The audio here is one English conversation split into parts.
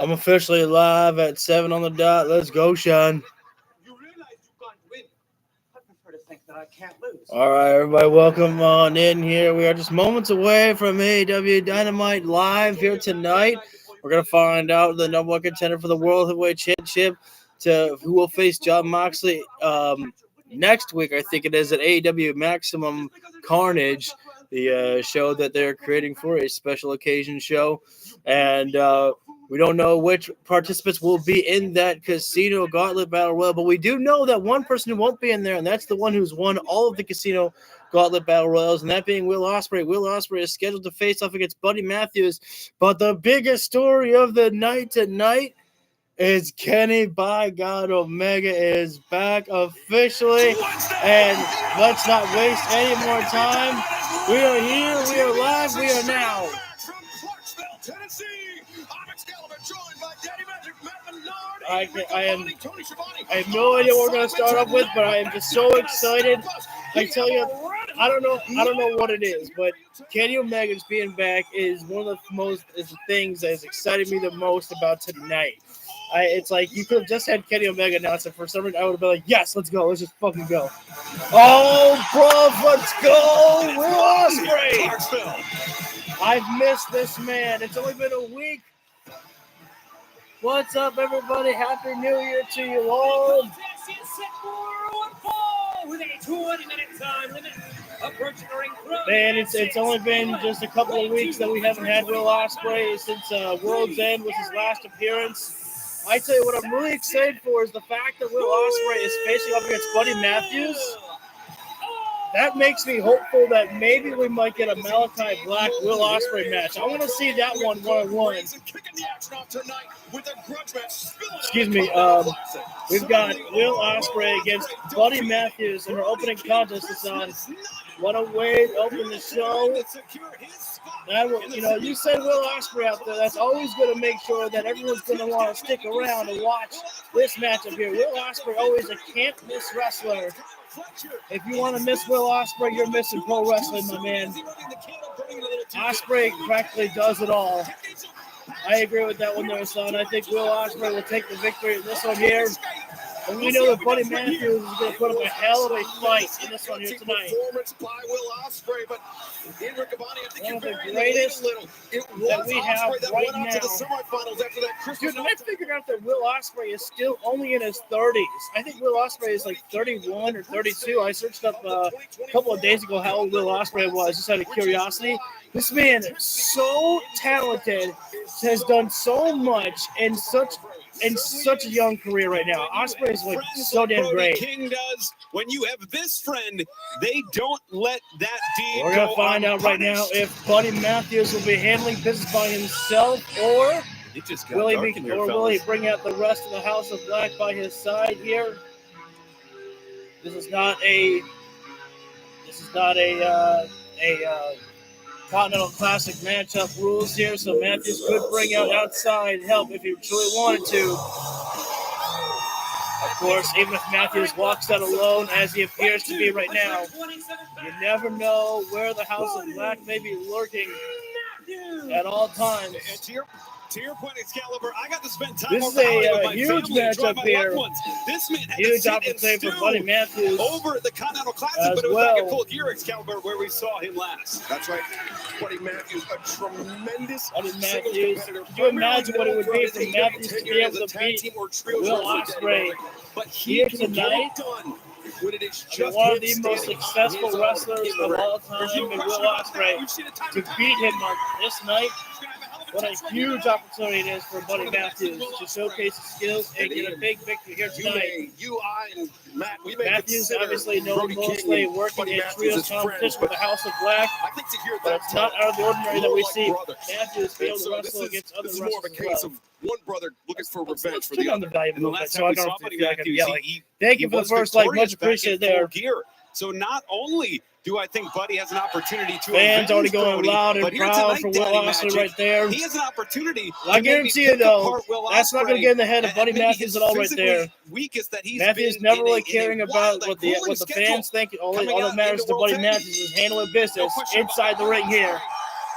I'm officially live at 7 on the dot. Let's go, Sean. You realize you can't win. I prefer to think that I can't lose. All right, everybody, welcome on in here. We are just moments away from AEW Dynamite live here tonight. We're going to find out the number one contender for the World Heavyweight Championship to who will face John Moxley next week, I think it is, at AEW Maximum Carnage, the show that they're creating for a special occasion show. And we don't know which participants will be in that Casino Gauntlet Battle Royal, but we do know that one person who won't be in there, and that's the one who's won all of the Casino Gauntlet Battle Royals, and that being Will Ospreay. Will Ospreay is scheduled to face off against Buddy Matthews, but the biggest story of the night tonight is Kenny by God Omega is back officially, and let's not waste any more time. We are here, we are live, we are now. I have no idea what we're going to start off with, but I am just so excited. I tell you, I don't know what it is, but Kenny Omega's being back is one of the things that has excited me the most about tonight. It's like you could have just had Kenny Omega announce it. For some reason, I would have been like, yes, let's go. Let's just fucking go. Oh, bro, let's go. Will Ospreay. I've missed this man. It's only been a week. What's up, everybody? Happy New Year to you all. Man, it's only been just a couple of weeks that we haven't had Will Ospreay since World's End was his last appearance. I tell you what I'm really excited for is the fact that Will Ospreay is facing up against Buddy Matthews. That makes me hopeful that maybe we might get a Malachi Black Will Ospreay match. I want to see that one-on-one. Excuse me. We've got Will Ospreay against Buddy Matthews in our opening contest. It's on What a Way to open the show. You said Will Ospreay out there. That's always going to make sure that everyone's going to want to stick around and watch this matchup here. Will Ospreay always a can't-miss wrestler. If you want to miss Will Ospreay, you're missing pro wrestling, my man. Ospreay practically does it all. I agree with that one there, son. I think Will Ospreay will take the victory in this one here. And we know that Buddy Matthews is going to put up a hell of a fight in this one here tonight. One of the greatest that we have right now. Dude, I figured out that Will Ospreay is still only in his 30s. I think Will Ospreay is like 31 or 32. I searched up a couple of days ago how old Will Ospreay was, just out of curiosity. This man is so talented, has done so much in such a young career right now. Ospreay is like so damn great. King does. When you have this friend, they don't let that deed We're gonna find out right now if Buddy Matthews will be handling business by himself, or will he bring out the rest of the House of Black by his side here. This is not a Continental Classic matchup rules here, so Matthews could bring out outside help if he truly wanted to. Of course, even if Matthews walks out alone, as he appears to be right now, you never know where the House of Black may be lurking at all times. To your point, Excalibur, I got to spend time this is a huge matchup here. This man had huge opportunity for Buddy Matthews over at the Continental Classic, but it was back at full gear, Excalibur, where we saw him last. That's right. Buddy Matthews, a tremendous Buddy Matthews. Could you imagine what it would be for Matthews to be able to beat Will Ospreay here tonight? When it is just one of the most successful wrestlers of all time in Will Ospreay to beat him on this night. What a huge opportunity it is for Buddy Matthews to showcase his skills and get a big victory here tonight. Matthews obviously known mostly working in trios competition with the House of Black, but it's not out of the ordinary that we see Matthews be able to wrestle against other wrestlers as well. One brother looking for revenge for the other. So I don't feel like I'm yelling. Thank you for the first like, much appreciated there. So not only do I think Buddy has an opportunity to fans already going loud and proud for Will Ospreay right there. He has an opportunity. I guarantee you though, that's not going to get in the head of Buddy Matthews at all right there. Matthews never really caring about what the fans think. All that matters to Buddy Matthews is handling business inside the ring here.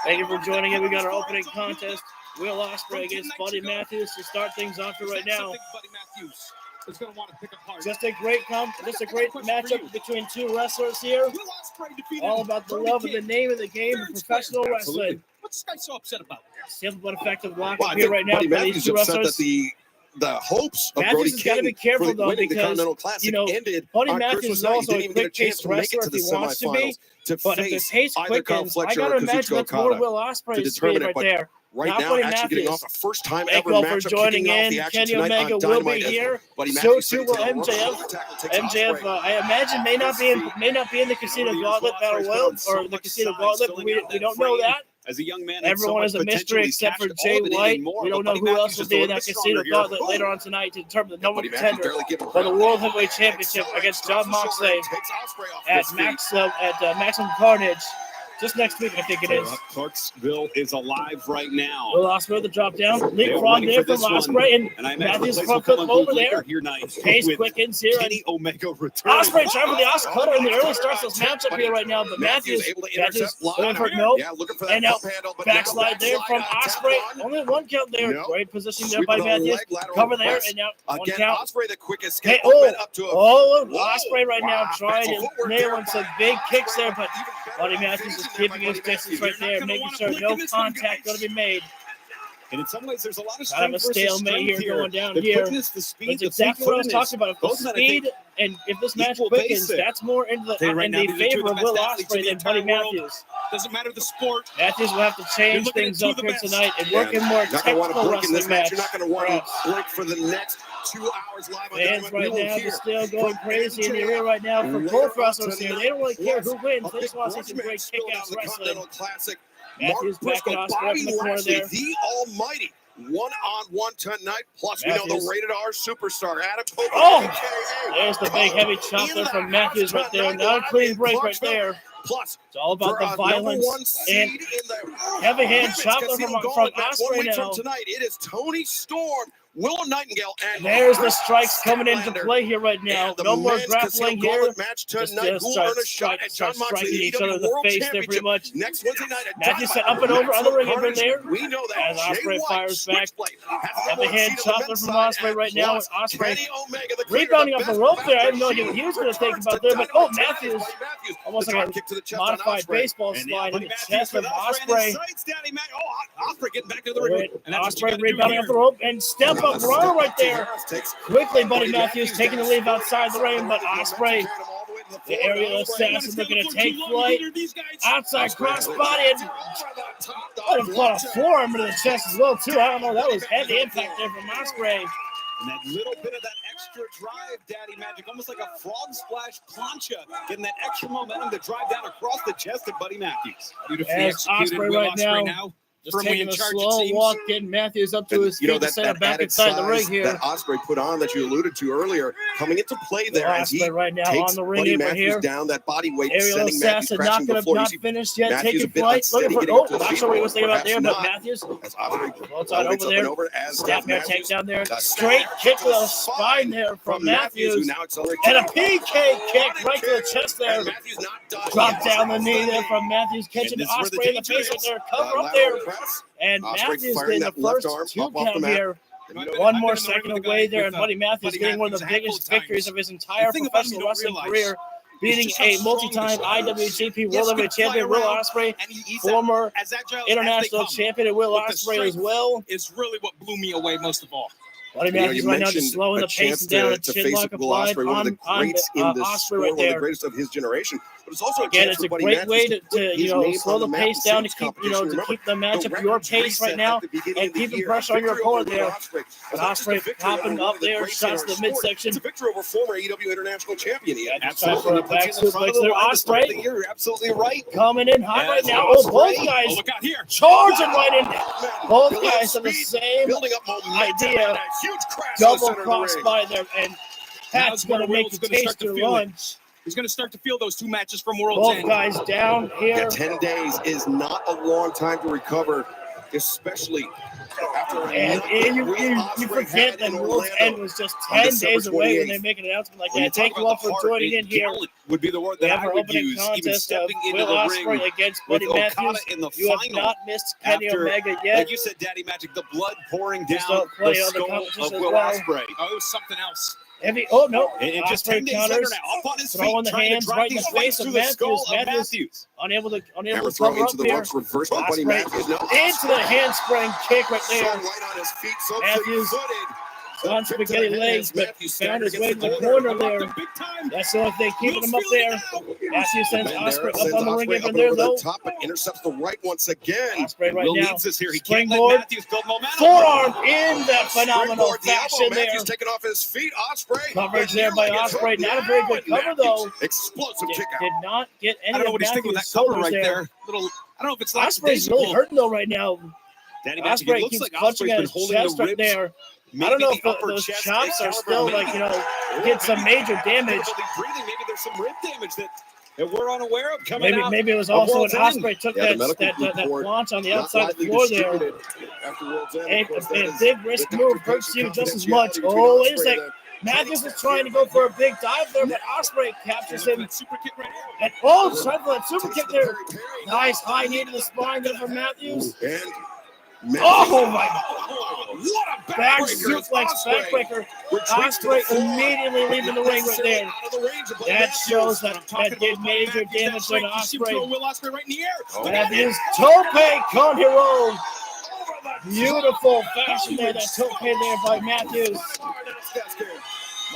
Thank you for joining in. We got our opening contest Will Ospreay against Buddy Matthews to start things off here right now. Buddy Matthews is going to want to pick apart. Just a great matchup between two wrestlers here. Will Ospreay defeated All about the love of the name of the game of professional wrestling. What's this guy so upset about? Simple but effective block Well, I here think right now Buddy for Matthews these two upset wrestlers. that the hopes of Matthews Brody has got to be King careful for though, winning the because Continental Classic ended Buddy on Matthews Christmas is night. He also didn't a even get a chance quick-paced to make it wrestler to if the he wants to be. semifinals to But if the face pace either quickens, Kyle I Fletcher gotta or imagine Kazuchika that's more Okada Will to Ospreay's determine speed it. right But there. right Not now, Buddy actually getting Matthews. off a first-time Thank ever you all for matchup, joining kicking off in. the action Kenny tonight Omega on will Dynamite be as here. Buddy So Matthews too sitting will to the MJF. left, tackle takes MJF, Ospreay. I imagine may not be in the Casino Gauntlet Battle Royal or the Casino Gauntlet. But we don't know that. As a young man, Everyone is a mystery except for Jay White. We don't know who else will be in that Casino Gauntlet later on tonight to determine the number one contender for the World Heavyweight Championship against Jon Moxley at Maximum Carnage. Just next week, I think it is. Clarksville is alive right now. Will Ospreay the drop down. Leapfrog there from Ospreay, and Matthews front flip over there. Pace quickens here. Kenny Omega returning. Ospreay trying for the Oscutter in the early starts of this matchup here right now, but Matthews going for nope. And now backslide there from Ospreay. Only one count there. Great position there by Matthews. Cover there, and now one count. Ospreay the quickest Hey, Ospreay right now trying to nail in some big kicks there, but Buddy Matthews is keeping his distance right there, making sure no contact going to be made. And in some ways, there's a lot of Kind of a stalemate here going down here. That's exactly what I was talking about. If the speed and if this match quickens, that's more in the favor of Will Ospreay than Buddy Matthews. Doesn't matter the sport. Matthews will have to change things up here tonight and work in more technical wrestling match. You're not going to want to break for the next 2 hours live on Fans right now are still going crazy in the arena right now for both wrestlers here. They don't really care who wins. They just want to see some great kick-ass wrestling. Matthews backing Ospreay up in the corner there. The Almighty. One-on-one tonight. Plus, we know the rated R superstar, Adam Cole. There's the big heavy chop there from Matthews right there. Not a clean break right there. Plus, it's all about the violence and heavy hand chop there from Ospreay now. Tonight, it is Tony Storm, Willow Nightingale, and there's the strikes coming into play here right now. No more grappling here. Just start striking each other in the face there pretty much. Next Wednesday night, Matthews set up and over on the ring apron there. We know that. As Ospreay fires back. Heavy hand chopper from Ospreay right now. And Ospreay rebounding off the rope there. I have no idea what he was going to think about there, but Matthews almost like a modified baseball slide in the chest of Ospreay. Ospreay getting back to the ring. Ospreay rebounding off the rope and step up runner right there. Quickly, Buddy Matthews taking the lead outside the ring, but Ospreay, the aerial assassin, looking to take flight. Outside crossbody and a forearm to the chest as well, too. I don't know. That was heavy impact there from Ospreay. And that little bit of that extra drive, Daddy Magic, almost like a frog splash plancha, getting that extra momentum to drive down across the chest of Buddy Matthews. As Ospreay right now. Just taking a slow walk, getting Matthews up to his feet to set him back inside the ring here. That Ospreay put on that you alluded to earlier, coming into play there as he right now takes on the ring Buddy apron Matthews here. down that body weight, Aerial sending Matthews assassin crashing to the floor. not finished yet, Matthews taking flight. Looking for, not sure what he was thinking about there, but Matthews. Outside over there. Snapmare takedown there. Straight kick to the spine there from Matthews. And a PK kick right to the chest there. Drop down the knee there from Matthews, catching Ospreay in the face right there. Cover up there. And Matthews getting the first 2 count here. One more second away there, and Buddy Matthews getting one of the biggest victories of his entire professional wrestling career, beating a multi-time IWGP World Heavyweight Champion Will Ospreay, former international champion Will Ospreay as well. Is really what blew me away most of all. Buddy Matthews right now just slowing the pace down, a chin lock applied on Ospreay right there. The greatest of his generation. But it's also again, it's a great way to slow the pace down to keep the matchup your pace right now and keep the pressure on your opponent there. But Ospreay popping up there, shots to the midsection. It's a victory over former AEW International Champion. Absolutely, back suplex there. Ospreay, you're absolutely right. Coming in hot right now. Oh, both guys charging right in. Both guys have the same idea. Double cross by there, and Pat's going to make the taster lunch. He's going to start to feel those 2 matches from World's Both End. guys down here. Yeah, 10 days is not a long time to recover, especially And you forget that World's End was just 10 days away when they make an announcement like that. Thank you all for joining in here. Would be the word We that have I our would opening use, even contest of stepping into Will the Ospreay ring against with Buddy Okada Matthews. in the You have final. not missed Kenny After, Omega yet. like you said, Daddy Magic, the blood pouring There's down still plenty the of other skull competitions of as Will well. Ospreay. Oh, it was something else. Oh, no. And just Ospreay 10 days later counters. now, up on his Throwing feet, the trying hands to drive right in these the fights face of through the skull of Matthews. Matthews. Unable to Hammer cover throw up into the here. ropes, reversed by Buddy Matthews. No, Into the handspring kick right so there. light on his feet, so Matthews footed. on spaghetti legs, but Matthews found his way to the Dropped corner him there. big time. That's the only thing keeping him up there. Matthews sends Ospreay up on the ring Ospreay apron there, though. top, but intercepts the right once again. Ospreay right Will now. leads us here. He can't let Springboard. Matthews build momentum. Forearm in that phenomenal Springboard, the elbow. fashion there. Matthews taken off his feet. Ospreay. Coverage there by Ospreay. Not a very good cover, though. Explosive kick out. Did not get I any don't know of what he's thinking with Matthews' that cover shoulders right there. there. Little, I don't know if it's like Ospreay's really hurting, though, right now. Daddy Magic, it Ospreay looks keeps like clutching Ospreay's at been his holding chest the right ribs. there. Maybe I don't know the if upper those chest chops are caliber, still, maybe. did some major damage. Difficulty breathing. Maybe there's some rib damage that we're unaware of coming out. Maybe it was also when World's End. Ospreay took Yeah, the that medical report launch on the not outside widely floor there. distributed after World's End. A Of course, that is big risk the move hurts you just as much. confidentiality Oh, wait a between sec. Ospreay Matthews is trying to go for a big dive there, but Ospreay captures him. Super kick right here. And oh, trying for that super and kick the there. Perry. Nice high knee to the spine there from Matthews. And Oh my! What a Back backbreaker. suplex, backbreaker. Ospreay immediately leaving the ring right there. That shows that did major damage to Ospreay. Will Ospreay right in the air. Matthews tope con hero. Beautiful fashion there, that tope there by Matthews.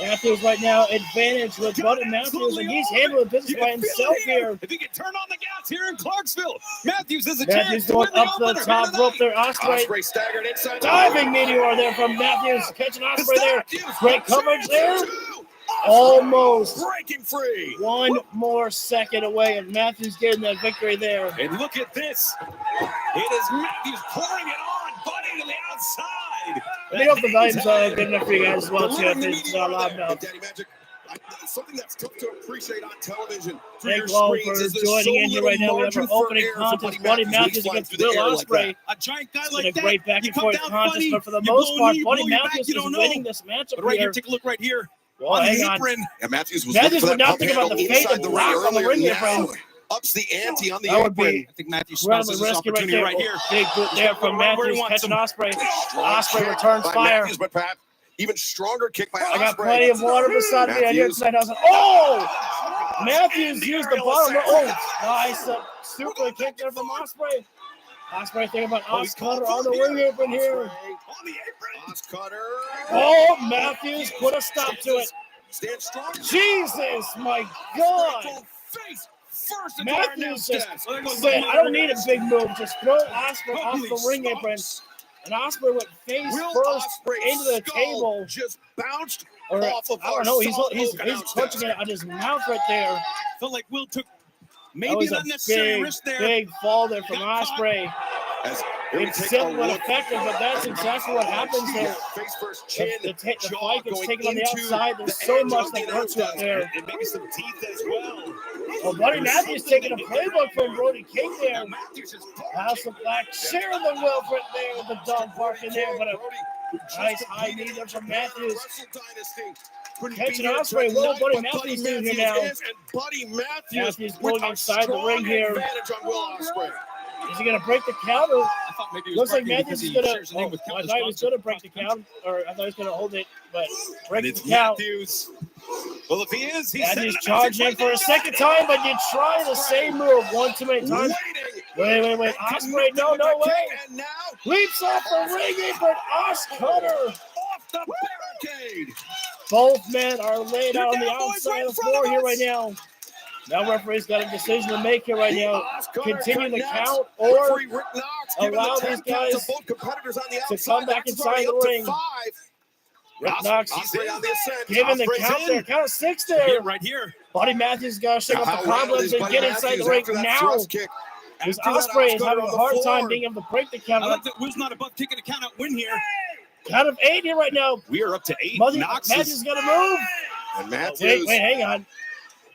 Matthews right now advantage with Buddy Matthews, and he's handling business by himself here. If he can turn on the gas here in Clarksville, Matthews has a Matthews chance to going win up the opener top here rope tonight. there. Ospreay Ospreay staggered inside. diving meteor there from Matthews, catching Ospreay there. Great coverage there. Almost Breaking free. one more second away, and Matthews getting that victory there. And look at this. It is Matthews pouring it on, Buddy to the outside. Let me know if the volume's good enough for you guys as well, too, if it's not loud And enough. Daddy Magic, something that's tough to appreciate on television. through Thank your you all screens for is there's joining so in here right now. We have our little margin opening for error for contest. Buddy Matthews when against he's flying Will through the air Ospreay. like A giant guy It's like been a that. great back you and come forth down contest, funny, but for the you most blow part, you Buddy blow your back, Matthews you is don't know. winning this matchup But right here. here, take a look right here. Well, on the hang on. apron. Yeah, Matthews was Matthews looking would for not that think pump about the handle fate inside of the Brock ring on the earlier. ring Now apron. ups the ante on the That would apron. be I think Matthews smells incredibly his risky right opportunity there. right here. Big boot there from Right where he Matthews wants catching him. Ospreay. Ospreay returns by fire. Matthews, but perhaps even stronger kick by Ospreay. I got plenty of water beside me. I hear Matthews. tonight. I was like, oh! Matthews used the bottom. Oh, nice super kick there from Ospreay. Ospreay thinking about Os Cutter on the ring apron here. On the apron. Os Cutter. Oh, Matthews put a stop to it. Stand strong. Jesus, my God. Face first Matthews just said, I don't need a big move. Just throw Ospreay off the ring apron. And Ospreay went face Will first Ospreay's into the skull table. just bounced Or, off of I our don't know. He's solid punching it on his mouth right there. Felt like Will took That maybe was an a unnecessary big, risk there. big fall there from Got caught. Ospreay. As here we It's take a simple and look. effective, but that's exactly what happens there. Face first chin, The jaw fight gets going taken on the into outside. There's the so edge much of that the hurts you out announce there. And maybe some teeth as well. Well, Buddy Matthews taking a playbook from Brody King there. Matthews is House of Black sharing the wealth right there with the dog barking there, but a nice high knee there from Matthews. Catching Ospreay. What will Buddy Matthews do here now? And Buddy Matthews Matthews with going a inside the ring strong here. advantage on Will Ospreay. Is he going to break the count? Or I thought maybe he was looks like barking Matthews because is he going to. shares a name with I Countless thought he was going to break the count, or I thought he was going to hold it, but breaking It's the count. Matthews. Well, if he is, he's Matthews charging in for a second time, but you try the same move one too many times. Wait. Ospreay, no way. And now Leaps off the ring apron. Os Cutter. off the barricade. Both men are laid out on the outside of the floor here right now. Now referee's got a decision to make here right now. Continue the count or allow these guys to come back inside the ring. Rick Knox giving the count there. Count of 6 there. right here. Buddy Matthews got to shake up the problems and get inside the ring now. Because Ospreay is having a hard time being able to break the count. I like that Will's not above taking a count out win here. Count of 8 here right now. We are up to 8. Matthews got to move. And Matthews Wait, hang on.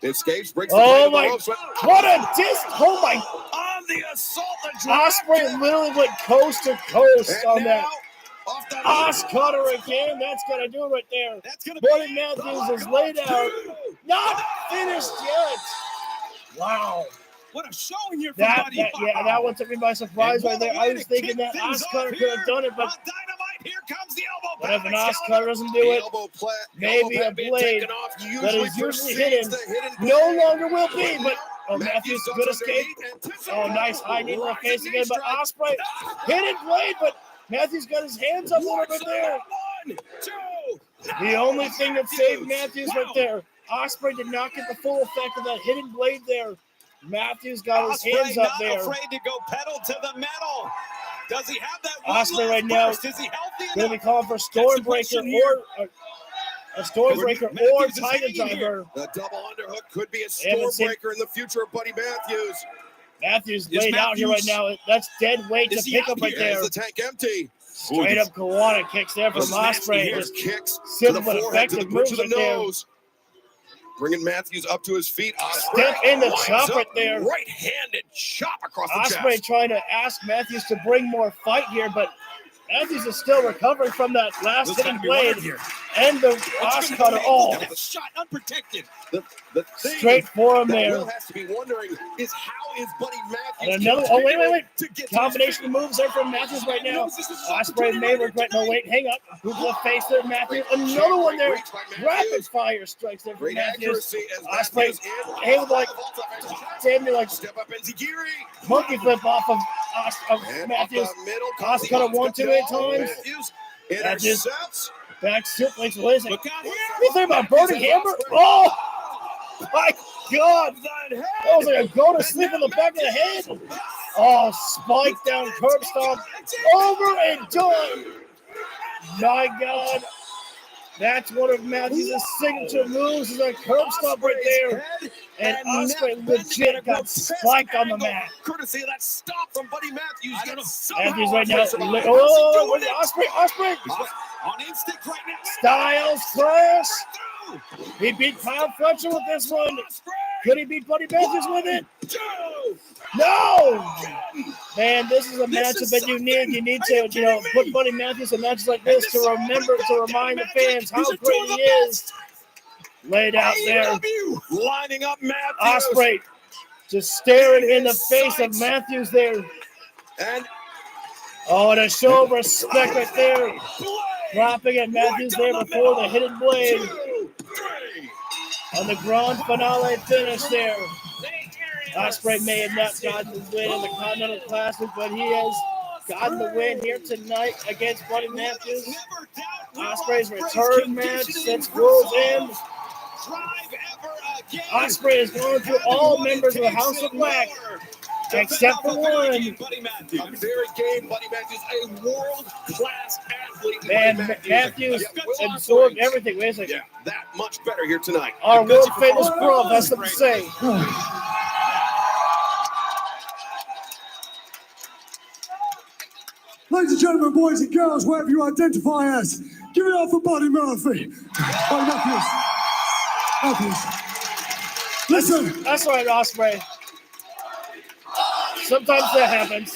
escapes, breaks the Oh plate my! of the ropes. What a disc! Oh my! On the assault. The drop Ospreay kick. literally went coast to coast And on that. now, off the Os cutter again. That's going to do it right there. That's going to Buddy be Matthews is the laid walk-off out. two. Not finished yet. Wow. What a showing here from That Buddy. that one took me by surprise right there. I was thinking that Os cutter could have done it, but On Dynamite, here comes the elbow. what if an pad. Os cutter doesn't do it? Maybe a blade that is usually hidden no longer will be, but Matthews, good escape. Oh, nice high knee to the face again, but Ospreay, hidden blade, but Matthews got his hands up a little bit there. 1, 2. The only thing that saved Matthews right there. Ospreay did not get the full effect of that hidden blade there. Matthews got his hands up there. Not afraid to go pedal to the metal. Does he have that Ospreay right now Is he healthy going to be calling for Stormbreaker or a Stormbreaker or Tiger Driver. The double underhook could be a Stormbreaker in the future of Buddy Matthews. Matthews laid out here right now. That's dead weight to pick up right there. Is the tank empty? Straight up Kiwana kicks there from Ospreay. Just kicks simple to the but forehead, to the effective bridge of moves the right there. nose. Bringing Matthews up to his feet. Step in the chop right there. Right-handed chop across the Ospreay chest. trying to ask Matthews to bring more fight here, but Matthews is still recovering from that last hidden blade and the Os cutter. Oh, That was a shot unprotected. The thing straight for him that there. Will has to be wondering is how is Buddy Matthews And another, oh, wait. to get to Combination of moves there from Matthews right now. Ospreay may regret, no, wait, hang up. Move to the face there, Matthews. Another one there. Rapid fire strikes there from great Matthews. accuracy as Ospreay Matthews able to, like, damn near like step up Enziguri. monkey flip off of And Matthews. off the middle, Os cutter 1, 2, 8 times. Matthews Matthews. intercepts. Back suplex. What is it? Look out here. You think about burning hammer? Oh my God! That was like a go to sleep in the back of the head. Oh, spike down, curb stomp, over and done. My God, that's one of Matthews' signature moves. Is a curb stomp right there, and Ospreay legit got spiked on the mat. Courtesy of that stop from Buddy Matthews. Matthews right now. Oh, where's Ospreay? On instinct right now. Styles Clash. He beat Kyle Fletcher with this one. Could he beat Buddy Matthews with it? No! Man, this is a matchup that you need. You need to, put Buddy Matthews in matches like this to remember, to remind the fans how great he is. Laid out there. Lining up Matthews. Ospreay just staring in the face of Matthews there. And and a show of respect right there. Dropping at Matthews there before the hidden blade. 2, 3. On the grand finale finish there. Ospreay may have not gotten the win in the Continental Classic, but he has gotten the win here tonight against Buddy Matthews. Ospreay's return match since World's End. Ospreay is going through all members of the House of Black, except for one. a very game, Buddy Matthews, a world-class athlete. Man, Matthews absorbed everything. Wait a second. Yeah, that much better here tonight. Our world famous pro has something to say. Ladies and gentlemen, boys and girls, wherever you identify as, give it up for Buddy Murphy. Buddy Matthews. Listen. That's right, Ospreay. Sometimes that happens.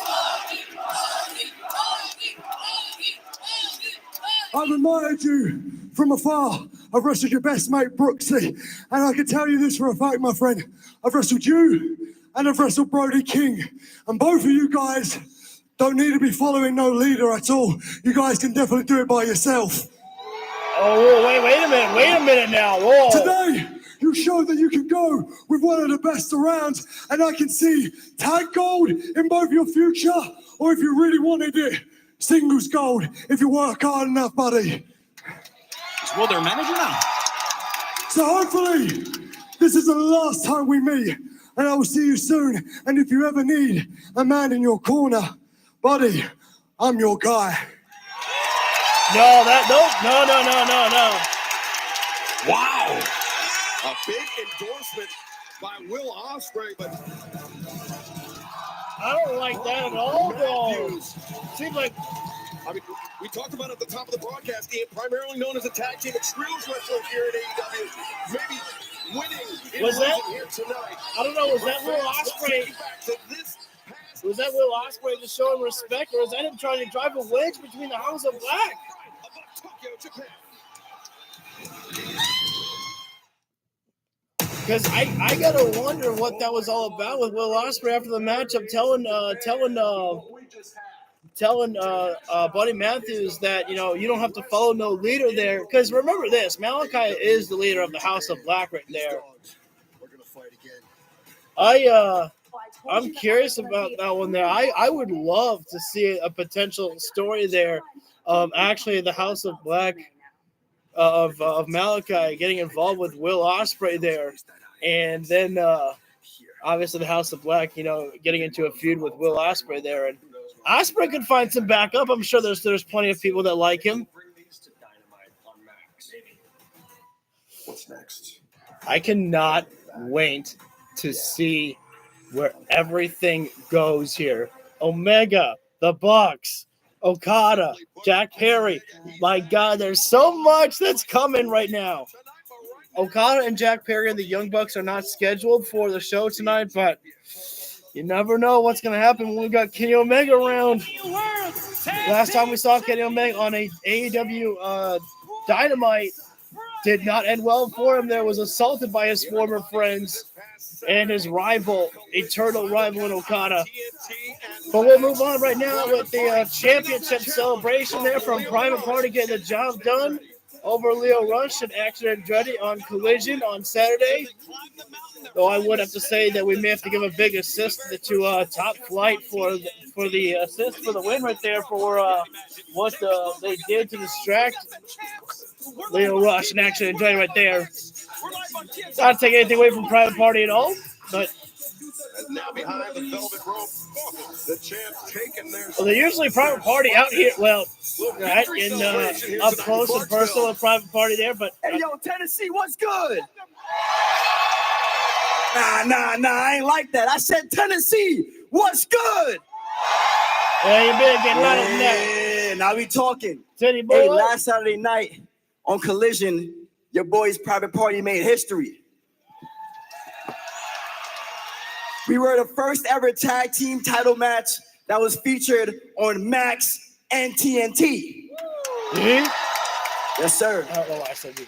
I've admired you from afar. I've wrestled your best mate, Brooksy. And I can tell you this for a fact, my friend. I've wrestled you and I've wrestled Brody King. And both of you guys don't need to be following no leader at all. You guys can definitely do it by yourself. Oh, wait a minute now. Whoa. Today, you showed that you can go with one of the best around, and I can see tag gold in both your future, or if you really wanted it, singles gold if you work hard enough, buddy. Well, their manager now. So hopefully, this is the last time we meet, and I will see you soon. And if you ever need a man in your corner, buddy, I'm your guy. No. Wow. A big endorsement by Will Ospreay, but I don't like that at all, though. Matthews. Seems like I mean, we talked about it at the top of the broadcast, Ian, primarily known as a tag team of trios wrestlers here at AEW. Maybe winning in Was that- here tonight. I don't know, was that Will Ospreay? Back to this Was that Will Ospreay just showing respect, or is that him trying to drive a wedge between the House of Black? Because I gotta wonder what that was all about with Will Ospreay after the matchup, telling Buddy Matthews that you don't have to follow no leader there. Because remember this, Malachi is the leader of the House of Black right there. We're gonna fight again. I'm curious about that one there. I would love to see a potential story there of actually the House of Black of Malachi getting involved with Will Ospreay there, and then obviously the House of Black, getting into a feud with Will Ospreay there, and Ospreay could find some backup. I'm sure there's plenty of people that like him. What's next? I cannot wait to see where everything goes here. Omega, the Bucks, Okada, Jack Perry. My God, there's so much that's coming right now. Okada and Jack Perry and the Young Bucks are not scheduled for the show tonight, but you never know what's going to happen when we got Kenny Omega around. Last time we saw Kenny Omega on a AEW Dynamite did not end well for him. There was assaulted by his former friends and his rival, eternal rival in Okada. But we'll move on right now with the championship celebration there from Private Party getting the job done over Leo Rush and Action Andretti on Collision on Saturday. Though I would have to say that we may have to give a big assist to Top Flight for the assist for the win right there for what they did to distract Leo Rush and Action Andretti right there. Not taking anything away from Private Party at all, but Now behind the velvet rope, the champ's taking their. well, they're usually Private Party out here. Well, right in up close and personal with Private Party there, but hey, yo, Tennessee, what's good? Nah, I ain't like that. I said Tennessee, what's good? yeah, you better get louder than that. Yeah, now we talking. Teddy boy. Hey, last Saturday night on Collision, your boys' Private Party made history. We were the first ever tag team title match that was featured on Max and TNT. Mhm. Yes, sir. I don't know why I said that.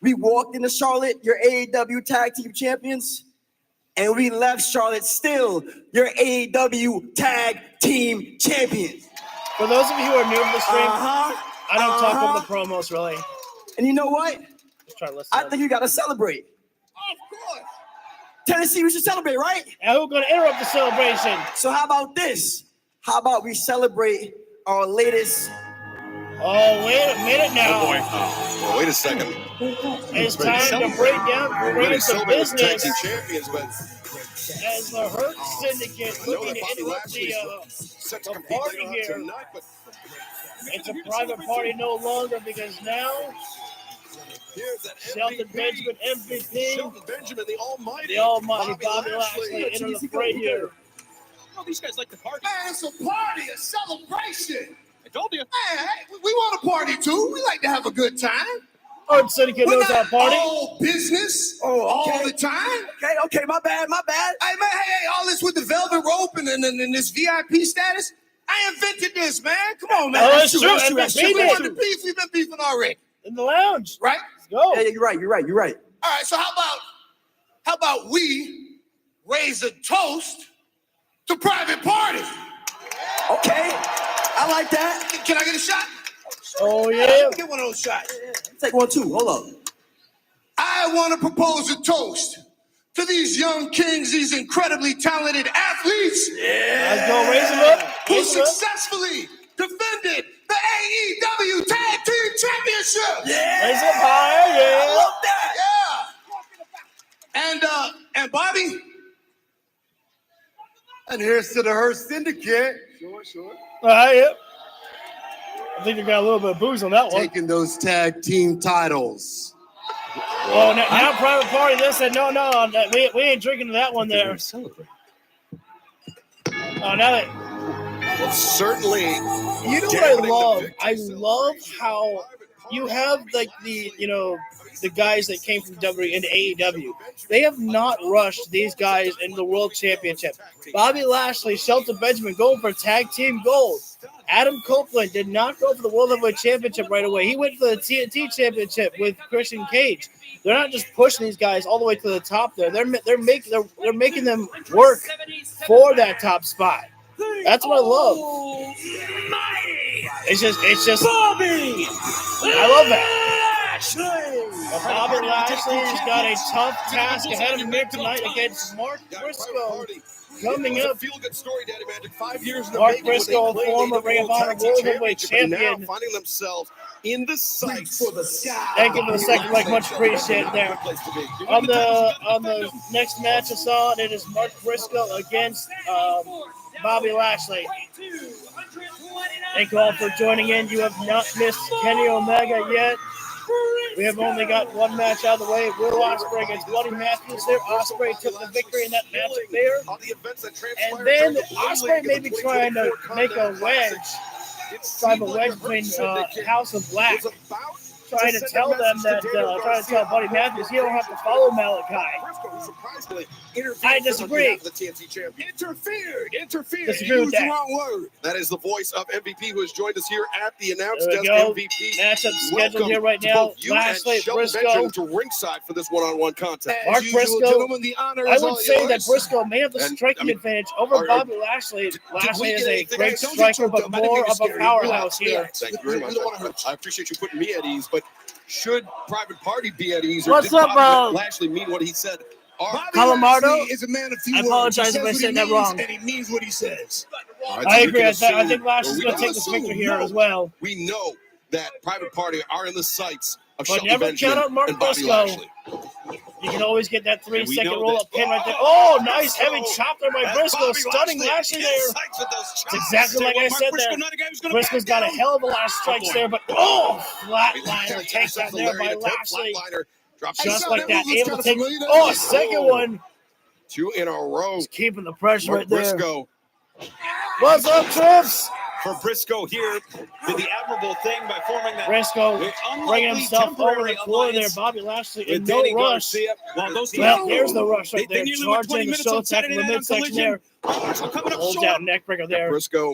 We walked into Charlotte, your AEW tag team champions, and we left Charlotte still your AEW tag team champions. For those of you who are new to the stream, Uh-huh. I don't talk over the promos really. And you know what? Just try to listen. I think you got to celebrate. Of course. Tennessee, we should celebrate, right? And who's going to interrupt the celebration? So how about this? How about we celebrate our latest... Oh, wait a minute now. Oh boy. Well, wait a second. It's time to bring in some Celebrate with the tag business team champions, but as the Hurt Syndicate I know looking that to Bobby interrupt Lashley the is set to the compete party later on here. tonight, but It's a Private Party no longer because now here's that Shelton MVP. Benjamin, MVP, Shelton Benjamin, the almighty. the almighty Bobby Lashley enter the fray here. Oh, these guys like to party. Man, it's a party, a celebration. I told you. Man, hey, we want to party too. We like to have a good time. Hurt Syndicate We're knows how not to party. all business Oh, okay. all the time. Okay, my bad. Hey, man, hey, all this with the velvet rope and this VIP status. I invented this, man. Come on, man. Oh, that's true. That's MVP true. We did. wanted to beef. We've been beefing already, In the lounge. right? Let's go. Yeah, you're right. All right, so how about we raise a toast to Private Party? Okay, I like that. Can I get a shot? Oh, yeah. Let me get one of those shots. Take one, too. Hold up. I want to propose a toast to these young kings, these incredibly talented athletes Let's go. Raise him up. who Raise him up. successfully defended the AEW Tag Team Championship. Yeah, Raise him higher. I Yeah. love that. And Bobby, And here's to the Hurt Syndicate. Yeah. I think they got a little bit of booze on that one. Taking those tag team titles. Oh, now Private Party. They said, no, we ain't drinking that one there. Oh, now that Well, certainly. you know what I love? I love how you have like the guys that came from WWE into AEW. They have not rushed these guys into the World Championship. Bobby Lashley, Shelton Benjamin going for tag team gold. Adam Copeland did not go for the World Heavyweight Championship right away. He went for the TNT Championship with Christian Cage. They're not just pushing these guys all the way to the top there. They're making them work for that top spot. That's what I love. It's just Bobby. I love that. But Bobby Lashley's got a tough task ahead of him here tonight against Mark Briscoe. Coming up, feel good story, Daddy Magic. 5 years in the Mark making when they Briscoe, played former the Ring of Honor Tag Team World Heavyweight Championship, and Champion. now finding themselves in the sights for the sky. Thank you for the second like much appreciated there. On the next match I saw, it is Mark Briscoe against Bobby Lashley. Thank you all for joining in. You have not missed Kenny Omega yet. We have only got one match out of the way. Will Ospreay against Bloody Matthews there. Ospreay took the victory in that match there. And then Ospreay may be trying to make a wedge. Drive a wedge between House of Black. Trying to tell them that, trying to tell Buddy Matthews he don't have to follow Malachi. I disagree. Interfered. Disagree with that. Wrong word. That is the voice of MVP who has joined us here at the announce There we desk. go. MVP. Matchup scheduled Welcome here right to now. both you Lashley, and Shelton Briscoe. Benjamin to ringside for this one-on-one contest. Mark As usual, Briscoe, gentlemen, the honor I is would all say that yours. Briscoe may have the And, striking I mean, advantage over Bobby Lashley. Lashley is a great striker, but more of a powerhouse here. Thank you very much. I appreciate you putting me at ease, but should Private Party be at ease? Or What's did up, Bobby Lashley mean what he said? Calamardo? Is a man of few I apologize if I said that wrong. And he means what he says. I agree. I think Lashley's going to take this victory here as well. We know that Private Party are in the sights of But Shelton never Benjamin count out Mark and Bobby Briscoe. Lashley. You can always get that 3-second know roll-up that- pin right there. Oh, nice heavy Briscoe. chop there by That's Briscoe, Bobby stunning Lashley there. It's exactly like I said there. Briscoe's got a hell of a lot of strikes there, but flatliner takedown there by Lashley. Just like that, able to take. Oh, a second one. 2 in a row. He's keeping the pressure Mark right there. Briscoe. What's up, Trips? For Briscoe here, did the admirable thing by forming that Briscoe unlikely bringing himself over temporary the floor there. alliance Bobby Lashley in with no Danny rush. Garcia. Well, those two Well, there's the rush right They there. nearly went 20 Charging the minutes show on tackle in Saturday the Night on midsection Collision. there. Lashley coming up Holds short. down neckbreaker there. Briscoe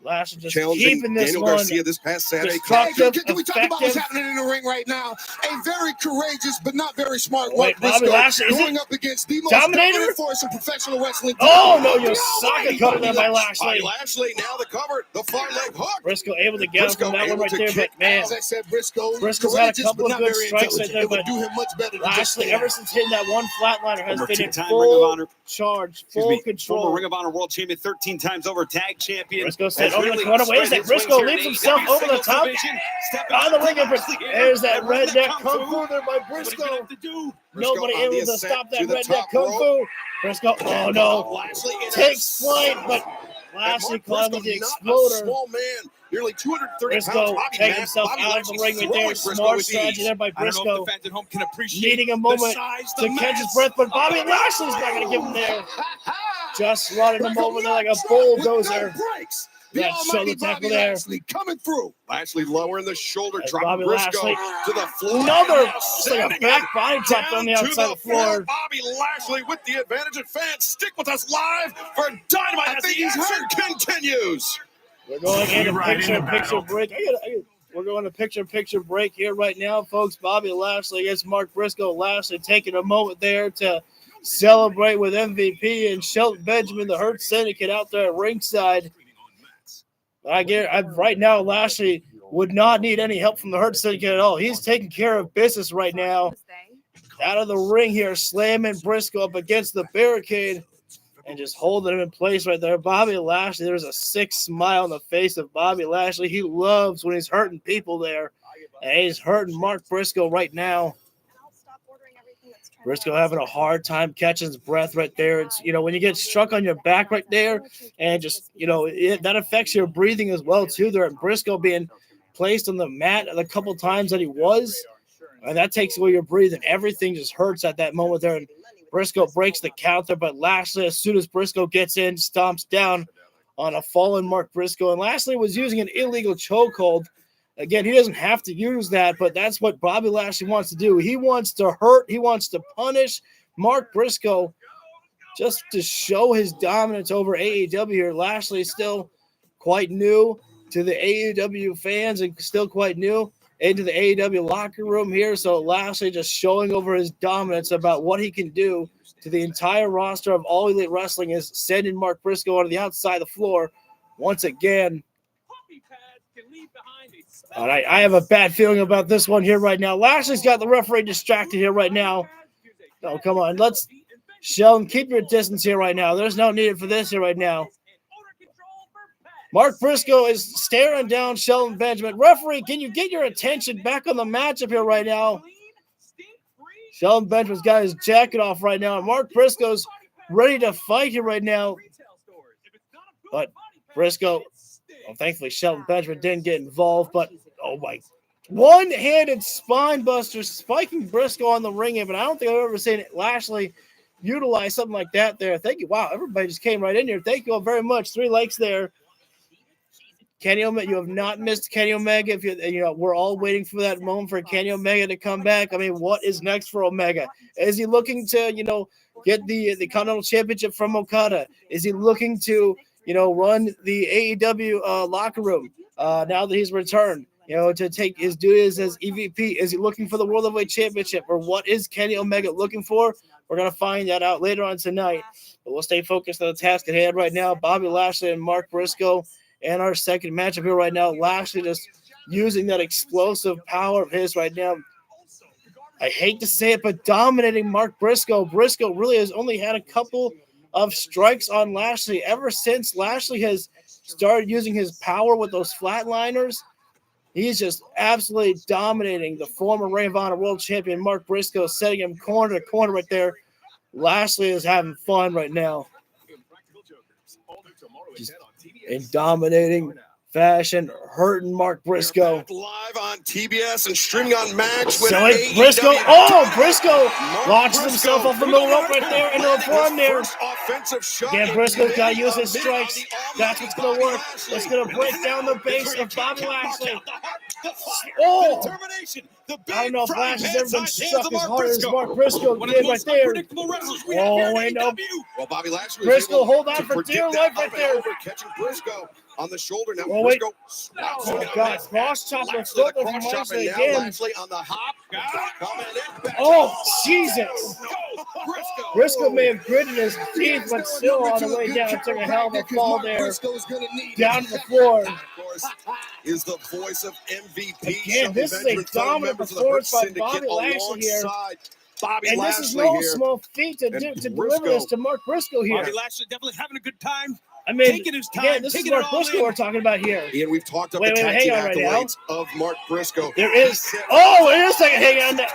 Lashley just challenging keeping this Daniel one Garcia this past Saturday. destructive, Can we talk about what's effective. happening in the ring right now? A very courageous but not very smart Wait, Mark Bobby Briscoe Lashley, is going it up against the most Dominator? dominant force in professional wrestling. Oh, no, you socket cut there by Bobby Lashley. Lashley now the cover, the far leg hook. Briscoe able to get him Briscoe from that one able right to there, kick but man, As I said, Briscoe's Briscoe's had a courageous, couple but of not good very strikes right intelligent. there, It would but do him much better than just Lashley, stand. ever since hitting that one flatliner, has Former been in two-time Ring of full Honor. charge, Excuse full me, control. former Ring of Honor World Champion, 13 times over tag champion. Briscoe sent Has over the really corner. Wait, is spread that his wings Briscoe here leaves in himself AEW over the singles top? division. Stepping On the up ring, to Lashley here. there's that And running redneck the kung fu there by What he's gonna Briscoe. have to do. Nobody Briscoe on the able to ascent stop that to the redneck top kung rope. fu. Briscoe, oh no, Lashley in takes a flight, but And Lashley Mark climbed with Briscoe, the not a exploder. small man, nearly 230 Briscoe pounds. Bobby taking himself Bobby out of the Lashley ring right throwing there. Briscoe Smart with strategy ease. there by I don't know if Briscoe. the fans at home can appreciate Needing a the moment size, to the catch his mass. breath, but Bobby Lashley's not going to give him there. Just running him over there like a bulldozer. Breaks. The That shoulder almighty tackle Bobby there. Lashley coming through. Lashley lowering the shoulder, As dropping Bobby Briscoe Lashley, to the floor. another, Now just like a sending back him body drop on the down outside to of the floor. Bobby Lashley with the advantage, and fans stick with us live for Dynamite as the action continues. We're going into picture-in-picture break. We're going to picture-in-picture break here right now, folks. Bobby Lashley against Mark Briscoe. Lashley taking a moment there to celebrate with MVP and Shelton Benjamin, the Hurt Syndicate, out there at ringside. Right now, Lashley would not need any help from the Hurt Syndicate at all. He's taking care of business right now. Out of the ring here, slamming Briscoe up against the barricade and just holding him in place right there. Bobby Lashley, there's a sick smile on the face of Bobby Lashley. He loves when he's hurting people there. And he's hurting Mark Briscoe right now. Briscoe having a hard time catching his breath right there. It's, when you get struck on your back right there and just, that affects your breathing as well too there. And Briscoe being placed on the mat a couple times that he was, and that takes away your breathing. Everything just hurts at that moment there. And Briscoe breaks the counter, but Lashley, as soon as Briscoe gets in, stomps down on a fallen Mark Briscoe. And Lashley was using an illegal chokehold Again, he doesn't have to use that, but that's what Bobby Lashley wants to do. He wants to hurt. He wants to punish Mark Briscoe just to show his dominance over AEW here. Lashley is still quite new to the AEW fans and still quite new into the AEW locker room here. So Lashley just showing over his dominance about what he can do to the entire roster of All Elite Wrestling is sending Mark Briscoe onto the outside of the floor once again. All right, I have a bad feeling about this one here right now. Lashley's got the referee distracted here right now. Oh, come on. Let's, Sheldon, keep your distance here right now. There's no need for this here right now. Mark Briscoe is staring down Sheldon Benjamin. Referee, can you get your attention back on the matchup here right now? Sheldon Benjamin's got his jacket off right now. And Mark Briscoe's ready to fight here right now. But Briscoe, well, thankfully Sheldon Benjamin didn't get involved. But, oh my, one-handed spine buster spiking Briscoe on the ring apron. I don't think I've ever seen Lashley utilize something like that there. Thank you. Wow, everybody just came right in here. Thank you all very much. 3 likes there. Kenny Omega, you have not missed Kenny Omega. If you know, we're all waiting for that moment for Kenny Omega to come back. I mean, what is next for Omega? Is he looking to, get the Continental Championship from Okada? Is he looking to, run the AEW locker room now that he's returned? To take his duties as EVP? Is he looking for the World Heavyweight Championship? Or what is Kenny Omega looking for? We're going to find that out later on tonight. But we'll stay focused on the task at hand right now. Bobby Lashley and Mark Briscoe. And our second matchup here right now, Lashley just using that explosive power of his right now. I hate to say it, but dominating Mark Briscoe. Briscoe really has only had a couple of strikes on Lashley ever since Lashley has started using his power with those flatliners. He's just absolutely dominating the former Ring of Honor World Champion Mark Briscoe, setting him corner to corner right there. Lashley is having fun right now. Just in dominating fashion, hurting Mark Briscoe. Live on TBS and streaming on Max. So it's Briscoe. Oh, Briscoe launches himself off the middle rope right there into a form there. Again, Briscoe's got to use his strikes. That's what's going to work. It's going to break down the base of Bobby Lashley. Oh! I don't know if Lashley's ever been struck as hard as Mark Briscoe did right there. Oh, wait, no. Well, Bobby Lashley Briscoe, hold on for dear life right there. Catching Briscoe on the shoulder. Now oh, wait. Oh, God. Cross chopper foot from Lashley again. Lashley on the hop. Oh, Jesus. Briscoe may have gritted his teeth, but still on the way down. Took a hell of a fall there. Down to the floor. Of course, is the voice of MVP. Again, this is a dominant performance by Bobby Lashley here. And this is no small feat to deliver this to Mark Briscoe here. Bobby Lashley definitely having a good time. I mean, taking his time, again, this is Mark Briscoe we're talking about here. And we've talked about the tag team accolades of Mark Briscoe. There is. Oh, wait a second. Hang on.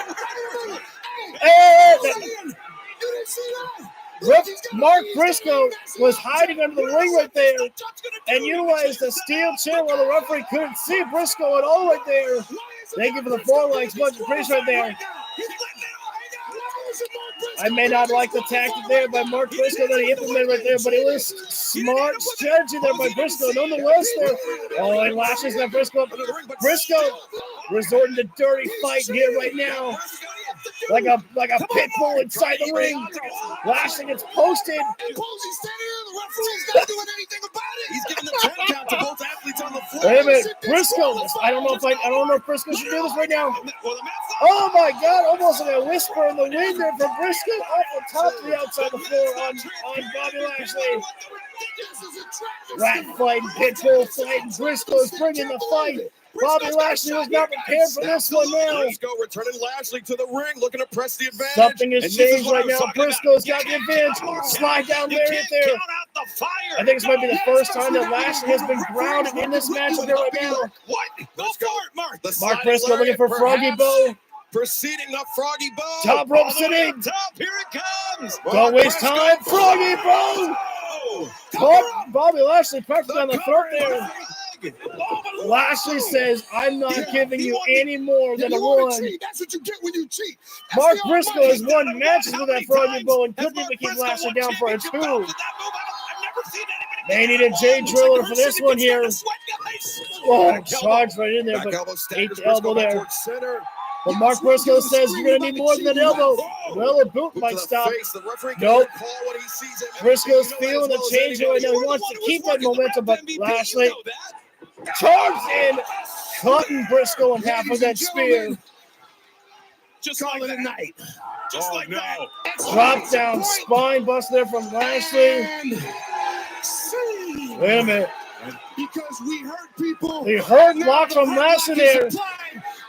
Mark Briscoe was hiding under the ring right there and utilized a steel chair while the referee couldn't see Briscoe at all right there. Thank you for the 4 likes. Much appreciated right there. I may not like the tactic there by Mark Briscoe that he implemented right there, but it was smart strategy there by Briscoe. Nonetheless, there. Oh, and Lashley's got Briscoe. Briscoe resorting to dirty fight here right now, like a pit bull inside the ring. Lashley gets posted. He's giving the 10 count to both athletes on the floor. Wait a minute, Briscoe. I don't know if Briscoe should do this right now. Oh my God! Almost like a whisper in the wind there from Briscoe off the top to the outside the floor on Bobby Lashley. Rat fighting, pitbull fighting. Briscoe's bringing the fight. Bobby Lashley was not prepared for this one now. Briscoe returning Lashley to the ring, looking to press the advantage. Something has changed right now. Briscoe's got the advantage. Slide down there, hit there. I think this might be the first time that Lashley has been grounded in this matchup here right now. What? Go for it, Mark. Mark Briscoe looking for Froggy Bow. Proceeding the Froggy Bow. Top rope sitting. Top, here it comes. Don't waste time. Froggy Bow. Bobby Lashley practically on the throat there. Lashley says, I'm not giving you any more than a 1. That's what you get when you cheat. Mark Briscoe has won matches with that Froggy Bow and couldn't even keep Lashley down for a 2. They need a Jay Driller for this one here. Oh, charge right in there, but ate the elbow there. But Mark Briscoe says you're going to need more than an elbow. Well, a boot might stop. Nope. Briscoe's feeling the change right now. He wants to keep that momentum, but Lashley charged in, cutting Briscoe in half with that spear. Just like that. Night. Just like that. Drop down spine buster there from Lashley. Wait a minute. Because we hurt people. The hurt lock from Lashley there.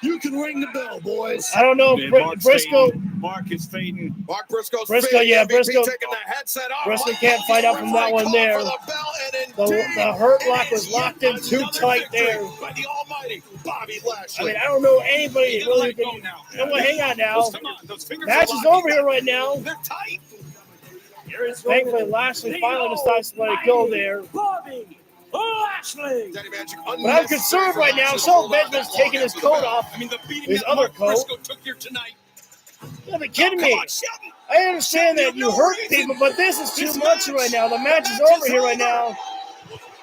You can ring the bell, boys. I don't know. Briscoe. Mark is fading. Mark Briscoe's Briscoe, yeah, Briscoe. taking the headset off. Briscoe can't fight out from that one there. The hurt lock was locked in too tight there. By the almighty Bobby Lashley. I mean, I don't know anybody that really can. No, well, hang on now. Match is over here right now. They're tight. Thankfully, Lashley finally decides to let it go there. Bobby Lashley. But I'm concerned right now. Shelton Benjamin's taking his coat off. I mean, the beating His that other Mark coat. Briscoe took here tonight. You're kidding me. Come on, Shelton. I understand that you hurt people, but this is too much right now. The match is over here right now.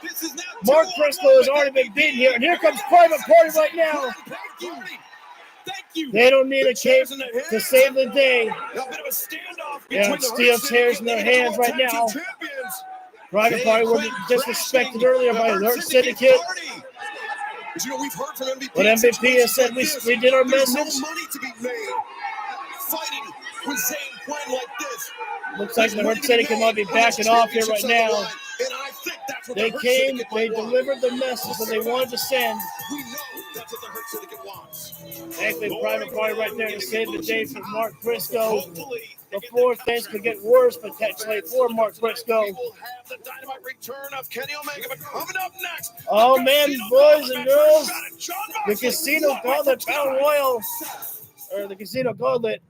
This is now Mark Briscoe has already been beaten here, and here comes Private Party right now. Thank you. They don't need a cape to save the day. A bit of a standoff Yeah, between the steel Hurt chairs Syndicate in their and the hands right Tag Team now. Champions. Private Party was disrespected earlier by the Hurt Syndicate. You know, we've heard from MVP. But MVP has said we did our There's message. no money to be made fighting with Zayn Quinn like this. Looks like the Hurt Syndicate might be backing off here right now. And I think that's what They the Hurt came, Syndicate they want. delivered the message that they wanted to send. We know that's what the Hurt Syndicate wants. Thankfully, Private Party right there to save the day for Mark Briscoe. Hopefully, Before things could get worse potentially for Mark Briscoe. we will have the Dynamite return of Kenny Omega, but coming up next. Oh man, boys and girls, the Casino Gauntlet Battle Royal, or the Casino Gauntlet.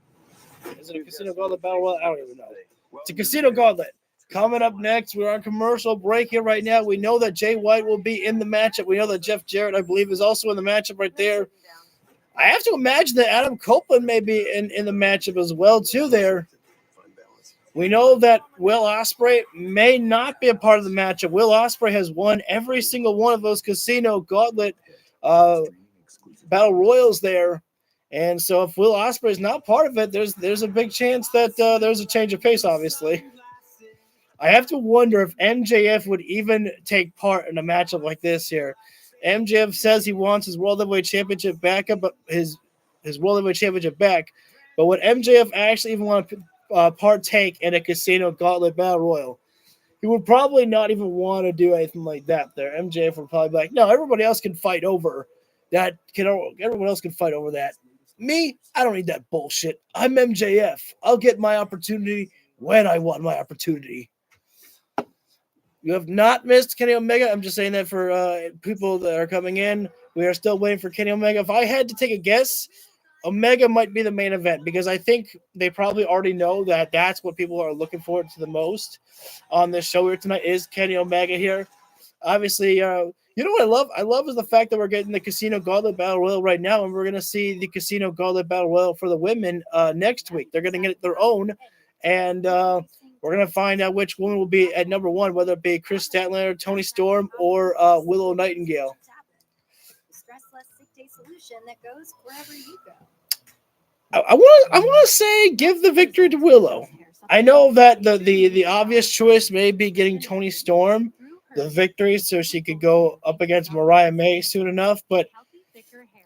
Is it a Casino Gauntlet Battle Royal? I don't even know. It's a Casino Gauntlet. Coming up next, we're on commercial break here right now. We know that Jay White will be in the matchup. We know that Jeff Jarrett, I believe, is also in the matchup right there. I have to imagine that Adam Copeland may be in the matchup as well, too, there. We know that Will Ospreay may not be a part of the matchup. Will Ospreay has won every single one of those Casino Gauntlet Battle Royals there. And so if Will Ospreay is not part of it, there's a big chance that there's a change of pace, obviously. I have to wonder if MJF would even take part in a matchup like this here. MJF says he wants his World Heavyweight Championship back up, his World Heavyweight Championship back. But would MJF actually even want to partake in a Casino Gauntlet Battle Royal? He would probably not even want to do anything like that there. MJF would probably be like, no, everybody else can fight over that. Everyone else can fight over that. Me, I don't need that bullshit. I'm MJF. I'll get my opportunity when I want my opportunity. You have not missed Kenny Omega. I'm just saying that for people that are coming in. We are still waiting for Kenny Omega. If I had to take a guess, Omega might be the main event because I think they probably already know that that's what people are looking forward to the most on this show here tonight is Kenny Omega here. Obviously, you know what I love? I love is the fact that we're getting the Casino Gauntlet Battle Royal right now, and we're going to see the Casino Gauntlet Battle Royal for the women next week. They're going to get their own, and we're going to find out which woman will be at number one, whether it be Chris Statlander, Toni Storm, or Willow Nightingale. Stressless sick day solution that goes wherever you go. I want to say give the victory to Willow. I know that the obvious choice may be getting Toni Storm the victory so she could go up against Mariah May soon enough, but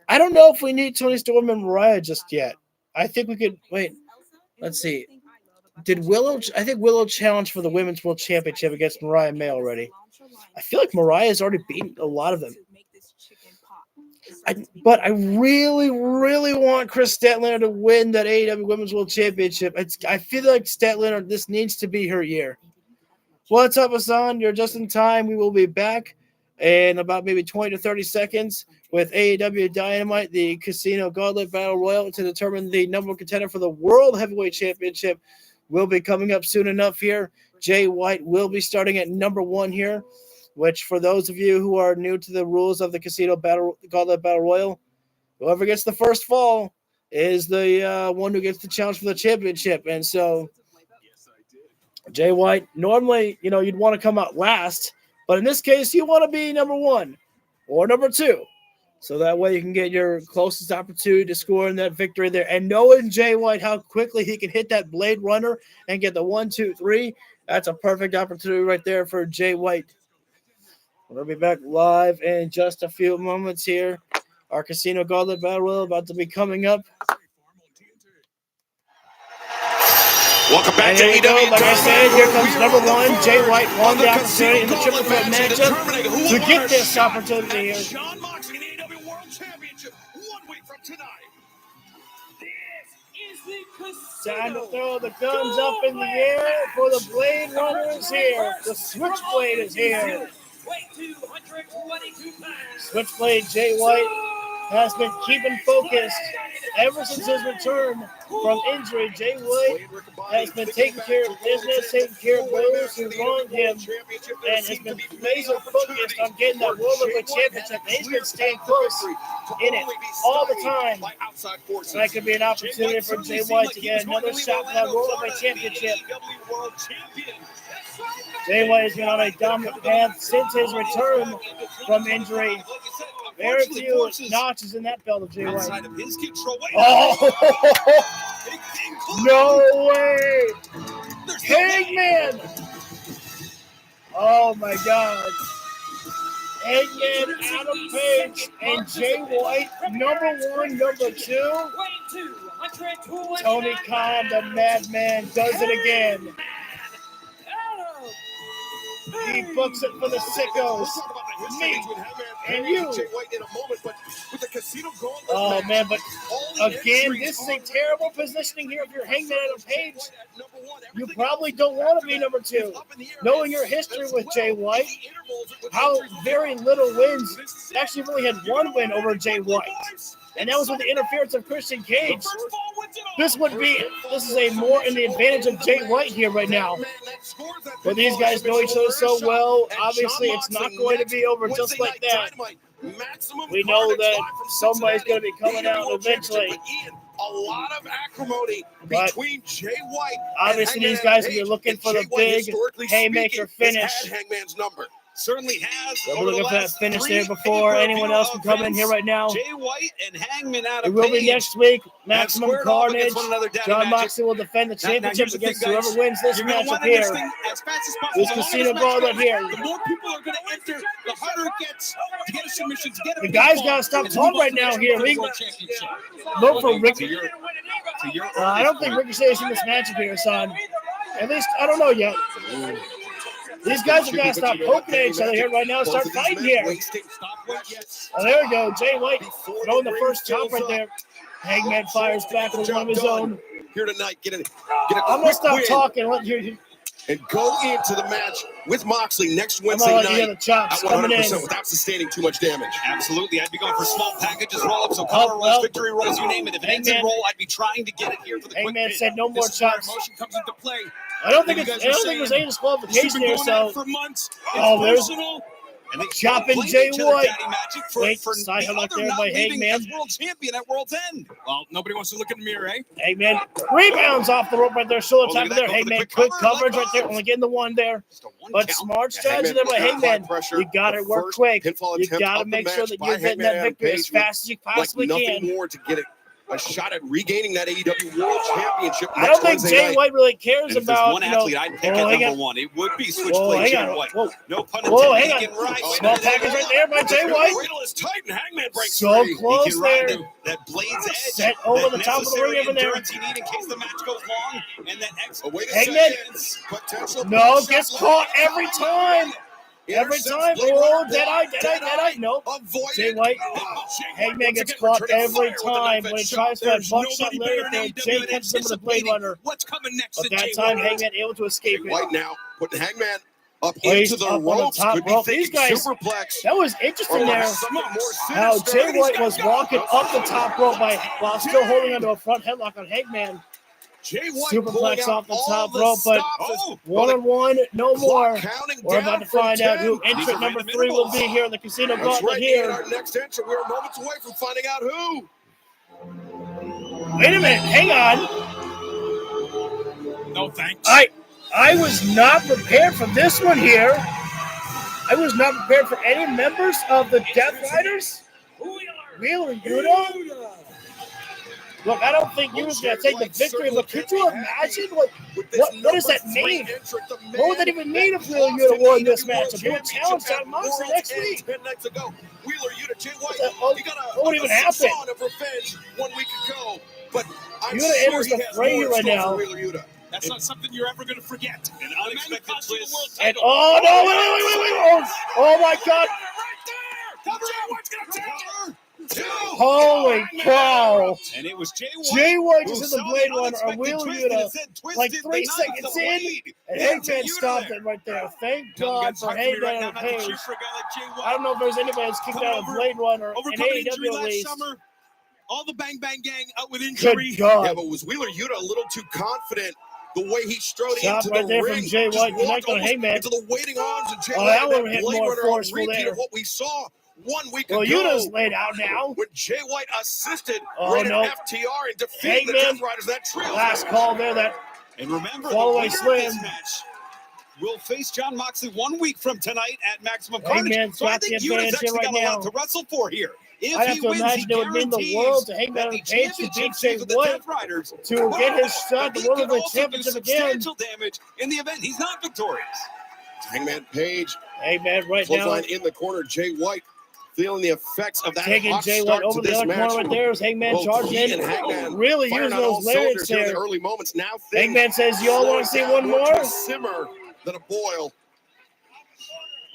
I don't know if we need Toni Storm and Mariah just yet. I think we could wait. Let's see. Did Willow? I think Willow challenged for the Women's World Championship against Mariah May already. I feel like Mariah has already beaten a lot of them. But I really, really want Chris Statlander to win that AEW Women's World Championship. I feel like Statlander, this needs to be her year. What's up, Hassan? You're just in time. We will be back in about maybe 20 to 30 seconds with AEW Dynamite, the Casino Gauntlet Battle Royal to determine the number one contender for the World Heavyweight Championship. Will be coming up soon enough here. Jay White will be starting at number one here, which for those of you who are new to the rules of the Casino Gauntlet Battle Royal, whoever gets the first fall is the one who gets the challenge for the championship. And so Jay White, normally, you'd want to come out last, But in this case, you want to be number 1 or number 2. So that way you can get your closest opportunity to score in that victory there. And knowing Jay White, how quickly he can hit that Blade Runner and get the 1, 2, 3, that's a perfect opportunity right there for Jay White. We'll be back live in just a few moments here. Our Casino Gauntlet Battle Royal about to be coming up. Welcome back And to here we go. AEW Like I said, here comes Dynamite. number We are 1. Jay White won on the the opportunity in the Casino triple threat Gauntlet match, matchup determining who to will get want a this shot opportunity here. at Jon Moxley in AEW World Championship 1 week from tonight. Time to throw the guns up in the air for the Blade Runner is here. The Switchblade is here. Switchblade Jay White has been keeping focused ever since his return from injury. Jay White has been taking care of business, taking care of those who wronged him, and has been laser focused on getting that World Heavyweight Championship. And he's been staying close in it all the time. So that could be an opportunity for Jay White to get another shot for that World Heavyweight Championship. Jay White has been on a dominant path since his return from injury. Very few notches in that belt of Jay White. Oh, no way! Hangman! Oh my God! Hangman, Adam Page, and Jay White, number 1, number 2. Tony Khan, the Madman, does it again. He books it for the sickos. Me and you. Oh, man, but again, this is a terrible positioning here if you're Hangman Adam Page. You probably don't want to be number 2. Knowing your history with Jay White, how very little wins. Actually, really had 1 win over Jay White. And that was with the interference of Christian Cage. This is a more in the advantage of Jay White here right now. But these guys know each other so well. Obviously, it's not going to be over just like that. We know that somebody's going to be coming out eventually. A lot of acrimony between Jay White. Obviously, these guys will be looking for the big haymaker finish. Hangman's number. Certainly has. We're looking for that finish there before anyone else can come in here right now. Jay White and Hangman Adam It will be Page next week. Maximum Carnage. John Moxley Moxley will defend the championship against whoever wins this matchup This here. thing as fast as possible. This The longer Casino match Gauntlet goes, here. The more people are going to enter, the harder it gets to get a submission, to get a The guys pinfall, got to stop and to talking move on right to the now next here. World Championship. Look for Ricky. To your I don't think Ricochet is in this matchup here, son. At least, I don't know yet. These guys have got to stop poking at each other here right now and start fighting here. Oh, there we go. Jay White throwing the first chop right there. Hangman fires back with one of his own. Here tonight, get a I'm going to quick stop win talking and let you. and go into the match with Moxley next I'm Wednesday going to let you hear night the chops at coming in. 100% without sustaining too much damage. Absolutely. I'd be going for small packages, roll-ups, O'Connor rolls, victory rolls, you name it. If it ends in roll, I'd be trying to get it here for the quick Hangman pin. said no more This is where chops. emotion comes into play. I don't think there's any disqualification here, so. For months. Oh, there's and they chopping played Jay each other White. daddy magic for Side the highlight other there not by leaving Hangman. as world champion at World's End. Well, nobody wants to look in the mirror, eh? Hangman rebounds off the rope right there. Shoulder Oh, tap look at there. that. Go for the Hangman, quick quick cover. coverage right there. Only getting the one there. Just a one But count. smart strategy there by Hangman. You got to work quick. You got to make sure that you're getting that victory as fast as you possibly nothing can. more to get a shot at regaining that AEW World Championship. I don't think Jay White really cares And if there's about, one athlete I'd pick at number 1, it would be Switchblade Jay White. Whoa. No pun Whoa, intended. hang He on. can ride. Small package right there by Jay White. Cradle is tight and Hangman breaks So free. He close can ride there. that blade's edge. Set over that the top of the necessary ring over there. endurance you need in case the match goes long. And that extra. Wait a Hangman. second. Potential No, shot gets left. caught every time. Every Intercepts time. Blade Oh, Runner. dead-eye. Nope. Avoided. Jay White. Hangman gets caught every time when he tries for that buckshot later there. Jay catches him with a Blade Runner. What's coming next? But that time, Hangman able to escape it. White now putting Hangman up Placed into the up on the ropes. top Could be rope. thinking These guys- superplex. That was interesting there. Something more How sinister. Jay White was walking up the top rope while still holding onto a front headlock on Hangman. Jay White Superplex pulling out off the all top the rope, but stops. one-on-one, no more. Counting We're down about to from find out 10. who entrant number 3 will be here in the Casino That's Gauntlet right, here. Our next entrant. We're moments away from finding out who. Wait a minute, hang on. No thanks. I was not prepared for this one here. I was not prepared for any members of the Death Riders. Wheeler Yuta? Look, I don't think Yuta's going to take the victory, but could you imagine what does that mean? What would that even mean if Wheeler Yuta won this match? If he would challenge John Moxley next week? What would even happen? Yuta enters the fray right now. That's not something you're ever going to forget. An unexpected twist. And oh no! Wait! Oh my God! Holy cow! And it was Jay White just in the Blade Runner on Wheeler Yuta like 3 seconds in, and Hangman stopped it right there. Thank God for Hangman and Page. I don't know if there's anybody that's kicked out of Blade Runner in AEW at least. All the Bang Bang Gang out with injury. Good God. Yeah, but was Wheeler Yuta a little too confident? The way he strode Shot into right the there ring, from Jay White, connect on Hangman. into the waiting arms of Jay Oh, White. that one That hit Blade more Runner forceful on repeat there. of what we saw 1 week Well, ago. Yuta's laid out now. When Jay White assisted Oh, Rated no. FTR and defeated the Hangman. Death Riders. That trio. Last call there. That And remember, Fall the away winner slam. of this match will face John Moxley 1 week from tonight at Maximum Hangman's Carnage. So I got the think advantage Yuta's here actually right got a now. lot to wrestle for here. If I have he to wins, imagine he it would mean the guarantees world to that Hangman the and Page to beat championship Jay of the White Death Riders to will get his fall, shot but to he World could Heavyweight also do Championship again. substantial damage in the event he's not victorious. Hangman Page. Hangman right now Clothesline in the corner. Jay White feeling the effects of that taking hot Jay start White over to the this other match. corner right there as Hangman Both charging he in. and Hangman Really firing using on all those lariats cylinders here in there. the early moments. Now things Hangman says, you all want to see slowing one down, more? to simmer than a boil.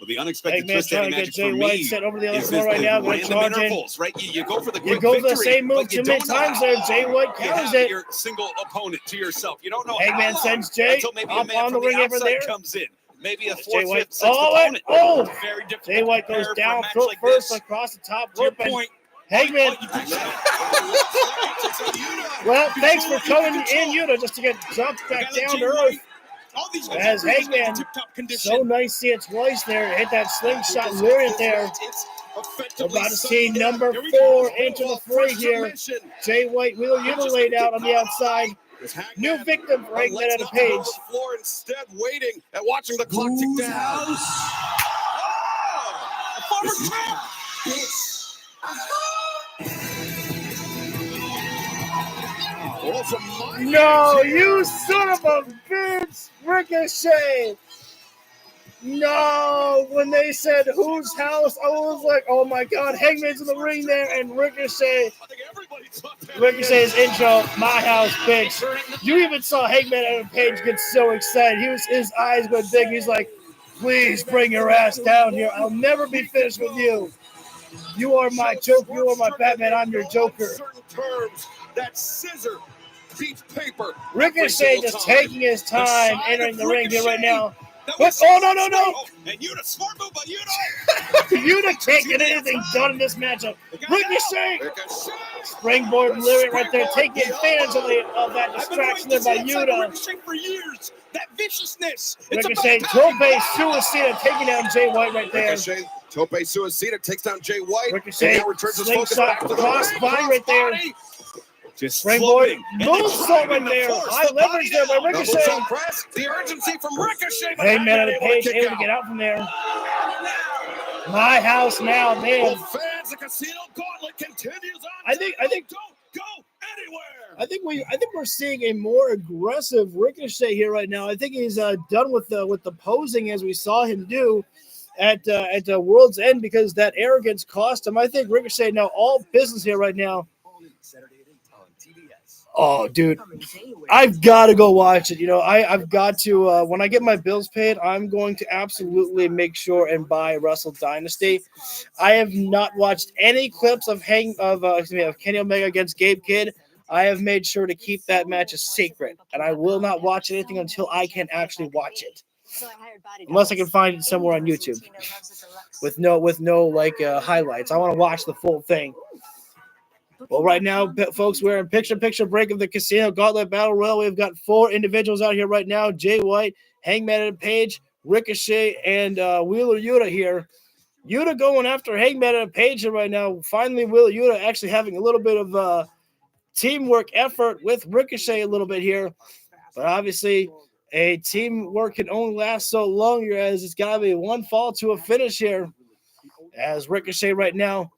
Well, the unexpected Hangman's twist trying Daddy to get Magic Jay for White me set over the other is corner right now. Going to random charge in. intervals, right? You go for the You quick go for the victory, same move but too you many don't know times how there. Jay White you counters have it. your single opponent to yourself. You don't know Hangman how long sends Jay until maybe a up man on the from ring the over outside there. comes in. Maybe a Jay fourth, White. fifth, sixth Oh, opponent. oh! Very difficult Jay White to goes prepare for a down match foot like first this. across the top To your rope. And point. Hangman. Well, thanks for coming in, Yuta. Yuta, just to get jumped back down to earth. As Hangman, so nice to see it twice there. Hit that slingshot lariat there. We're about to see number 4 into the fray here. Jay White, Wheeler Yuta laid out on the outside. New victim for Hangman at a Page. Floor instead, waiting and watching the clock tick down. No, you son of a bitch, Ricochet. No, when they said whose house, I was like, oh my God, Hangman's in the ring there, and Ricochet's intro, my house, bitch. You even saw Hangman and Page get so excited. His eyes went big. He's like, please bring your ass down here. I'll never be finished with you. You are my Joker. You are my Batman. I'm your Joker. That scissor beats paper. Ricochet just taking his time entering the ring here right now. But, oh, no. And Yuta, smart move by Yuta. Yuta can't get anything done in this matchup. Ricochet! Springboard lariat right there, taking advantage of that distraction there by Yuta. Ricochet for years. That viciousness. Ricochet, Tope Suicida taking down Jay White right there. Ricochet, Tope Suicida takes down Jay White. Ricochet, now returns his focus slingshot back to the crossbody right there. Just Springboard, floating. moonsault right there. High leverage there by Ricochet. Double press, the urgency from Ricochet. but Hangman not at a Page able to get out from there. My house now, man. Well, fans, the casino gauntlet continues on. I think Don't go anywhere. I think we're seeing a more aggressive Ricochet here right now. I think he's done with the posing as we saw him do at World's End, because that arrogance cost him. I think Ricochet now all business here right now. Oh, dude, I've got to go watch it. You know, I've got to, when I get my bills paid, I'm going to absolutely make sure and buy Wrestle Dynasty. I have not watched any clips of Kenny Omega against Gabe Kidd. I have made sure to keep that match a secret, and I will not watch anything until I can actually watch it. Unless I can find it somewhere on YouTube with no highlights. I want to watch the full thing. Well, right now, folks, we're in picture break of the Casino Gauntlet Battle Royal. We've got 4 individuals out here right now: Jay White, Hangman and Page, Ricochet, and Wheeler Yuta here. Yuta going after Hangman and Page here right now. Finally, Wheeler Yuta actually having a little bit of teamwork effort with Ricochet a little bit here. But obviously, a teamwork can only last so long here, as it's got to be one fall to a finish here. As Ricochet right now,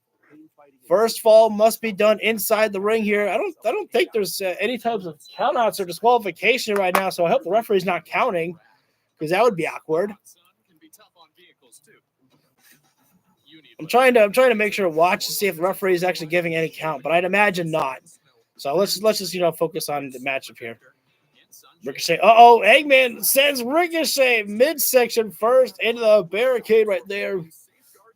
first fall must be done inside the ring here. I don't think there's any types of countouts or disqualification right now, so I hope the referee's not counting, because that would be awkward. I'm trying to make sure to watch to see if the referee is actually giving any count, but I'd imagine not. So let's just focus on the matchup here. Ricochet. Hangman sends Ricochet midsection first into the barricade right there.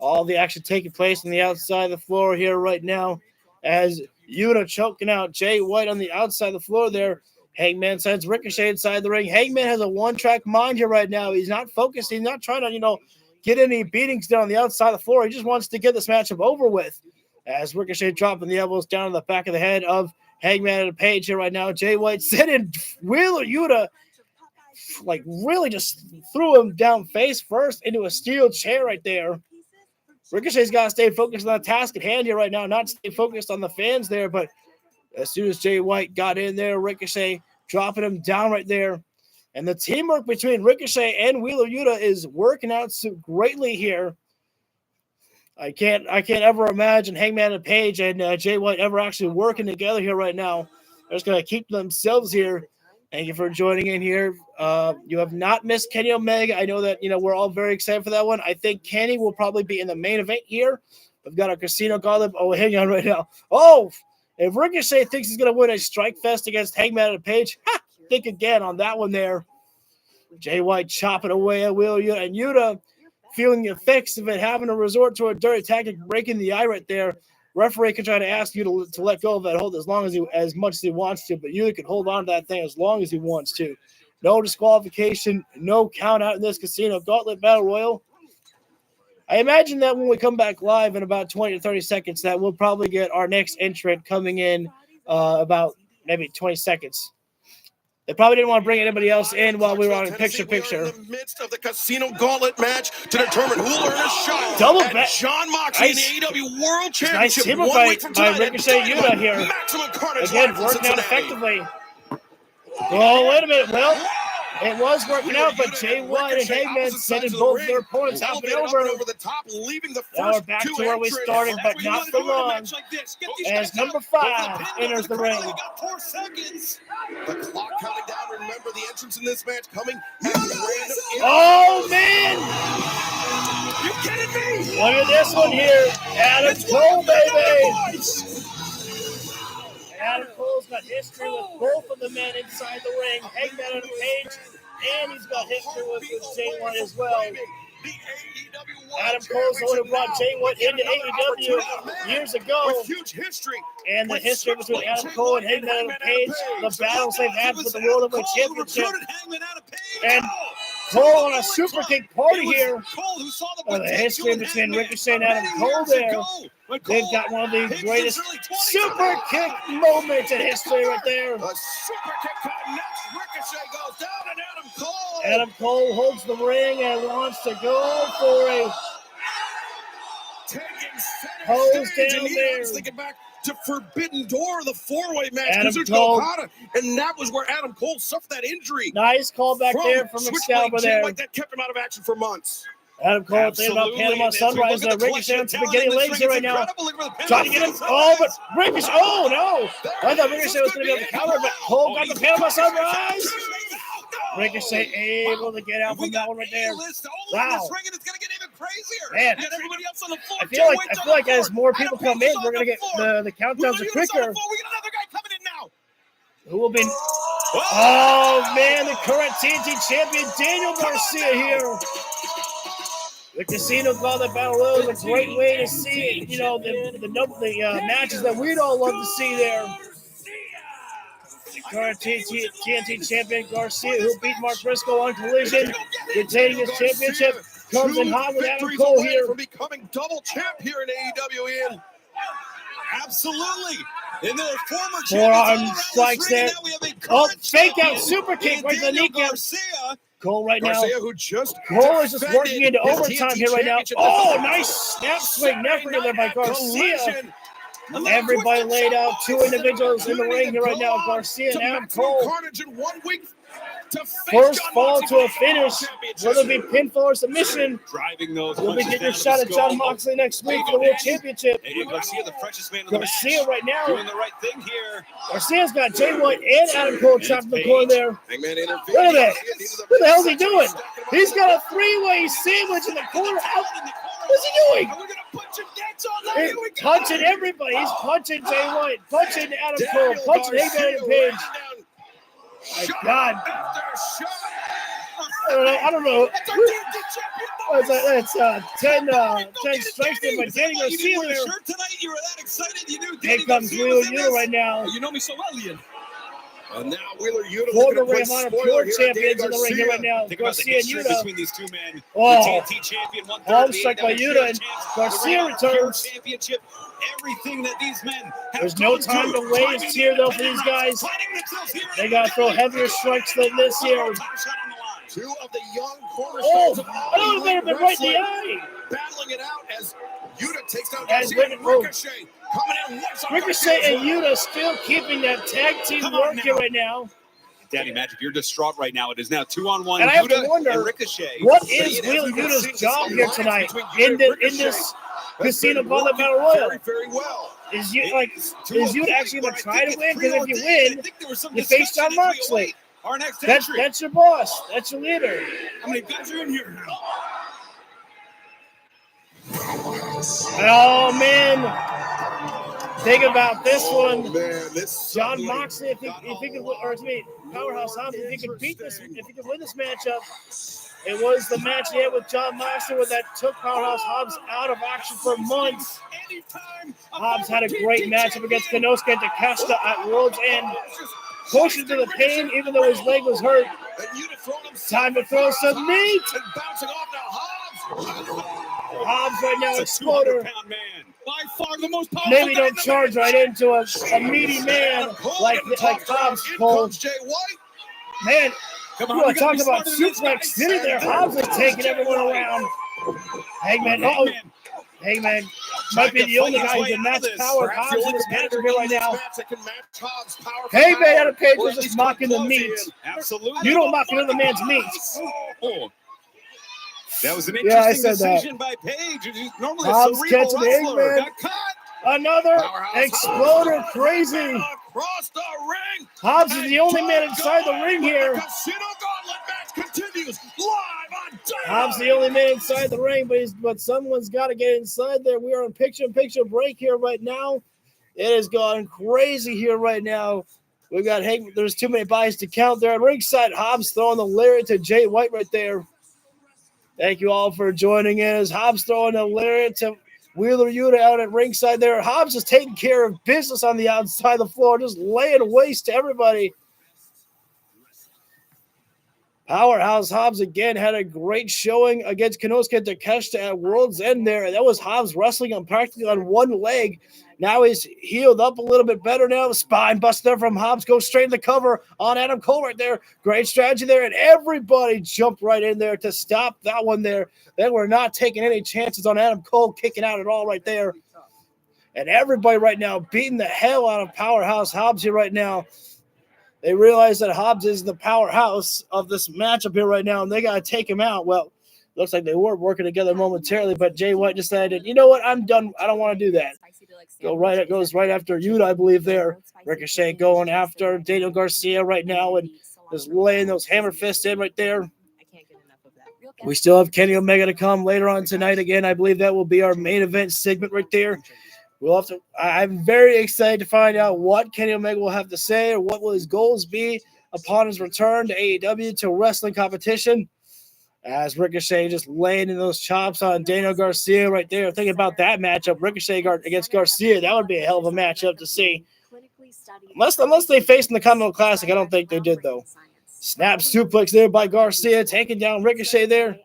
All the action taking place on the outside of the floor here right now, as Yuta choking out Jay White on the outside of the floor there. Hangman sends Ricochet inside the ring. Hangman has a one-track mind here right now. He's not focused. He's not trying to, get any beatings down on the outside of the floor. He just wants to get this matchup over with. As Ricochet dropping the elbows down on the back of the head of Hangman and Page here right now. Jay White sending Wheeler Yuta, really just threw him down face first into a steel chair right there. Ricochet's got to stay focused on the task at hand here right now, not stay focused on the fans there, but as soon as Jay White got in there, Ricochet dropping him down right there. And the teamwork between Ricochet and Wheeler Yuta is working out so greatly here. I can't ever imagine Hangman and Page and Jay White ever actually working together here right now. They're just going to keep themselves here. Thank you for joining in here. You have not missed Kenny Omega. I know that, we're all very excited for that one. I think Kenny will probably be in the main event here. We've got our Casino Gauntlet. Oh, hang on right now. Oh, if Ricochet thinks he's going to win a strike fest against Hangman and Page, think again on that one there. Jay White chopping away at Wheeler Yuta, and Yuta feeling the effects of it, having to resort to a dirty tactic, breaking the eye right there. Referee can try to ask you to let go of that hold as much as he wants to, but Yuta can hold on to that thing as long as he wants to. No disqualification, no count out in this Casino Gauntlet Battle Royal. I imagine that when we come back live in about 20 to 30 seconds, that we'll probably get our next entrant coming in about maybe 20 seconds. They probably didn't want to bring anybody else in while we were on picture-picture. In the midst of the Casino Gauntlet match to determine who will earn a shot Double at bet. John Moxley Nice. in the AEW World Championship. Nice team 1 fight week from by tonight at Ricochet Yuta Dynamite. here. Maximum Carnage Again, live from working out Cincinnati. effectively. Oh, wait a minute. Well, it was working out, but Jay White and Hangman sending both their opponents up and over. the top, leaving the Now we're first back two to where we entrants. started, but That's what you not wanna for do in a long. match like this. Get these As guys number out. 5 Pin enters the ring. You got 4 seconds. The clock counting down. Remember, the entrance in this match coming at random. Oh, man! You kidding me? Look at this one here. Adam Cole, baby! Adam Cole's got history with both of the men inside the ring. Hangman and Page, and he's got history with Jay White as well. Adam Cole's the one who brought Jay White into AEW years ago. With huge history. And the history between Adam Cole and Hangman and Page, the battles they've had for the World Heavyweight Championship. And Cole on a super kick party here. The history between Ricochet and Adam Cole there. They've got one of the greatest super kick moments in history right there. A super kick connects. Ricochet goes down, and Adam Cole. Adam Cole holds the ring and wants to go for a pose down there. Thinking back to Forbidden Door, the 4-way match. Adam Kazuchika Cole. Okada, and that was where Adam Cole suffered that injury. Nice call back there from Switchblade Excalibur Jay there. White that kept him out of action for months. Adam Cole thinking about Panama Absolutely. Sunrise. Look at the Ricochet on collection of spaghetti talent in legs this here ring. right It's now. incredible. Look at the Trying to get him. Oh, but Ricochet. Oh, no. I thought Ricochet was going to be able to counter, but Cole got the Panama Sunrise. Ricochet able to get out from that one right there. Wow. Man, I feel like as more people come in, we're going to get the countdowns are quicker. Who will be? Oh, man, the current TNT champion, Daniel Garcia here. The Casino Gauntlet Battle Royal is a great way to see, the matches that we'd all love to see there. The current TNT champion, Garcia, who beat Mark Briscoe on Collision, retaining his championship, comes in hot with Adam Cole here. From becoming double champ here in AEW, Ian. Absolutely. In their former Forearm strikes there. Oh, fake out super kick right to the kneecap. Cole right now. Cole is just working into overtime here right now. Oh, nice snap swing. Never forget there by Garcia. Everybody laid out. Two individuals in the ring here right now. Garcia and Adam Cole. Carnage in 1 week to face First John fall Moxley to a finish. Whether it be pinfall or submission, Driving those you'll be punches getting your down shot to at the John skull. Moxley next week for the World Championship. AJ Garcia, the freshest man in the Garcia match, right now. doing the right thing here. Garcia's got Jay White and Adam Cole trapped in the corner there. Hangman intervened. Look at that. What the hell is he doing? He's got a three-way sandwich in the corner. What's he doing? We're gonna punch him next on that. Here we He's go. punching everybody. He's punching Jay White, punching Adam Cole, punching Hangman Page. My God. I don't know. That's 10 strikes in by Danny Garcia there. You were that excited. You knew Here comes Wheeler Yuta right now. You know me so well, Ian. And now Wheeler Yuta Former looking Ring to of Honor play Pure spoiler here. champions in the ring here right now. Think about the Garcia and history Yuta. between these two men. Oh. The TNT champion, one Palm strike by Yuta and Garcia returns. Championship. Everything that these men have There's no gone time through. to waste here though for these guys. They got to throw heavier strikes than this here. Two of the young cornerstones Oh, of that would have been elite right in the wrestling, eye. battling it out as Yuta takes down As Garcia and Ricochet- Ricochet coming in once on Ricochet and Garcia's Yuta still keeping that tag team Come on work here now. right now. Daddy Magic, you're distraught right now. It is now 2-on-1. And I have to Yuta wonder, and Ricochet. what But is Ian, as Wheeler we can see, Yuta's job this here alliance tonight between Yuta in and this Ricochet this has Casino been Battle working Royal? very, very well. Is you like It's is to a Yuta point actually where gonna I try think to win? it's Because if you preordained. win, I think there was some you face John discussion as we Moxley. await our next That's entry. your boss. That's your leader. How many guys are in here now? Oh man. Think about this one. Man, this John suddenly Moxley, if he got could, a or to me, Powerhouse Hobbs, if he could beat this, if he could win this matchup, it was the match he had with John Moxley where that took Powerhouse Hobbs out of action for months. Hobbs had a great matchup against Konosuke Takeshita at World's End. Pushed him to the pin, even though his leg was hurt. Time to throw some meat. And bouncing off now, Hobbs. Hobbs right now, It's a exploder. 200-pound man. By far the most powerful Maybe guy in don't the charge match. right into a meaty man like Hobbs. In Cole. comes Jay White. Man, Come you on, want we to gotta talk be about smarter than this, suplex guys. city there. Hobbs is taking everyone around. Hangman, oh, Hangman might be the only guy who can match power Perhaps Hobbs the in only this match competitor here in right this now. match that can match Hobbs' power for Hangman power, out of Page or was at just least mocking the come meat. close in. Absolutely. You don't mock another man's meat. Oh. That was an Yeah, I interesting said that. decision by Page. Who's normally a Hobbs cerebral catching the wrestler. Hangman. Got caught. Another Powerhouse exploder Hobbs crazy. across the ring. Hobbs is the only man inside the ring here. The Casino Gauntlet match continues live on Hobbs the only man inside the ring, but someone's got to get inside there. We are on picture-in-picture break here right now. It has gone crazy here right now. We got Hangman. There's too many bodies to count there. At ringside, Hobbs throwing the lariat to Jay White right there. Thank you all for joining in. As Hobbs throwing the lariat to Wheeler Yuta out at ringside there. Hobbs is taking care of business on the outside of the floor, just laying waste to everybody. Powerhouse Hobbs again had a great showing against Konosuke Takeshita at World's End there. That was Hobbs wrestling on practically on one leg. Now he's healed up a little bit better now. The spine buster from Hobbs goes straight in the cover on Adam Cole right there. Great strategy there, and everybody jumped right in there to stop that one there. They were not taking any chances on Adam Cole kicking out at all right there. And everybody right now beating the hell out of Powerhouse Hobbs here right now. They realize that Hobbs is the powerhouse of this matchup here right now, and they got to take him out. Well, looks like they were working together momentarily, but Jay White decided, you know what, I'm done. I don't want to do that. It goes right after Yuta, I believe, there. Ricochet going after Daniel Garcia right now and just laying those hammer fists in right there. We still have Kenny Omega to come later on tonight. Again, I believe that will be our main event segment right there. We'll have to. I'm very excited to find out what Kenny Omega will have to say or what will his goals be upon his return to AEW to wrestling competition. As Ricochet just laying in those chops on Daniel Garcia right there. Thinking about that matchup, Ricochet against Garcia, that would be a hell of a matchup to see. Unless they faced in the Continental Classic, I don't think they did though. Snap suplex there by Garcia, taking down Ricochet there.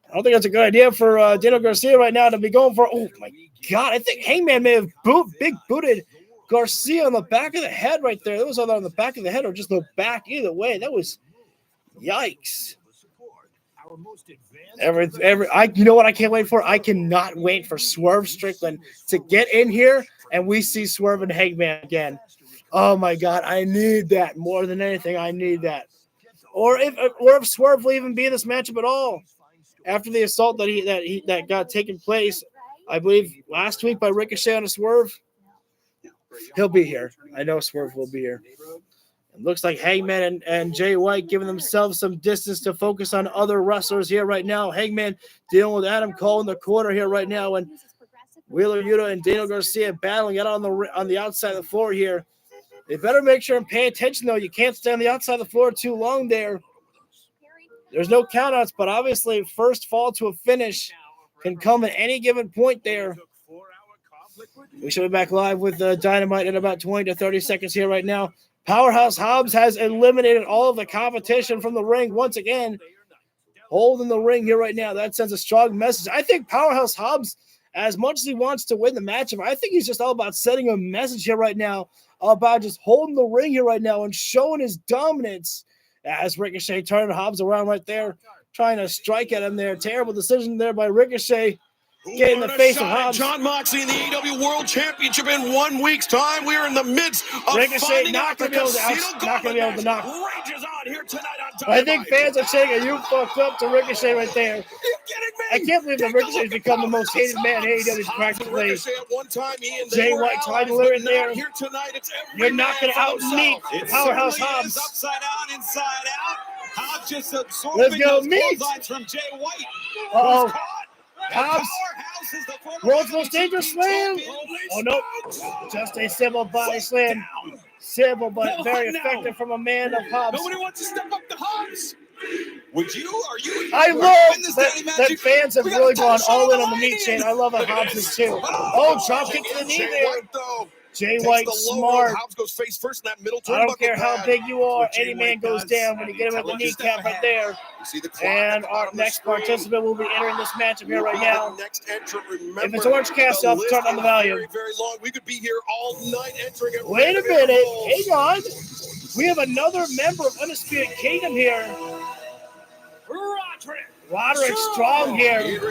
I don't think that's a good idea for Daniel Garcia right now to be going for. Oh my God! I think Hangman may have big booted Garcia on the back of the head right there. That was either on the back of the head or just the back. Either way, that was yikes. You know what I can't wait for? I cannot wait for Swerve Strickland to get in here and we see Swerve and Hangman again. Oh my God, I need that more than anything. I need that. Or if Swerve will even be in this matchup at all after the assault that got taken place, I believe last week by Ricochet on a Swerve. He'll be here. I know Swerve will be here. It looks like Hangman and Jay White giving themselves some distance to focus on other wrestlers here right now. Hangman dealing with Adam Cole in the corner here right now, and Wheeler Yuta and Daniel Garcia battling out on the outside of the floor here. They better make sure and pay attention, though. You can't stay on the outside of the floor too long there. There's no countouts, but obviously first fall to a finish can come at any given point there. We should be back live with Dynamite in about 20 to 30 seconds here right now. Powerhouse Hobbs has eliminated all of the competition from the ring once again. Holding the ring here right now. That sends a strong message. I think Powerhouse Hobbs, as much as he wants to win the matchup, I think he's just all about sending a message here right now about just holding the ring here right now and showing his dominance. As Ricochet turning Hobbs around right there, trying to strike at him there. Terrible decision there by Ricochet. Get in the face of Hobbs. John Moxley in the AEW World Championship in 1 week's time. We are in the midst of Ricochet not going to be able to knock. Rages on here tonight on Dynamite. I think fans are saying, "You fucked up" to Ricochet right there. Are you kidding me? I can't believe that Ricochet has become the most hated man in AEW practically. Jay White tried to lure in there. You're not going to out-meet Powerhouse Hobbs. Upside out, inside out. Hobbs just absorbing Let's go, those meet. bullseyes from Jay White. Uh-oh. Hobbs. World's most dangerous slam. Oh, no. Just a simple body slam. Simple, but very effective from a man of Hobbs. Nobody wants to step up to Hobbs. Would you? Are you? I love that fans have really gone all in on the meat chain. I love how Hobbs is too. Oh, drop kick to the knee there. Jay White smart. Hobbs goes face first in that middle I don't care how big you are. Any man goes down when you get him at the kneecap right there. And our next participant will be entering this matchup here right now. If it's Orange Cassidy, I'll turn on the volume. Very long. We could be here all night entering it. Wait a minute. Hang on. We have another member of Undisputed Kingdom here. Roderick Strong here. Maybe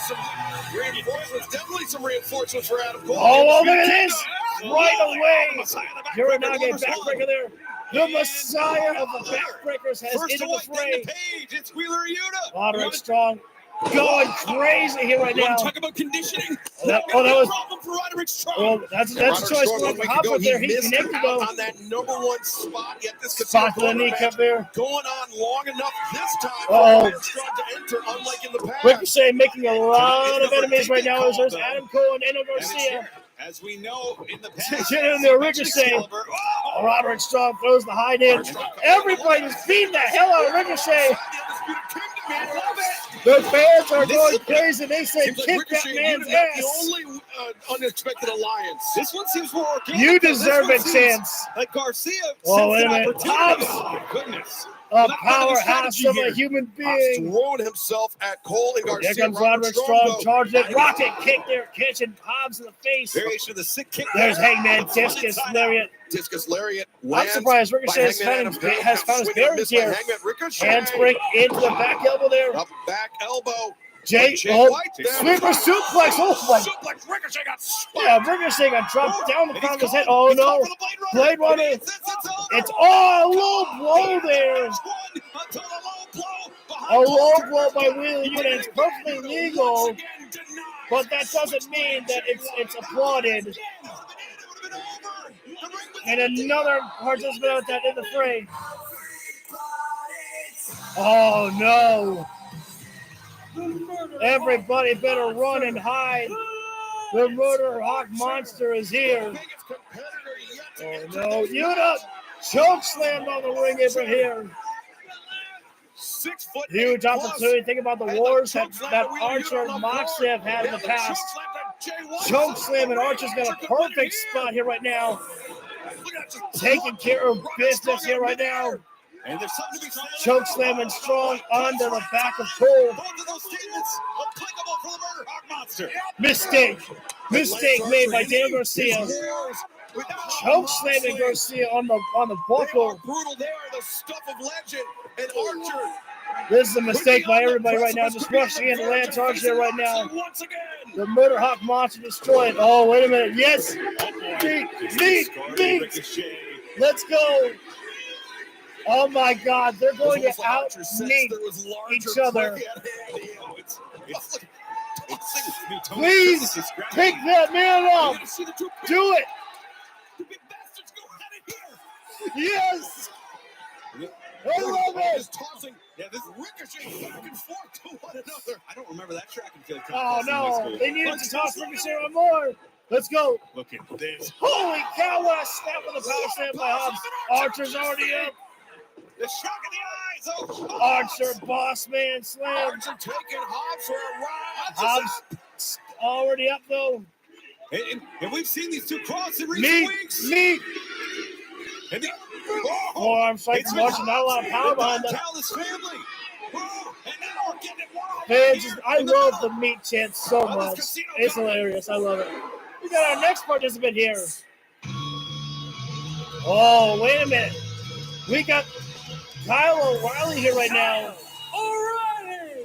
some reinforcements. Definitely some reinforcements for Adam Cole. Oh, look at this. Right away. Uranage backbreaker there. The Messiah of the backbreakers has entered the fray. It's Wheeler Yuta. Roderick Strong going crazy here right now. Talk about conditioning. That was problem for Roderick Strong. Well, that's a choice for Hobbs up there. He connected though. On that number one spot, yet this could Spot to the kneecap there. Going on long enough this time. Oh. Strong to enter, unlike in the past. Ricochet making a lot of enemies right now. There's Adam Cole and Daniel Garcia. As we know in the past. Get in there, Ricochet. Roderick Strong throws the high in. Everybody's beating the hell out of Ricochet. The fans are going crazy. They say, kick that man's ass. The only unexpected alliance. This one seems more organic. You deserve a chance. Like Garcia. Oh, wait a minute. Hobbs. Oh, my goodness. A powerhouse of a human being. Throwing himself at Cole and Garcia. Here comes Roderick Strong charging it. Rocket kick there, catching Hobbs in the face. Variation of the sick kick. There's Hangman Discus Lariat. Discus Lariat. I'm surprised Ricochet has found his bearings here. Handspring into the back elbow there. The back elbow. Jay White. Sweeper suplex. Oh, my. Ricochet got spiked. Yeah, Ricochet got dropped down the front of his head. Oh, no. Blade Runner. It's all a low blow there. A low blow by Wheeler Yuta. It's perfectly legal, but that doesn't mean that it's applauded. And another participant out that in the fray. Oh, no. Everybody better run and hide. The Murder Hawk Monster is here. Oh, no. Yuta choke slammed on the ring apron here. Huge opportunity. Think about the wars that Archer and Moxley have had in the past. Choke slam, and Archer's got a perfect spot here right now. Taking care of business here right now. Choke slam and Strong onto the back of Cole. Mistake made by Daniel Garcia. Choke slamming Garcia on the buckle. Brutal there, the stuff of legend, and Archer This is a mistake by everybody right now. Just rushing into Lance Archer right now. The Murder Hawk monster destroyed. Oh, wait a minute. Yes. Meet. Let's go. Oh, my God. They're going to out-meet each other. Please pick that man up. Do it. Yes. I love it. Yeah, this Ricochet back and forth to one another. I don't remember that track and field. Oh, no. They needed to toss Ricochet on more. Let's go. Look at this. Holy cow, what a snap with the power slam by Hobbs. Archer's already up. The shock in the eyes. Oh, Archer, boss man slam. Archer taking Hobbs for a ride. Hobbs already up, though. And we've seen these two cross in recent weeks. Meet. And the Forearm strike from Archer, not a lot of power behind that. family. And now we're getting it wild. Fans, I love the meat chant so much. It's hilarious. I love it. We got our next participant here. Oh, wait a minute. We got Kyle O'Reilly here right now.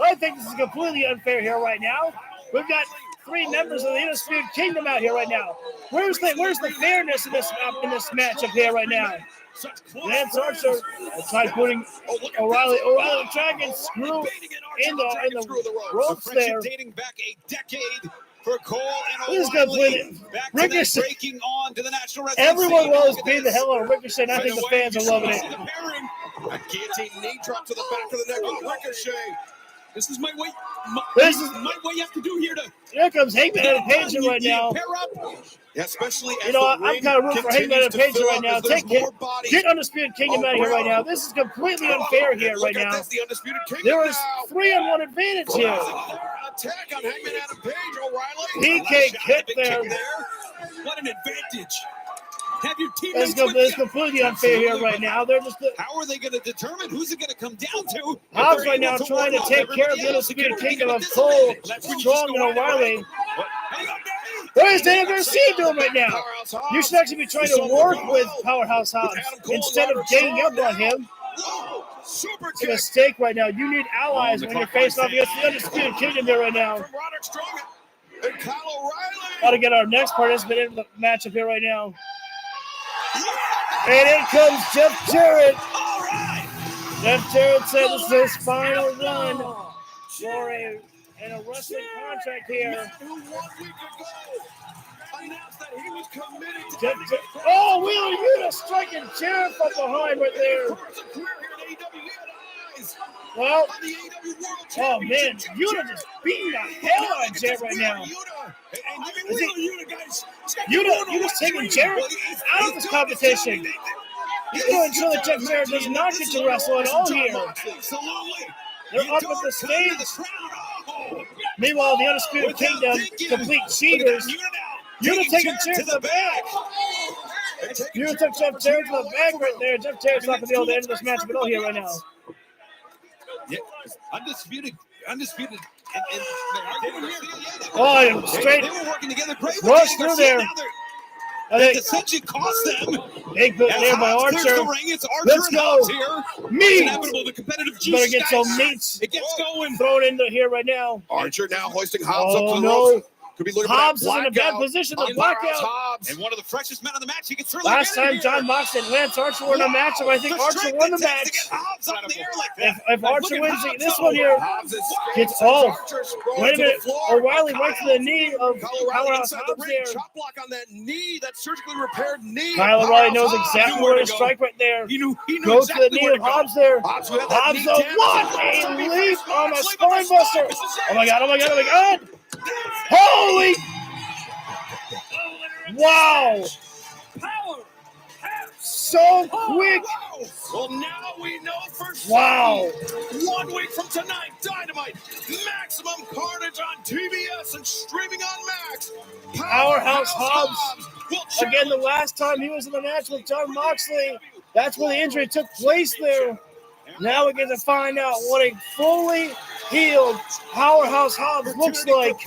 I think this is completely unfair here right now. We've got 3 members of the Undisputed Kingdom out here right now. Where's the fairness in this matchup here right now? Lance Archer tried putting O'Reilly trying to screw in the ropes there. Dating back a decade for Cole and This is O'Reilly. good. Ricochet. Breaking on to the national wrestling Everyone scene. loves being the hell out of Ricochet, and I think the fans are loving it. A guillotine knee drop to the back of the neck of Ricochet. This is my way. This is what you have to do here to. Here comes Hangman and Page right now. Pair up. Yeah, especially as You know, the I'm ring kind of rooting for Hangman continues and to Page fill right up now. as there's more bodies. Get Undisputed Kingdom out of here right now. This is completely unfair here right Look at now. this, the Undisputed Kingdom There is now. 3-on-1 advantage here. Attack on Hangman Adam Page, O'Reilly. PK kick there. What an advantage. Have your It's teammates with you. completely unfair here right now. They're just How are they going to determine who's it going to come down to? Hobbs right now trying to take care of the Undisputed Kingdom of Cole, Strong, and O'Reilly. What is Daniel Garcia doing right now? You should actually be trying to work with Powerhouse Hobbs instead of ganging up on him. Super It's a mistake right now. You need allies when you're facing off against the Undisputed Kingdom here right now. From Roderick Strong and Kyle O'Reilly. Got to get our next participant in the matchup here right now. And in comes Jeff Jarrett. Jeff Jarrett said this is his final run for a wrestling contract here. Who 1 week ago announced that he was committed to Jeff oh, Wheeler Yuta striking Jarrett from behind right there. a career here in AEW. He had eyes Well, on the AEW World oh man, Championship. Yuta just beating the hell out of Jarrett right now. Is it- Yuta's taking Jarrett out of this competition. He's going to show that Jeff Jarrett does not get to wrestle at all here. They're up at the stage. Meanwhile, the Undisputed Kingdom, complete cheaters. Yuta taking Jarrett to the back. Yuta took Jeff Jarrett to the back right there. Jeff Jarrett's not going to be able to end this match at all here right now. Yeah, undisputed. Oh, straight They were working together great. rush through there. I The think decision cost them. big put there by Hobbs clears Archer. the ring. It's Archer Let's and go. Hobbs here. Meat. Inevitable, the competitive juice. Better get some guys. meats It gets going. thrown into here right now. Archer now hoisting Hobbs up Oh to the no. ropes. Could be looking for Hobbs that is in a bad blackout. position. The On blackout. Hobbs. And one of the freshest men on the match. He can certainly Last get it time here. John Moxley and Lance Archer were in a matchup. I think Archer won the match. If Archer wins this one here, Hobbs is gets wait a minute. O'Reilly right to the knee of Powerhouse inside the Hobbs ring. there. Chop block on that knee, that surgically repaired knee. Kyle O'Reilly knows Powerhouse exactly Hobbs. where to strike right there. He knew Goes exactly to the knee where of Hobbs there. Hobbs who had that Hobbs knee the damage. what? A leap on a spine buster. Oh my god, oh my god, oh my god. Holy. Wow. So quick. Well, now we know for sure. Wow. 1 week from tonight, Dynamite, Maximum Carnage on TBS and streaming on Max. Powerhouse Hobbs. will Again, the last time he was in the match with John Moxley, that's where the injury took place there. Now we get to find out what a fully healed Powerhouse Hobbs looks like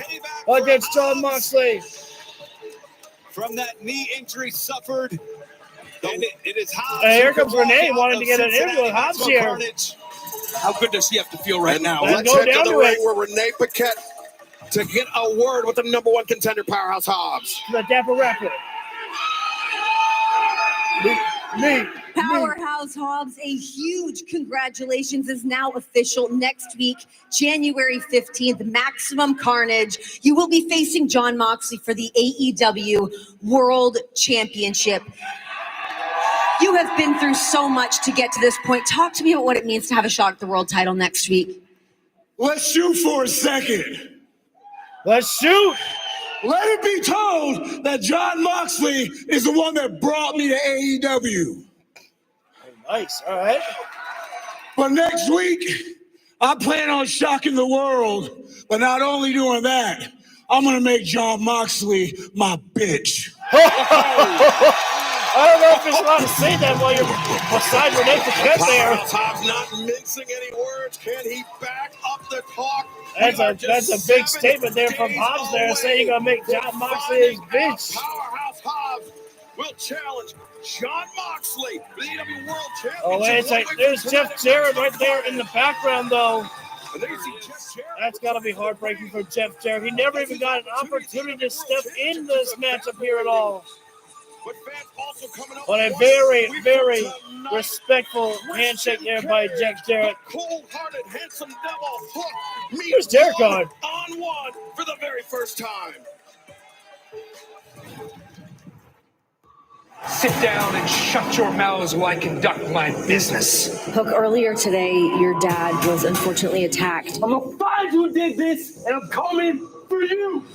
against John Moxley. From that knee injury suffered. And it is Hobbs. And here who comes can walk Renee out wanting of to get an interview with Cincinnati. Hobbs Maximum here. Carnage. How good does he have to feel right now? Let's Let's go head down to the to ring it. where Renee Paquette to get a word with the number one contender, Powerhouse Hobbs. The Dapper Rapper. Me. Powerhouse Hobbs, a huge congratulations is now official. Next week, January 15th, Maximum Carnage. You will be facing Jon Moxley for the AEW World Championship. You have been through so much to get to this point. Talk to me about what it means to have a shot at the world title next week. Let's shoot for a second. Let's shoot. Let it be told that Jon Moxley is the one that brought me to AEW. Nice. All right. But next week, I plan on shocking the world. But not only doing that, I'm going to make Jon Moxley my bitch. I don't know if it's allowed to say that while you're beside Renee Paquette there. Powerhouse Hobbs not mincing any words. Can he back up the talk? That's a big statement there from Hobbs there, saying you're going to make Jon Moxley his bitch. Powerhouse Hobbs will challenge Jon Moxley, the AEW World Championship. Oh, wait a second. There's Jeff Jarrett right there in the background, though. And then you see Jeff Jarrett. That's got to be heartbreaking for Jeff Jarrett. He never even got an opportunity to step in this matchup here at all. But fans also coming up But a with very, we very tonight. respectful handshake there by Jeff Jarrett. Cold-hearted, handsome devil Hook meets Where's Jarrett going? on one for the very first time. Sit down and shut your mouths while I conduct my business. Hook, earlier today, your dad was unfortunately attacked. I'm gonna find who did this, and I'm coming for you.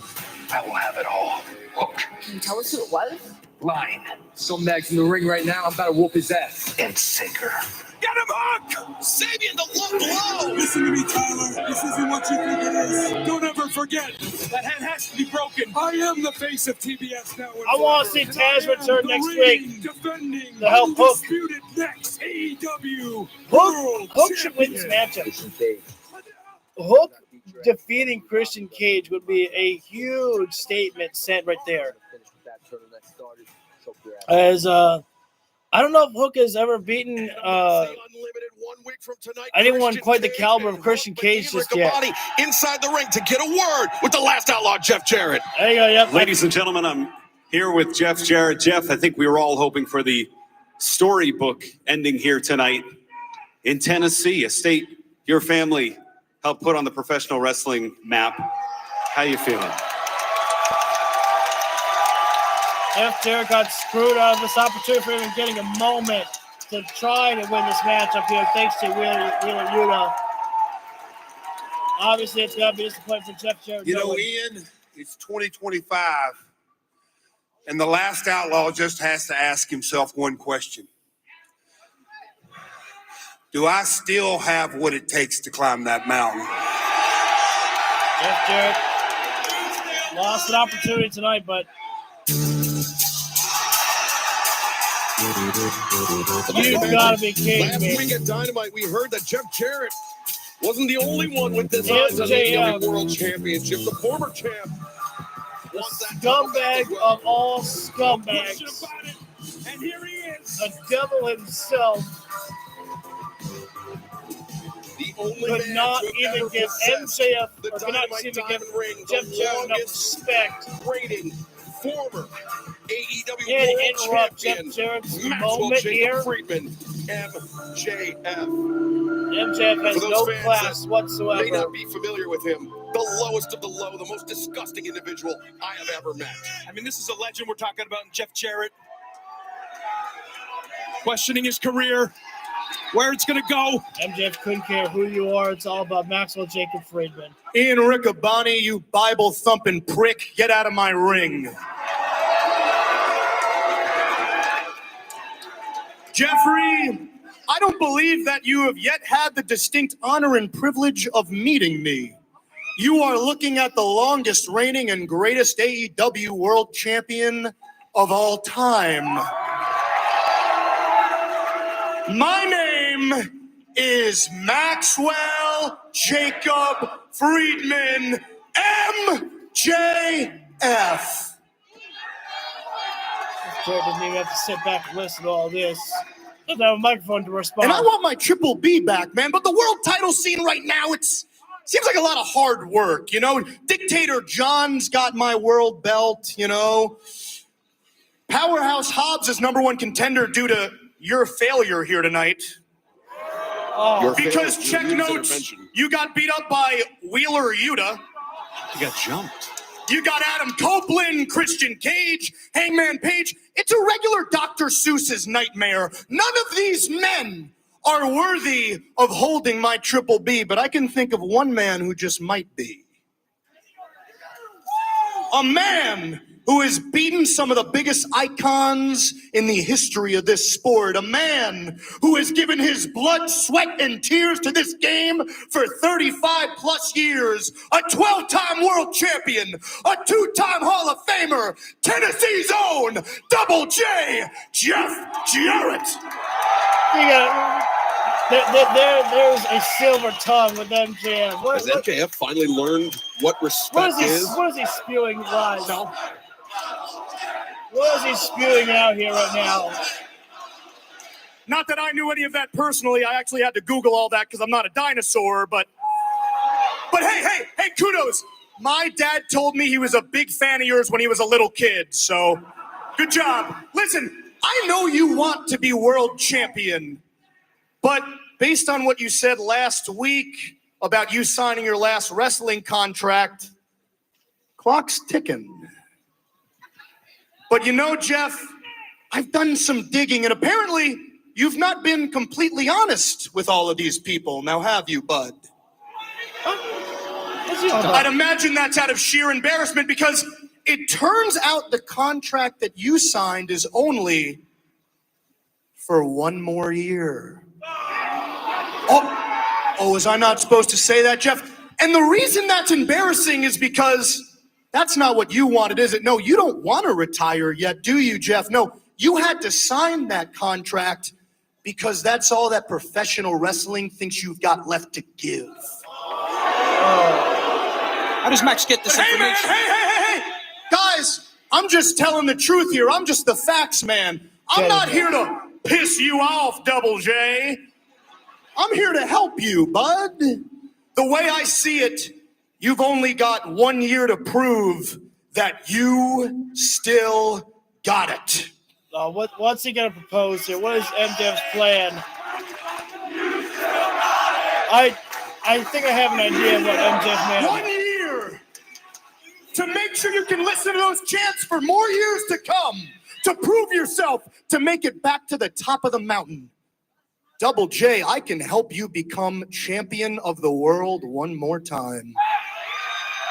I will have it all. Hook. Can you tell us who it was? Line. Scumbags in the ring right now. I'm about to whoop his ass. And sinker. Get him, Hook! Sabian the low blow! Listen to me, Tyler. This isn't what you think it is. Don't ever forget, That hand has to be broken. I am the face of TBS now. I want to see Taz return next week to help Hook. Undisputed next AEW Hook should win this matchup. Hook defeating Christian Cage would be a huge statement sent right there. As I don't know if Hook has ever beaten Unlimited 1 week from tonight. anyone Christian quite the Cage caliber of and Christian Hook Cage with just Ian yet. Riccaboni inside the ring to get a word with the last outlaw, Jeff Jarrett. There you go. Yep. Ladies and gentlemen, I'm here with Jeff Jarrett. Jeff, I think we were all hoping for the storybook ending here tonight in Tennessee, a state your family helped put on the professional wrestling map. How you feeling? Jeff Jarrett got screwed out of this opportunity for even getting a moment to try to win this matchup here, thanks to Wheeler Yuta. Obviously, it's going to be disappointing for Jeff Jarrett. You know, Ian, it's 2025, and the last outlaw just has to ask himself one question. Do I still have what it takes to climb that mountain? Jeff Jarrett lost an opportunity tonight, but you've got to be kidding Last me. week at Dynamite, we heard that Jeff Jarrett wasn't the only one with designs on the MJF. AEW World Championship. The former champ The wants that title back as scumbag well. of all scumbags. And here he is. A devil himself The only could man not to have even ever give possessed MJF, the or could not Dynamite seem to give Diamond Ring, Jeff the Jarrett enough longest respect. rating former AEW He had to World interrupt Jeff Champion Jarrett's Maxwell moment Jacob here. Friedman, MJF. MJF has For those no fans class May whatsoever. not be familiar with him. The lowest of the low, the most disgusting individual I have ever met. I mean, this is a legend we're talking about in Jeff Jarrett. Questioning his career, where it's going to go. MJF couldn't care who you are. It's all about Maxwell Jacob Friedman. Ian Riccaboni, you Bible-thumping prick, get out of my ring. Jeffrey, I don't believe that you have yet had the distinct honor and privilege of meeting me. You are looking at the longest reigning and greatest AEW World Champion of all time. My name is Maxwell Jacob Friedman, MJF. Jarrett doesn't even have to sit back and listen to all this. Doesn't have a microphone to respond. And I want my Triple B back, man. But the world title scene right now, seems like a lot of hard work, you know? Dictator John's got my world belt, you know? Powerhouse Hobbs is #1 contender due to your failure here tonight. Oh. Because check notes, you got beat up by Wheeler Yuta. You got jumped. You got Adam Copeland, Christian Cage, Hangman Page. It's a regular Dr. Seuss's nightmare. None of these men are worthy of holding my Triple B, but I can think of one man who just might be. A man who has beaten some of the biggest icons in the history of this sport. A man who has given his blood, sweat, and tears to this game for 35 plus years. A 12-time world champion, a 2-time Hall of Famer, Tennessee's own Double J, Jeff Jarrett. There's a silver tongue with MJF. Has MJF finally learned what respect is? What is he spewing lies? No. What is he spewing out here right now? Not that I knew any of that personally. I actually had to Google all that because I'm not a dinosaur, but hey, kudos. My dad told me he was a big fan of yours when he was a little kid, so good job. Listen, I know you want to be world champion, but based on what you said last week about you signing your last wrestling contract, clock's ticking. But you know, Jeff, I've done some digging, and apparently you've not been completely honest with all of these people. Now, have you, bud? I'd imagine that's out of sheer embarrassment because it turns out the contract that you signed is only for 1 more year. Oh, was I not supposed to say that, Jeff? And the reason that's embarrassing is because that's not what you wanted, is it? No, you don't want to retire yet, do you, Jeff? No, you had to sign that contract because that's all that professional wrestling thinks you've got left to give. How does Max get this information? Hey! Guys, I'm just telling the truth here. I'm just the facts, man. I'm not here to piss you off, Double J. I'm here to help you, bud. The way I see it, you've only got 1 year to prove that you still got it. What's he going to propose here? What is MJF's plan? I think I have an idea of what MJF may have. 1 year to make sure you can listen to those chants for more years to come, to prove yourself, to make it back to the top of the mountain. Double J, I can help you become champion of the world one more time.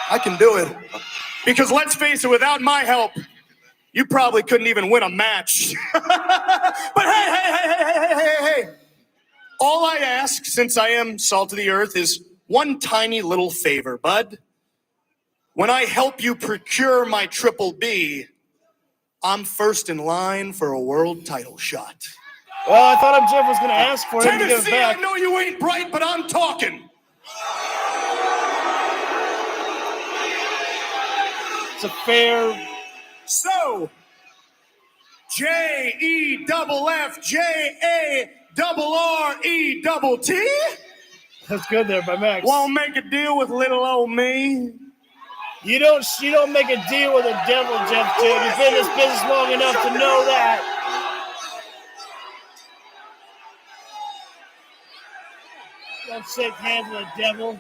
I can do it. Because let's face it, without my help, you probably couldn't even win a match. But hey. All I ask, since I am salt of the earth, is one tiny little favor, bud. When I help you procure my Triple B, I'm first in line for a world title shot. Well, I thought MJF was going to ask for him to give it back. I know you ain't bright, but I'm talking. It's a fair... So, JEFFJARRET? That's good there by Max. Won't make a deal with little old me. You don't make a deal with a devil, Jeff J. You've been in this business long enough to know that. Don't shake hands with a devil.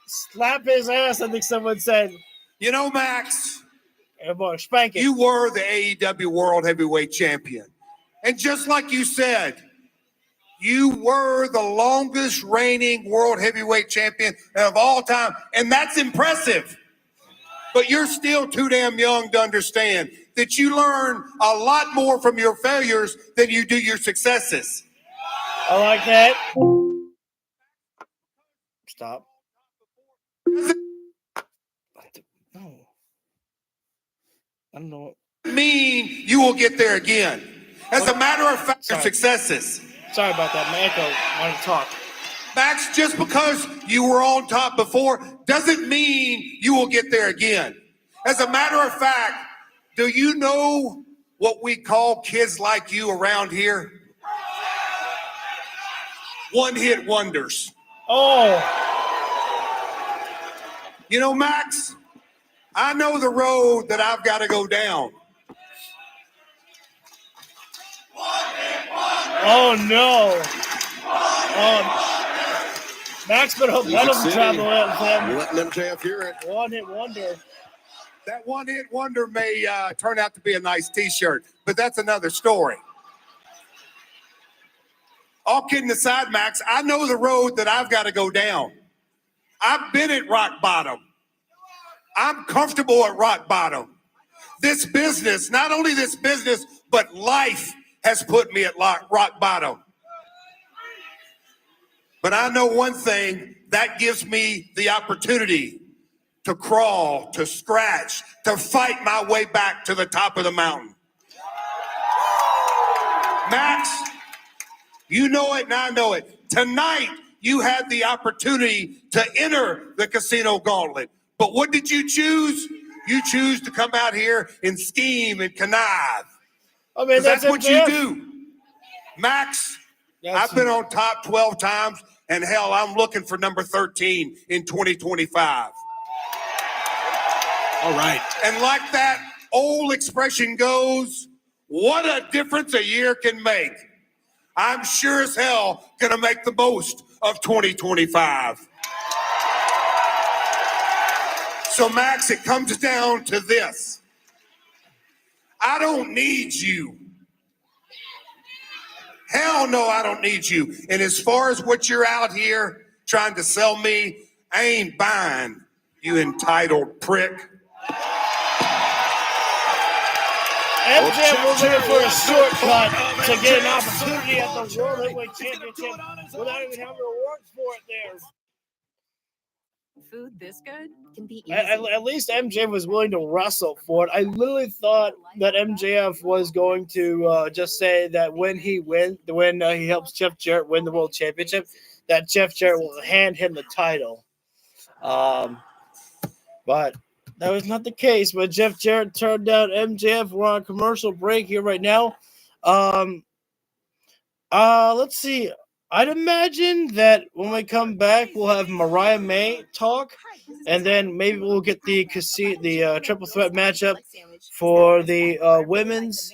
Slap his ass, I think someone said. You know, Max, hey, boy, spank it. you were the AEW World Heavyweight Champion. And just like you said, you were the longest reigning World Heavyweight Champion of all time. And that's impressive. But you're still too damn young to understand that you learn a lot more from your failures than you do your successes. I like that. Stop. No. I don't know. Mean you will get there again. As a matter of fact, your successes. Sorry about that, man. Echo wanted to talk. Max, just because you were on top before doesn't mean you will get there again. As a matter of fact, do you know what we call kids like you around here one-hit wonders. Oh. You know, Max, I know the road that I've got to go down. Oh, no. Max better hope that doesn't travel out for him. Letting MJF hear it. One-hit wonder. That one-hit wonder may turn out to be a nice T-shirt, but that's another story. All kidding aside, Max, I know the road that I've got to go down. I've been at rock bottom. I'm comfortable at rock bottom. This business, not only this business, but life has put me at rock bottom. But I know one thing, that gives me the opportunity to crawl, to scratch, to fight my way back to the top of the mountain. Max, you know it and I know it. Tonight, you had the opportunity to enter the casino gauntlet. But what did you choose? You choose to come out here and scheme and connive. I mean, that's what you do. Max, I've been on top 12 times, and hell, I'm looking for number 13 in 2025. All right. And like that old expression goes, what a difference a year can make. I'm sure as hell gonna make the most of 2025. So Max, it comes down to this. I don't need you. Hell no, I don't need you. And as far as what you're out here trying to sell me, I ain't buying, you entitled prick. MJF was looking for a shortcut to get an opportunity at the World Heavyweight Championship without even having to work for it there. Food this good can be easy. At least MJF was willing to wrestle for it. I literally thought that MJF was going to just say that when he helps Jeff Jarrett win the World Championship, that Jeff Jarrett will hand him the title. But that was not the case. But Jeff Jarrett turned down MJF. We're on a commercial break here right now. Let's see. I'd imagine that when we come back, we'll have Mariah May talk, and then maybe we'll get the triple threat matchup for the women's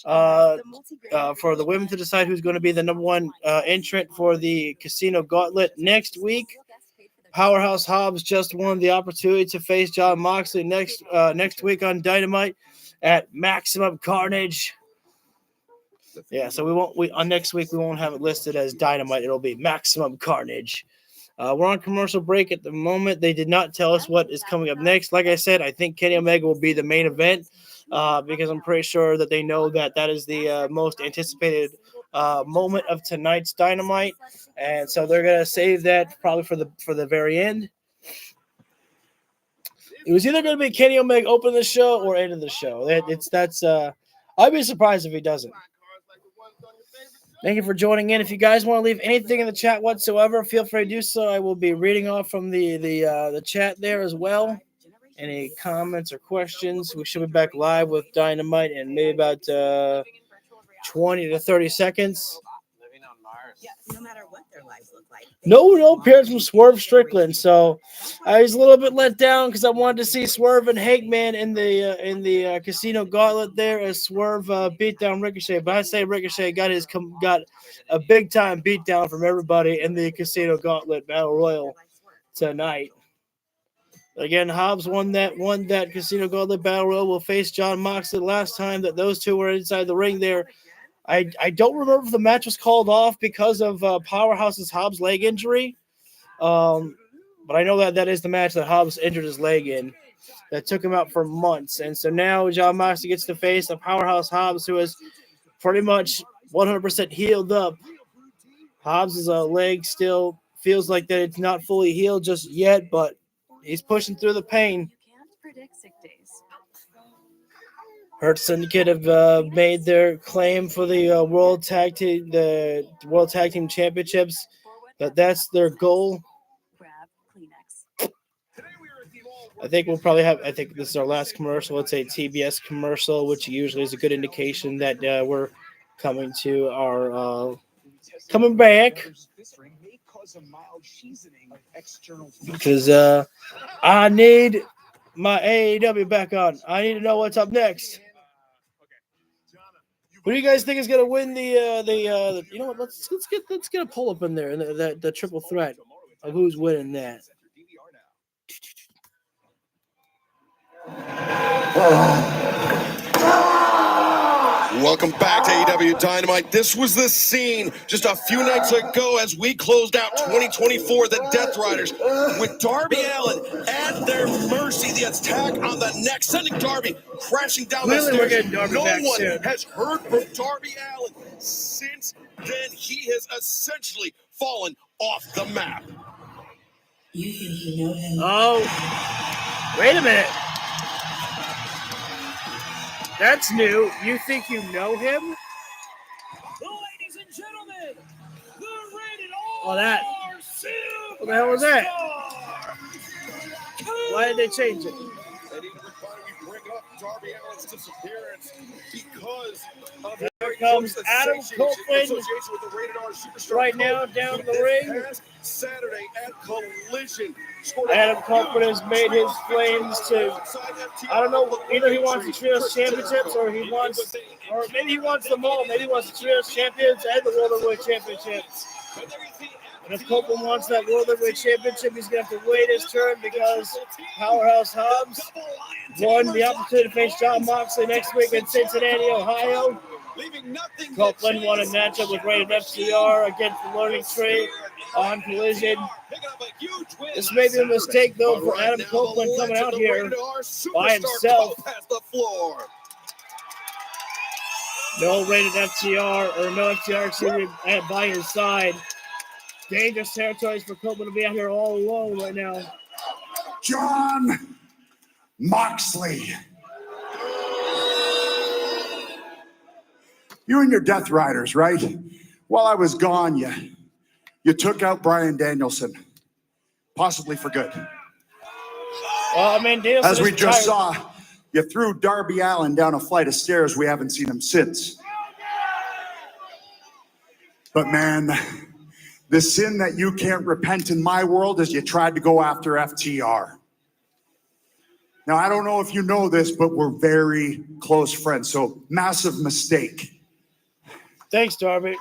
for the women to decide who's going to be the number one entrant for the Casino Gauntlet next week. Powerhouse Hobbs just won the opportunity to face John Moxley next week on Dynamite at Maximum Carnage. Yeah, so on next week we won't have it listed as Dynamite. It'll be Maximum Carnage. We're on commercial break at the moment. They did not tell us what is coming up next. Like I said, I think Kenny Omega will be the main event because I'm pretty sure that they know that is the most anticipated moment of tonight's Dynamite, and so they're gonna save that probably for the very end. It was either gonna be Kenny Omega open the show or end of the show. I'd be surprised if he doesn't. Thank you for joining in. If you guys want to leave anything in the chat whatsoever, feel free to do so. I will be reading off from the chat there as well. Any comments or questions? We should be back live with Dynamite in maybe about 20 to 30 seconds. Yeah, no matter what their lives look like. No appearance from Swerve Strickland, so I was a little bit let down because I wanted to see Swerve and Hangman in the Casino Gauntlet there as Swerve beat down Ricochet. But I say Ricochet got a big time beat down from everybody in the Casino Gauntlet Battle Royal tonight. Again, Hobbs won that Casino Gauntlet Battle Royal. Will face John Moxley. Last time that those two were inside the ring there, I don't remember if the match was called off because of Powerhouse's Hobbs' leg injury. But I know that is the match that Hobbs injured his leg in. That took him out for months. And so now John Moxley gets to face a Powerhouse Hobbs who is pretty much 100% healed up. Hobbs' leg still feels like that it's not fully healed just yet, but he's pushing through the pain. You can't predict sick days. Hurt Syndicate have made their claim for the World Tag Team Championships. That's their goal. Grab Kleenex. I think we'll probably have. I think this is our last commercial. It's a TBS commercial, which usually is a good indication that we're coming to our coming back. Because I need my AEW back on. I need to know what's up next. Who do you guys think is going to win the? You know what? Let's get a poll up in there, the triple threat of who's winning that. Welcome back to AEW Dynamite. This was the scene just a few nights ago as we closed out 2024, the Death Riders, with Darby Allin at their mercy. The attack on the neck, sending Darby crashing down the Clearly we're stairs. getting Darby No back one soon. has heard from Darby Allin since then. He has essentially fallen off the map. Oh, wait a minute. That's new. You think you know him? Ladies and gentlemen, the rated Oh, that. R What the hell was that? Why did they change it? And even we bring up Darby Allin's disappearance because of Here comes Adam Copeland association with the Rated R Superstar right now Code. down the This ring. past Saturday at Collision. Adam Copeland has made his claims to, I don't know, either he wants the Trios Championships or maybe he wants them all. Maybe he wants the Trios Champions and the World Heavyweight Championships. And if Copeland wants that World Heavyweight Championship, he's going to have to wait his turn because Powerhouse Hobbs won the opportunity to face John Moxley next week in Cincinnati, Ohio. Copeland won a matchup with Rated FCR against the Learning Tree on Collision. This may be a mistake, though, for Adam Copeland coming out here by himself. No Rated FCR, or no FCR, excuse me, by his side. Dangerous territories for Copeland to be out here all alone right now. John Moxley. You and your Death Riders, right? While I was gone, you took out Bryan Danielson, possibly for good. Well, I mean, Danielson as we just saw, you threw Darby Allin down a flight of stairs. We haven't seen him since. But man, the sin that you can't repent in my world is you tried to go after FTR. Now, I don't know if you know this, but we're very close friends, so massive mistake. Thanks, Darby.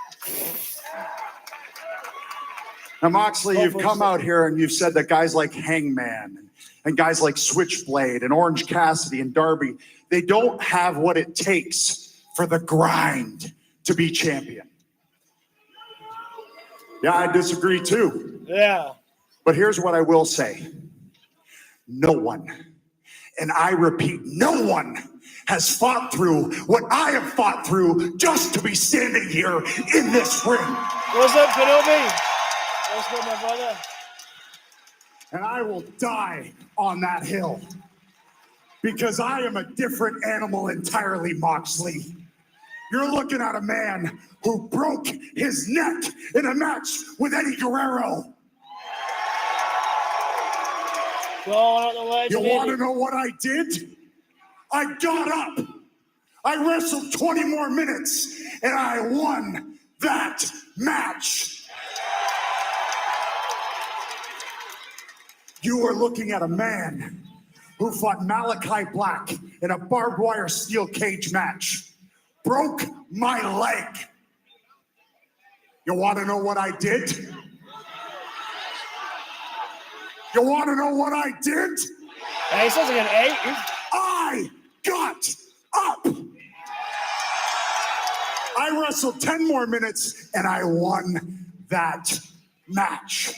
Now, Moxley, you've come out here and you've said that guys like Hangman and guys like Switchblade and Orange Cassidy and Darby, they don't have what it takes for the grind to be champion. Yeah, I disagree too. Yeah. But here's what I will say. No one, and I repeat, no one has fought through what I have fought through just to be standing here in this ring. What's up, Kenobi? What's good, my brother? And I will die on that hill because I am a different animal entirely, Moxley. You're looking at a man who broke his neck in a match with Eddie Guerrero. You want to know what I did? I got up. I wrestled 20 more minutes, and I won that match. You are looking at a man who fought Malachi Black in a barbed wire steel cage match. Broke my leg. You want to know what I did? You want to know what I did? Hey, he sounds like an 8. I got up. I wrestled 10 more minutes and I won that match.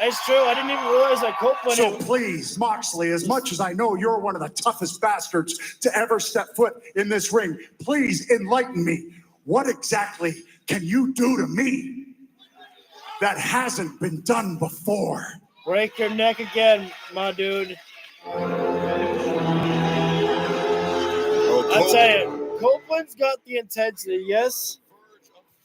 It's true. I didn't even realize that Copeland. So please, Moxley, as much as I know you're one of the toughest bastards to ever step foot in this ring, please enlighten me. What exactly can you do to me that hasn't been done before? Break your neck again, my dude. I tell you, Copeland's got the intensity, yes,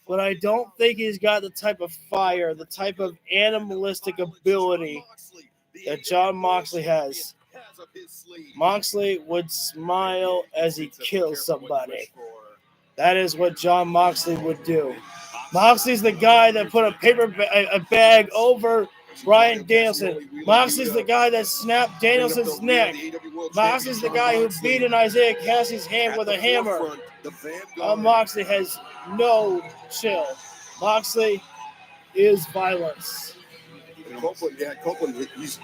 but I don't think he's got the type of fire, the type of animalistic ability that John Moxley has. Moxley would smile as he kills somebody. That is what John Moxley would do. Moxley's the guy that put a bag over Bryan Danielson. Moxley's the guy that snapped Danielson's neck. Moxley's the guy who beat in Isaiah Cassie's hand with a hammer. Moxley has no chill. Moxley is violence. Copeland, he's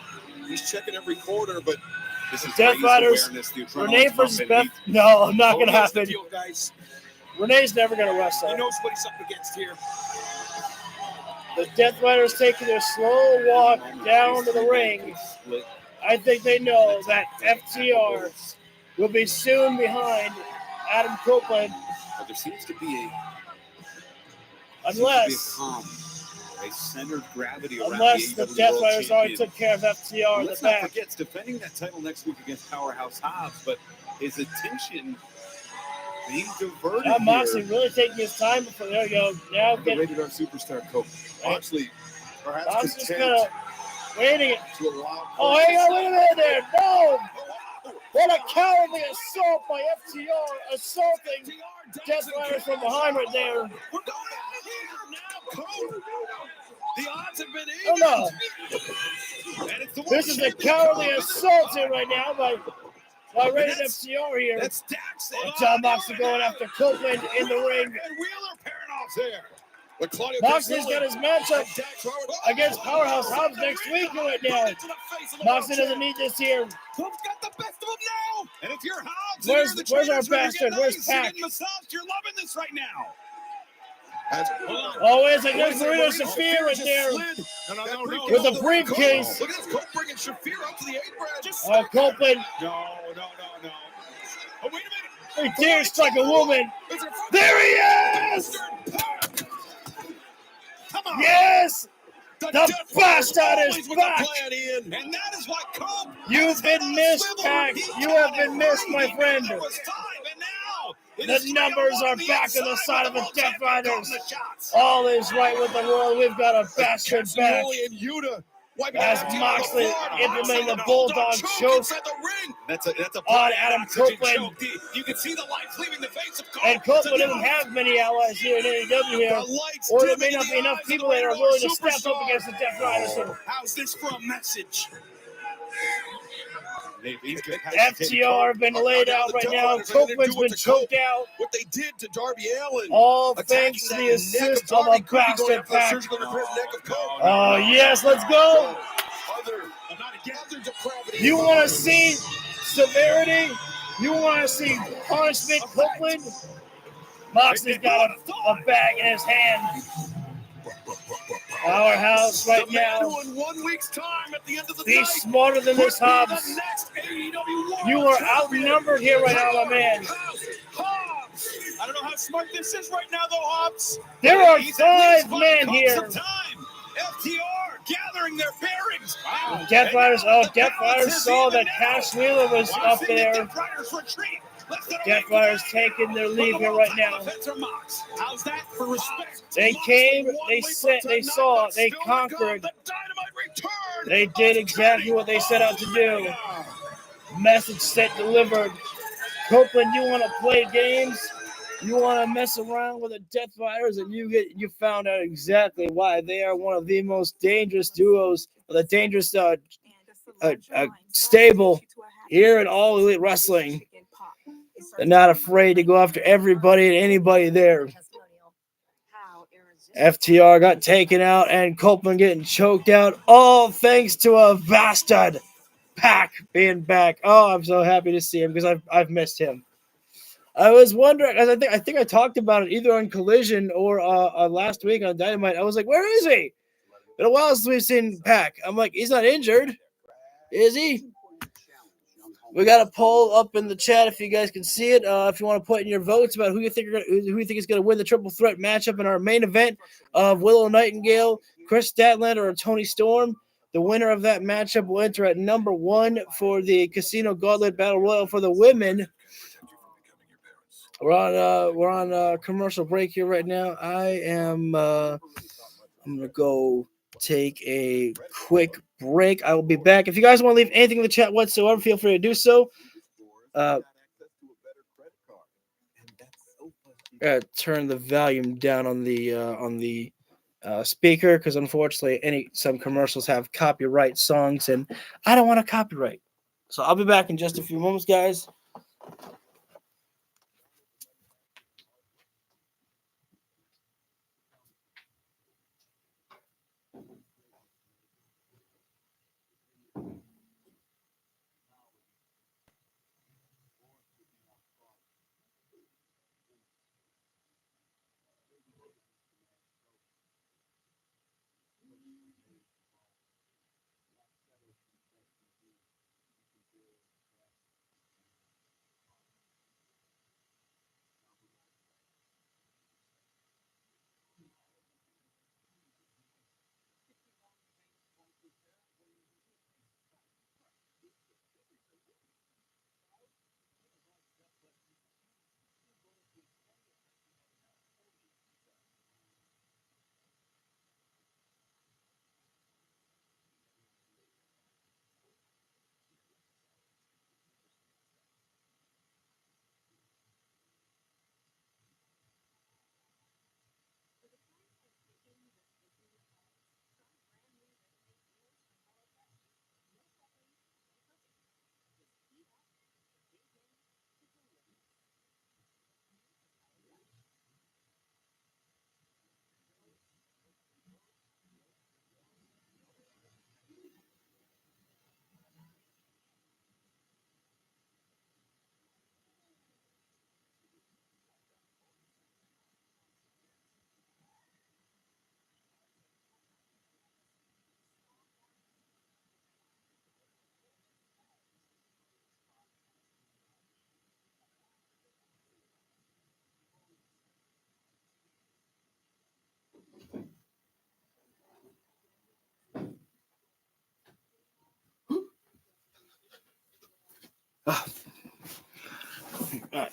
checking every corner, but This is Death Riders, Renee versus Beth. No, not going to happen. Renee's never going to wrestle. He knows what he's up against here. The Death Riders taking their slow walk down to the ring. I think they know that FTR will be soon behind Adam Copeland. But there seems to be Unless a centered gravity around the Death Riders already took care of FTR in the Let's not back. forget, it's defending that title next week against Powerhouse Hobbs, but his attention being diverted Now Moxley here. really taking his time before there you go. Now the get rated R superstar Cope. Moxley, perhaps Moxley's content gonna waiting. to allow. Oh, hang on, wait a minute there. No! What a cowardly assault by FTR, assaulting Death Riders from behind right there. We're going out of here now, Cole. The odds have been Oh even. no! And it's the This is a cowardly assault here right now by rated FTR here. That's Dax. And John Moxley going after Copeland in the ring. And Wheeler pairing off there. But Claudio Moxley's got his matchup against Powerhouse Hobbs next week right now. Moxley doesn't need this here. Cope's got the best of them now. And if you're Hobbs, Where's our bastard? Where's Pac? You're loving this right now. Oh, it's against Marino Shafir right there with the briefcase. Look at this, Cope bringing Shafir up to the apron. Oh, Copeland. No. Oh, wait a minute. He dares strike a woman. There he is! Come on. Yes! The bastard is back! And that is why Cope. You've been missed, Pac. You have been missed, my friend. The numbers are back on the side of the Death Riders. All is right with the world. We've got a bastard back. As Moxley implementing the Bulldog choke That's a on Adam Copeland. You can see the lights leaving the face of Cope. And Copeland doesn't have many allies here in AEW here. Or there may not be enough people that are willing to step up against the Death Riders here. How's this for a message? FTR have been laid out right now. Copeland's been choked out. What they did to Darby Allin. All thanks to the assist of a bastard Pac. Oh, yes, let's go. You want to see severity? You want to see punishment, Copeland? Moxley's got a bag in his hand. Powerhouse right now. In 1 week's time at the end of the Be night, smarter than this, Hobbs. You are outnumbered here right now, my man. Hobbs. I don't know how smart this is right now, though, Hobbs. There are He's at least 5 men buying here. some time. FTR gathering their bearings. Wow. Death Riders saw that Cash Wheeler was up there. Death Riders retreat. Death Riders taking their leave here right now. How's that for respect? They came, they saw, they conquered. They did exactly what they set out to do. Message set delivered. Copeland, you want to play games? You want to mess around with the Death Riders, and you found out exactly why they are one of the most dangerous duos, the dangerous stable here in All Elite Wrestling. They're not afraid to go after everybody and anybody there. FTR got taken out and Copeland getting choked out. All thanks to a bastard Pac being back. Oh, I'm so happy to see him because I've missed him. I was wondering, as I think I talked about it either on Collision or last week on Dynamite. I was like, where is he? Been a while since we've seen Pac. I'm like, he's not injured, is he? We got a poll up in the chat if you guys can see it. If you want to put in your votes about who you think is going to win the triple threat matchup in our main event of Willow Nightingale, Chris Statlander, or Tony Storm. The winner of that matchup will enter at number 1 for the Casino Gauntlet Battle Royal for the women. We're on commercial break here right now. I'm gonna go take a quick break. I will be back. If you guys want to leave anything in the chat whatsoever, feel free to do so. Turn the volume down on the speaker because unfortunately some commercials have copyright songs and I don't want to copyright. So I'll be back in just a few moments, guys. Alright.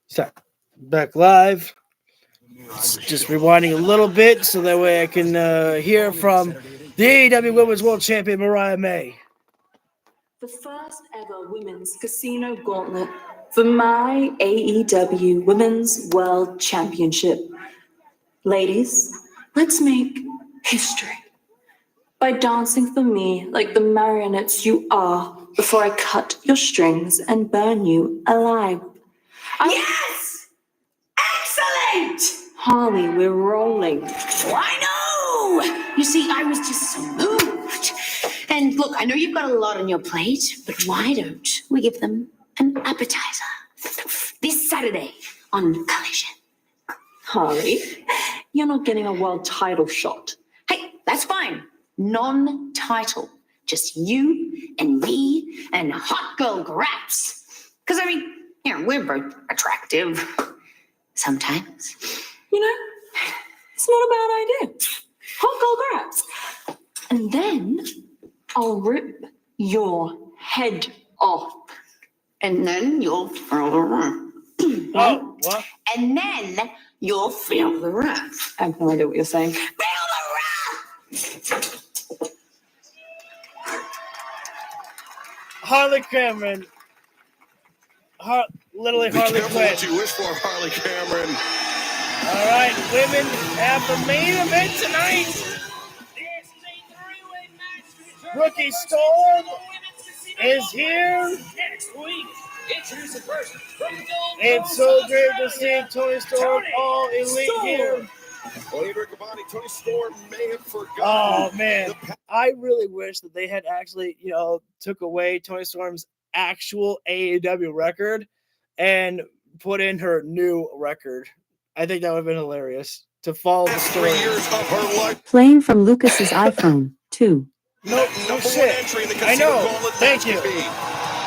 So, back live. Just rewinding a little bit so that way I can hear from the AEW Women's World Champion Mariah May. The first ever women's casino gauntlet for my AEW Women's World Championship. Ladies, let's make history by dancing for me like the marionettes you are before I cut your strings and burn you alive. Yes! Excellent! Harley, we're rolling. I know! You see, I was just so moved. And look, I know you've got a lot on your plate, but why don't we give them an appetizer this Saturday on Collision? Harley, you're not getting a world title shot. Hey, that's fine. Non-title. Just you and me and hot girl Graps. Because, I mean, you know, we're both attractive. Sometimes. You know, it's not a bad idea. Hot girl Graps. And then I'll rip your head off. And then you'll feel the room. Oh, what? And then you'll feel the rough. I have no idea what you're saying. Feel the rough! Harley Cameron. Literally Harley Quinn. Quinn. What you wish for, Harley Cameron. All right, women have the main event tonight. Rookie Storm is here. Next week, introduce the first. It's so great to see Tony Storm all elite here. Tony Storm may have forgotten. Oh man, I really wish that they had actually, took away Tony Storm's actual AEW record and put in her new record. I think that would have been hilarious to follow the story. 3 years of her life. Playing from Lucas's iPhone, too. No shit. I know. Thank you.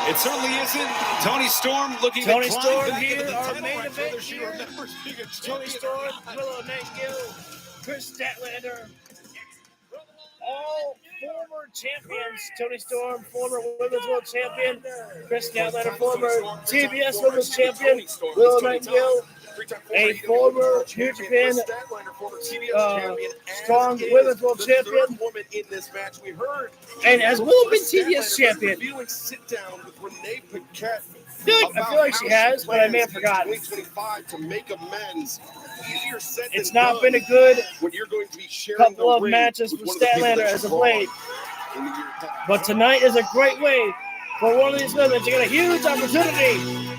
It certainly isn't. Tony Storm looking Tony to climb Storm back here, into the our title main race, event whether she here. remembers being a Tony champion Storm, or not. Willow Nightingale, Chris Statlander, all former champions. Tony Storm, former Women's World Champion. Chris Statlander, former TBS Women's Champion. Willow Nightingale, a former New Japan strong women's world champion, woman in this match. We heard, and has Willow been TBS champion? revealing sit down with Renee Paquette. I feel like she has, but I may have forgotten. 2025 to make amends. Easier said than It's not done been a good when you're going to be sharing couple the of ring matches with for one of the people Statlander that as of you late. brought in the year past. But tonight is a great way for one of these women to get a huge opportunity.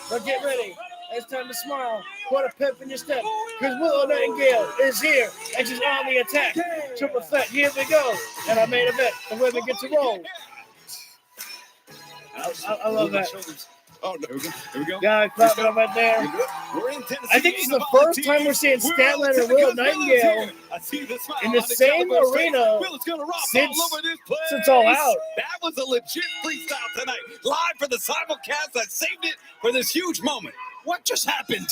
But get ready. It's time to smile. Put a pep in your step. Because Willow Nightingale is here. And she's on the attack. Triple threat. Here we go. And I made a bet. The women get to roll. I love that. Oh, no. Here we go. Guy clapping up right there. We're in Tennessee. I think this is the first time we're seeing Statlander and Willow Nightingale in the same arena since All Out. That was a legit freestyle tonight. Live for the simulcast. I saved it for this huge moment. What just happened?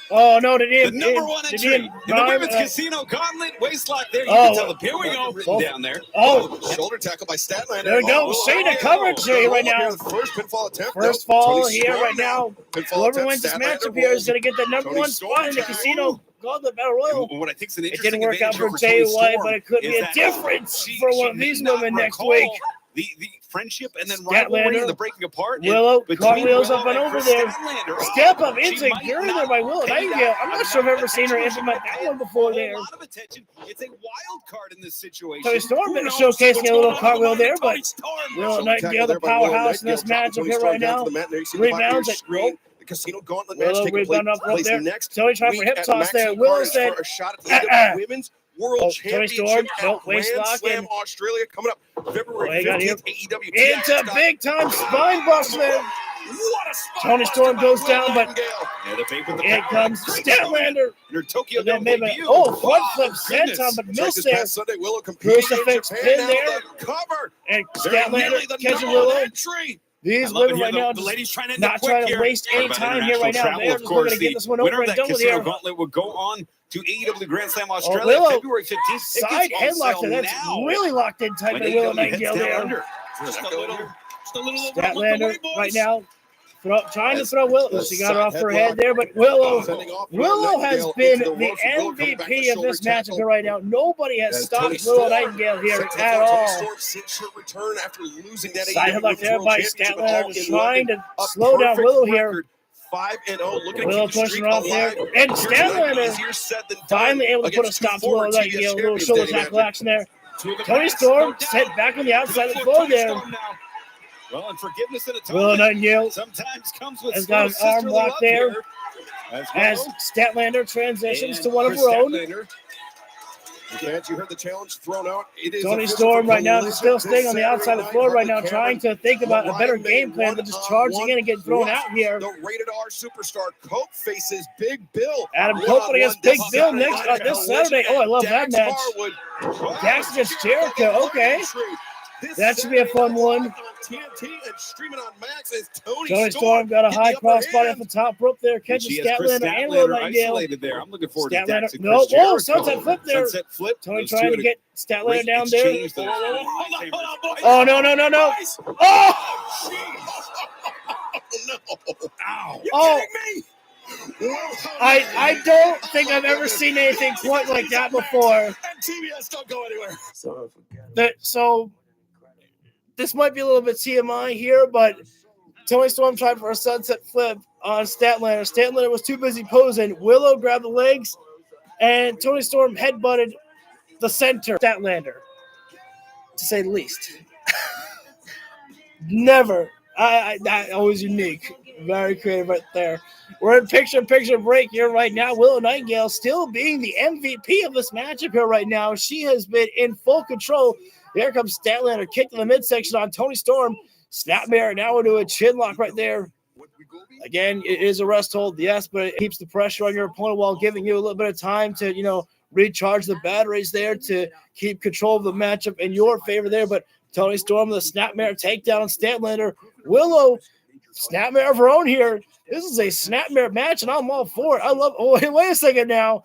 Oh, no, they The didn't. number one entry in the women's casino gauntlet waistlock there. You can tell them. Here we go. Written down there. Shoulder tackle by Statlander. There we go. Shayna coverage here right now. First pinfall attempt. First fall here right now. Whoever wins this matchup here is going to get the number one spot in the casino gauntlet battle royal. What I think is an It interesting didn't work out for Jay White, but it could be a difference for one of these women next week. The friendship and then rivalry and the breaking apart. Willow, between cartwheels Willow up and and over there. Statlander. Step up She into might Gary not there by Willow pay Nightingale. that I'm not sure I've ever seen her implement that one before there. A lot of attention. It's a wild card in this situation. Tony Storm Who knows showcasing what's a little going on cartwheel with there, but Tony Storm? Willow Nightingale, the powerhouse in this matchup here right now. Rebounds at The casino gauntlet match Willow taking rebound up place there. next Tony trying for week hip at toss there. Maxine Willow Carnage said, for a shot at the AEW Women's World Tony Storm, Championship no, at waist Grand lock Slam in. Australia coming up February Got here. 15th. AEW Into big time spine buster there. What a spine Tony Storm buster goes by down, but Yeah, the bait with the here power. comes Statlander. Your Tokyo And then Dome maybe, debut. front flip goodness. senton, but That's right, missed this there. past Sunday, Willow competed in Crucifix Japan pin now there. with a cover. And They're Statlander really the catching number one Willow. entry. These I love it women here. right now The just ladies trying to not trying to waste any time here right now. They're just looking to get this one over and done with Casino here. Gauntlet will go on to AEW Grand Slam Australia Willow, February 15th. side headlock there. That's really locked in tight by Willow Nightingale there. Just a little Statlander right now trying to throw Willow. She got her off her head there, but Willow has been the MVP of this matchup here right now. Nobody has stopped Willow Nightingale here at all. Since her return after losing that Side AEW headlock there World by Championship at Statlander, All just In trying London. to A slow down perfect Willow here. record, 5-0, looking to Willow keep the pushing streak her off alive. there. And Here's tonight, Statlander easier said than done finally able to put a against stop to two former Willow Nightingale. TBS Little champions, shoulder Danny tackle Magic. action there. Tony Storm set back on the outside of the floor there. Well, and forgiveness and Willow atonement Nightingale sometimes comes with has got an arm sisterly lock love there here. as Statlander transitions And to one of Chris her own. Statlander. Again, you heard the challenge thrown out. It is Tony official Storm for right now collision is still this staying on the outside of the Saturday floor night. right now, Hartley trying Cameron, to think about a better Lion game plan than just charging in and getting thrown out here. The rated R superstar Cope faces Big Bill. Adam Cope against Big Bill next this Saturday. Oh, I love that match. Dax against Jericho. Okay. That should be a fun one. TNT and streaming on Max is Tony Storm got a high cross body at the top rope there, catches She has Chris Statlander and Willow Statlander Nightingale. isolated there. I'm looking forward to Statlander, Dax and no, Chris Jericho. sunset flip there. Sunset flip. Tony Those trying two to get Statlander down there. exchange those Oh, no. Oh! Ow. Oh! I don't think I've ever seen anything quite like that before. And TBS don't go anywhere. So this might be a little bit TMI here, but Tony Storm tried for a sunset flip on Statlander. Statlander was too busy posing. Willow grabbed the legs, and Tony Storm headbutted the center Statlander, to say the least. Never. That always unique. Very creative right there. We're in picture-in-picture break here right now. Willow Nightingale still being the MVP of this matchup here right now. She has been in full control. Here comes Statlander, kick to the midsection on Tony Storm. Snapmare now into a chin lock right there. Again, it is a rest hold, yes, but it keeps the pressure on your opponent while giving you a little bit of time to, recharge the batteries there to keep control of the matchup in your favor there. But Tony Storm, the Snapmare takedown on Statlander. Willow, Snapmare of her own here. This is a Snapmare match, and I'm all for it. I love. Oh, wait a second now.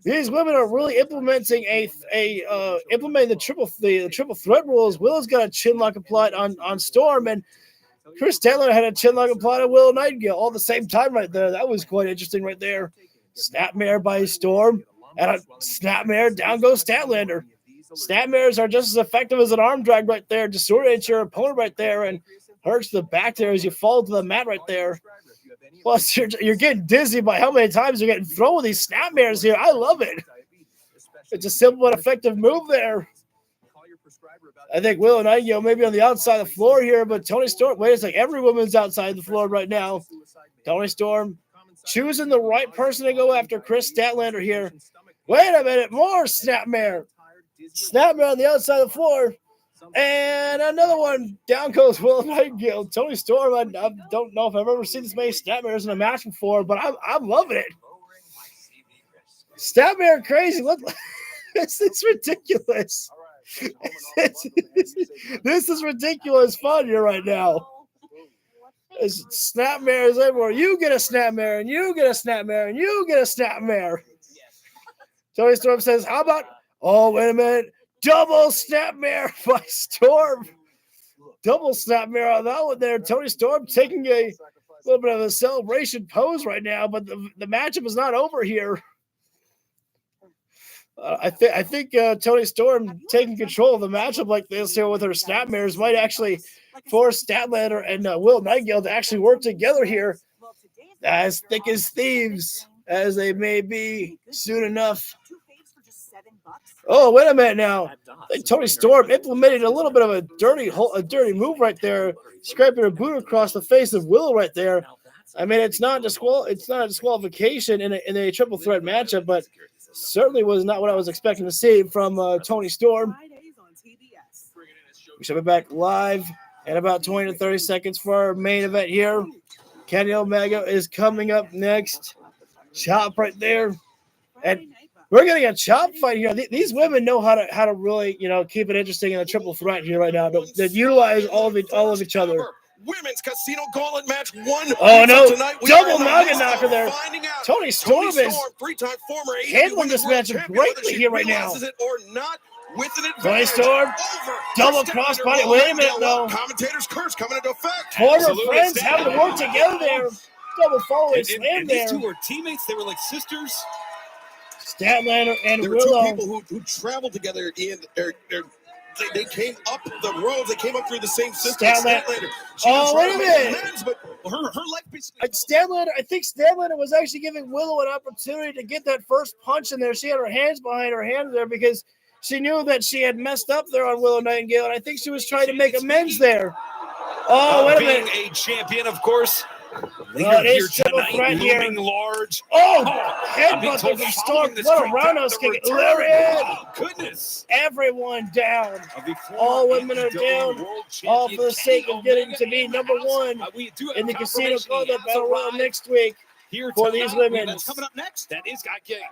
These women are really implementing implementing the triple threat rules. Willow's got a chin lock applied on Storm, and Chris Statlander had a chin-lock applied to Willow Nightingale all at the same time right there. That was quite interesting right there. Snapmare by Storm, and a snapmare, down goes Statlander. Snapmares are just as effective as an arm drag right there. Disorients your opponent right there and hurts the back there as you fall to the mat right there. Plus, you're getting dizzy by how many times you're getting thrown with these snapmares here. I love it. It's a simple and effective move there. I think Willow Nightingale may be on the outside of the floor here, but Toni Storm, wait a second, every woman's outside the floor right now. Toni Storm choosing the right person to go after Chris Statlander here. Wait a minute, more snapmare. Snapmare on the outside of the floor. And another one. Down goes Willow Nightingale. Toni Storm, I don't know if I've ever seen this many snapmares in a match before, but I'm loving it. Snapmare crazy. Look, this is ridiculous. This is ridiculous fun here right now. There's snapmares everywhere. You get a snapmare, and you get a snapmare, and you get a snapmare. Toni Storm says, how about, oh, wait a minute, double snapmare by Storm. Double snapmare on that one there. Toni Storm taking a little bit of a celebration pose right now, but the matchup is not over here. I think Toni Storm taking control of the matchup like this here with her snapmares might actually force Statlander and Will Nightingale to actually work together here as thick as thieves as they may be soon enough. Oh, wait a minute now. I think Toni Storm implemented a little bit of a dirty move right there, scraping her boot across the face of Willow right there. I mean, it's not a disqualification in a triple threat matchup, but certainly was not what I was expecting to see from Toni Storm. We should be back live in about 20 to 30 seconds for our main event here. Kenny Omega is coming up next. Chop right there. And we're getting a chop fight here. These women know how to really, keep it interesting in a triple threat here right now. They utilize all of each other. Women's Casino Gauntlet match one. Oh no! Double noggin knocker there. Toni Storm is handling this matchup greatly here right now. Toni Storm, double crossbody. Wait a minute though. Commentators' curse coming into effect. Former friends having to work together there. Double follow-away slam there. These two were teammates. They were like sisters. Statlander and there Willow. There were two people who traveled together in they came up the road. They came up through the same system. Statlander. Oh, wait a minute. Amends, but her life basically. I think Statlander was actually giving Willow an opportunity to get that first punch in there. She had her hands behind her hands there because she knew that she had messed up there on Willow Nightingale, and I think she was trying to make amends there. Oh, wait a minute. Being a champion, of course. Leader here tonight, looming large. Oh, headbutt from Storm. What a roundhouse kick. Lariat. Oh, goodness. Everyone down. All women are down. All for the sake of getting to be number one in the Casino Gauntlet Battle Royal next week. Here for these women. That's coming up next. That is,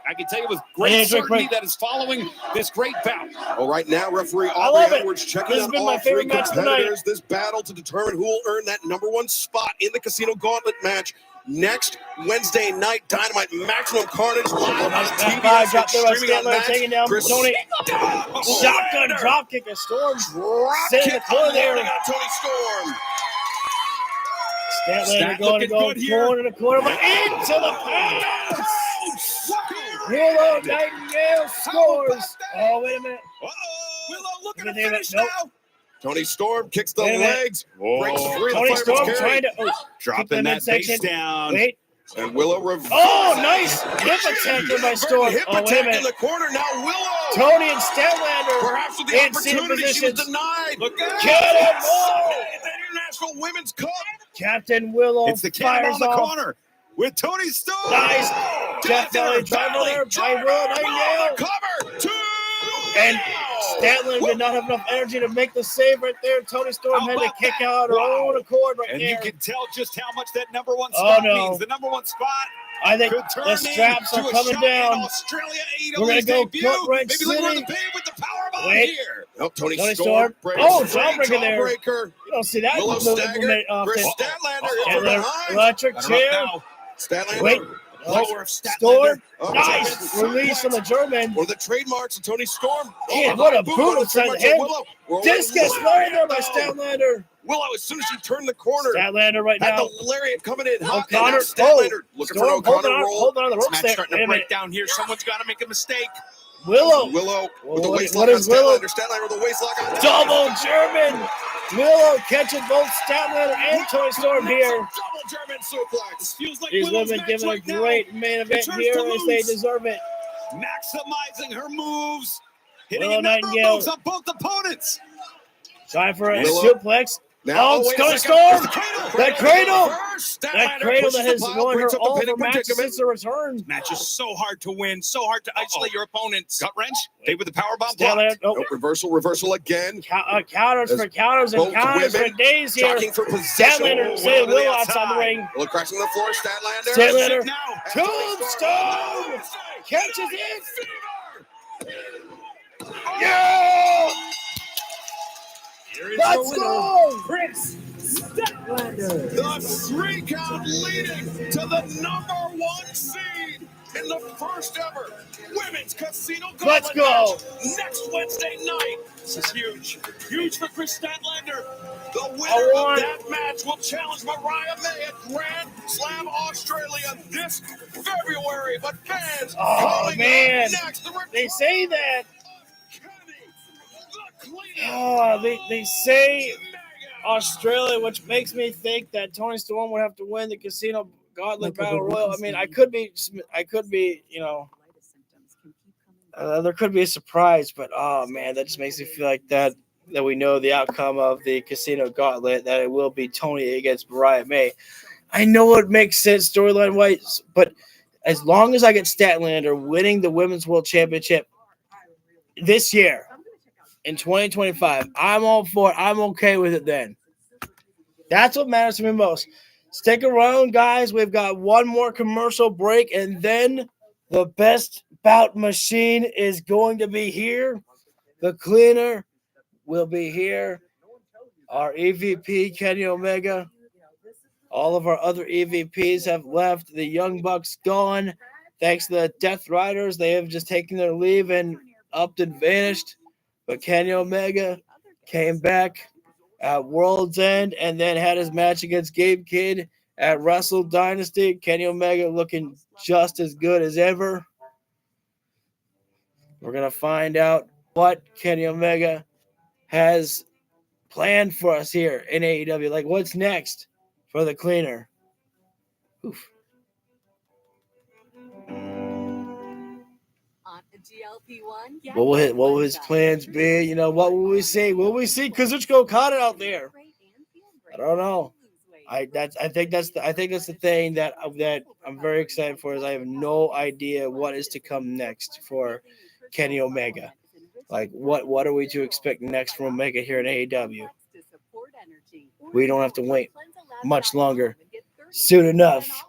I can tell you with great certainty that is following this great bout. Well, right now, referee Aubrey Edwards checking out all three competitors. Tonight. This battle to determine who will earn that number one spot in the Casino Gauntlet match next Wednesday night. Dynamite Maximum Carnage live on TBS streaming on Max. Taking down Toni. Shotgun drop kick a Storm. Sitting in the corner there. Toni Storm. Statlander going to go corner to corner, but into the pass. Willow Nightingale scores. Oh, wait a minute. Willow looking to finish now. Toni Storm kicks the legs. Breaks free. Toni Storm trying to dropping that base down. Wait. And Willow reverses. Oh, nice hip attack by Storm. Hip oh, wait a attack minute. in the corner. Now Willow. Tony and Statlander. Perhaps with the opportunity she was denied. Cannonball. The International Women's Cup. Captain Willow it's the cannonball in the corner with Toni Storm. Nice. Death Valley driver by Willow Nightingale. Cover. 2. And Statlander did not have enough energy to make the save right there. Toni Storm had to kick out her own accord right and there. And you can tell just how much that number one spot means. The number one spot. I think the straps are coming down. We're going to go Cut Wrench City. With the power here. Oh, Toni Storm. Oh, jawbreaker there. You don't see that Willow staggered. often. Statlander Electric chair. Statlander. Wait. Lower of Storm. Statlander. Nice release from the German. Or the trademarks of Tony Storm. Man, what a boot boot on inside the trademarks head. of Willow. Rolling Discus lariat, lariat by though. Statlander. Willow, as soon as she turned the corner. Statlander right Had now. the lariat coming in hot. O'Connor. And now Statlander looking for an Storm holding O'Connor on, roll. holding on the This ropes match there. starting Wait to a break minute. down here. Someone's got to make a mistake. Willow. Willow with the What- waist what lock on is Willow? Statlander with the waist lock on. Double German. Willow catching both Statlander and Tony Storm here. Double German suplex. This feels like These Willow's women match giving a right now. great main event It's hers here to as they lose. deserve it. Maximizing her moves. Hitting Willow a number of Nightingale. moves on both opponents. Time for a Willow. suplex. Now, Oh, wait a Tony second. Storm. The cradle. That cradle. Reverse. That Statlander cradle pushes that the has pile, won her brings up the all of her pinning matches predicament. since her return. Match is so hard to win, so hard to isolate your opponents. Gut wrench. They with the powerbomb Statlander. blocked. Oh, Nope, reversal again. counters As for counters and both counters for women days here. jockeying for possession. Statlander Willow saying to the Willow outside the outside. ring. Willow crashing the floor. Statlander. Statlander. Now. Tombstone. Catches it. Yeah! Let's go. Prince Statlander. The 3 count leading to the #1 seed in the first ever women's casino Let's gauntlet go. match next Wednesday night. This is huge. Huge for Chris Statlander. The winner want- of that match will challenge Mariah May at Grand Slam Australia this February. But fans, Oh, coming man. up next, the They say that. cleaning. Oh, they say Australia, which makes me think that Tony Storm would have to win the Casino Gauntlet Battle Royal. I mean, I could be, you know, there could be a surprise, but oh man, that just makes me feel like that we know the outcome of the Casino Gauntlet, that it will be Tony against Mariah May. I know it makes sense storyline-wise, but as long as I get Statlander winning the Women's World Championship this year, in 2025, I'm all for it. I'm okay with it then. That's what matters to me most. Stick around, guys. We've got one more commercial break, and then the best bout machine is going to be here. The cleaner will be here. Our EVP, Kenny Omega. All of our other EVPs have left. The Young Bucks gone. Thanks to the Death Riders, they have just taken their leave and upped and vanished. But Kenny Omega came back at World's End and then had his match against Gabe Kidd at Wrestle Dynasty. Kenny Omega looking just as good as ever. We're going to find out what Kenny Omega has planned for us here in AEW. Like, what's next for the cleaner? Oof. What will his plans be? You know, what will we see? Will we see Kazuchika Okada out there? I don't know. I think that's the thing that I'm very excited for. Is I have no idea what is to come next for Kenny Omega. Like, what are we to expect next from Omega here in AEW? We don't have to wait much longer. Soon enough,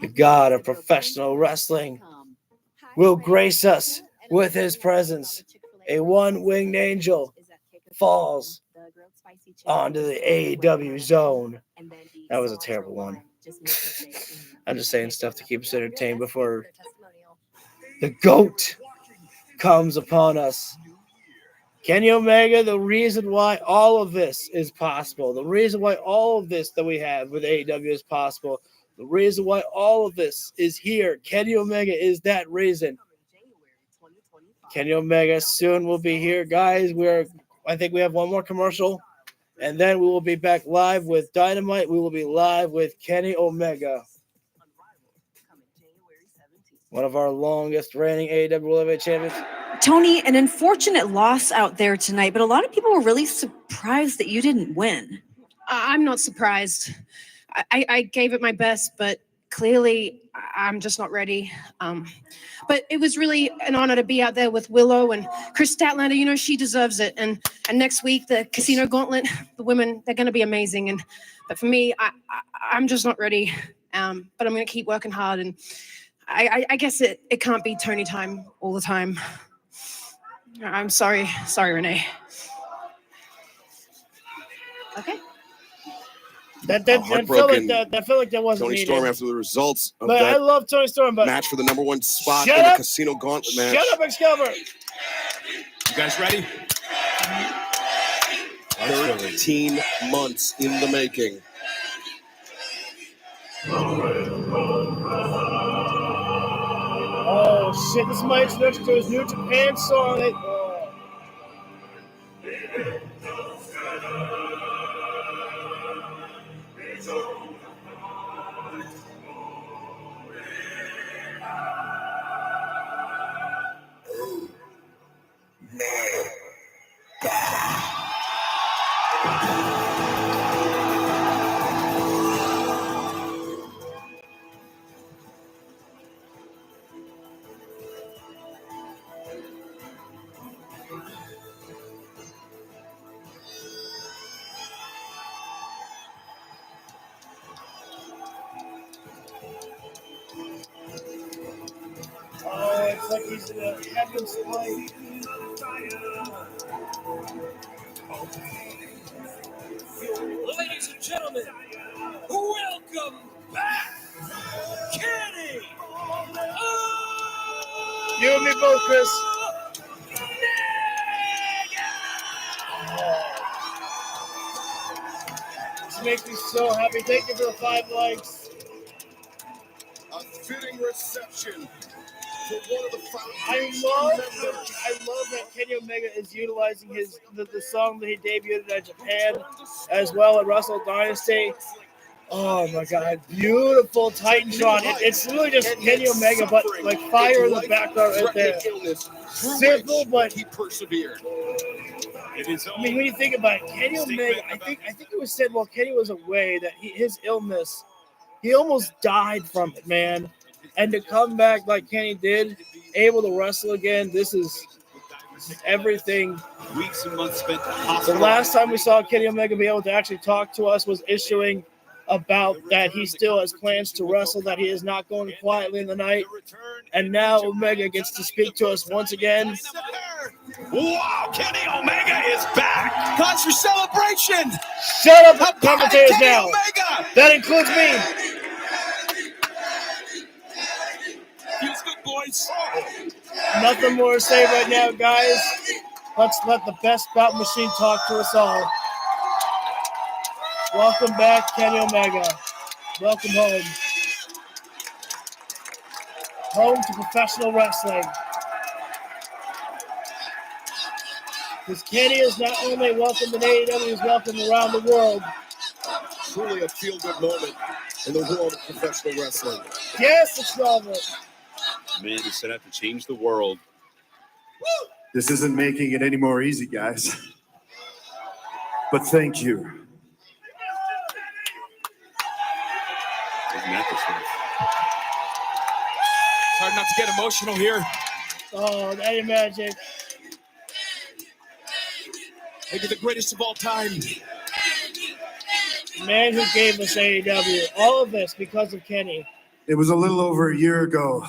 the God of professional wrestling will grace us with his presence. A one-winged angel falls onto the AEW zone. That was a terrible one. I'm just saying stuff to keep us entertained before the GOAT comes upon us. Kenny Omega, the reason why all of this is possible, the reason why all of this that we have with AEW is possible, the reason why all of this is here, Kenny Omega is that reason. Kenny Omega soon will be here, guys. I think we have one more commercial, and then we will be back live with Dynamite. We will be live with Kenny Omega, one of our longest reigning AEW World Heavyweight Champions. Tony, an unfortunate loss out there tonight, but a lot of people were really surprised that you didn't win. I'm not surprised. I gave it my best, but clearly I'm just not ready. But it was really an honor to be out there with Willow and Chris Statlander. You know, she deserves it. And next week, the Casino Gauntlet, the women, they're going to be amazing. But for me, I'm just not ready. But I'm going to keep working hard. And I guess it can't be Tony time all the time. I'm sorry. Sorry, Renee. Okay. That felt heartbroken like that felt like that wasn't Tony needed. Storm after the results of But I that love Tony Storm, but match for the #1 spot Shut in the up! Casino Gauntlet match. Shut up, Excalibur! You guys ready? 13 months in the making. Oh shit! This might switch to his New Japan song. Oh, it's like he's in a heaven's light. Ladies and gentlemen, welcome back, Kenny! You and me both, Chris. This makes me so happy. Thank you for the 5 likes. A fitting reception for one of the founding I love that Kenny Omega is utilizing the song that he debuted at Japan as well at Wrestle Dynasty. Oh my God, beautiful Titantron. It's literally just Kenny Omega, but like fire in the background right there. Simple, but he persevered. I mean, when you think about it, Kenny Omega, I think it was said while Kenny was away that his illness, he almost died from it, man. And to come back like Kenny did, able to wrestle again, this is everything. Weeks and months spent in the The hospital. last time we saw Kenny Omega be able to actually talk to us was issuing about that he still has plans to wrestle, that he is not going quietly in the night. And now Omega gets to speak to us once again. Wow, Kenny Omega is back. Cause for celebration. Shut up, commentators Kenny now. Omega. That includes me. Feels good, boys. Nothing more to say right now, guys. Let's let the best bout machine talk to us all. Welcome back, Kenny Omega. Welcome home. Home to professional wrestling. Because Kenny is not only welcome in AEW, he's welcome around the world. Truly a feel-good moment in the world of professional wrestling. Yes, it's relevant. Man, he set out to change the world. This isn't making it any more easy, guys. But thank you. Isn't that the truth? It's hard not to get emotional here. Oh, that magic. Maybe the greatest of all time. Man who gave us AEW. All of this because of Kenny. It was a little over a year ago.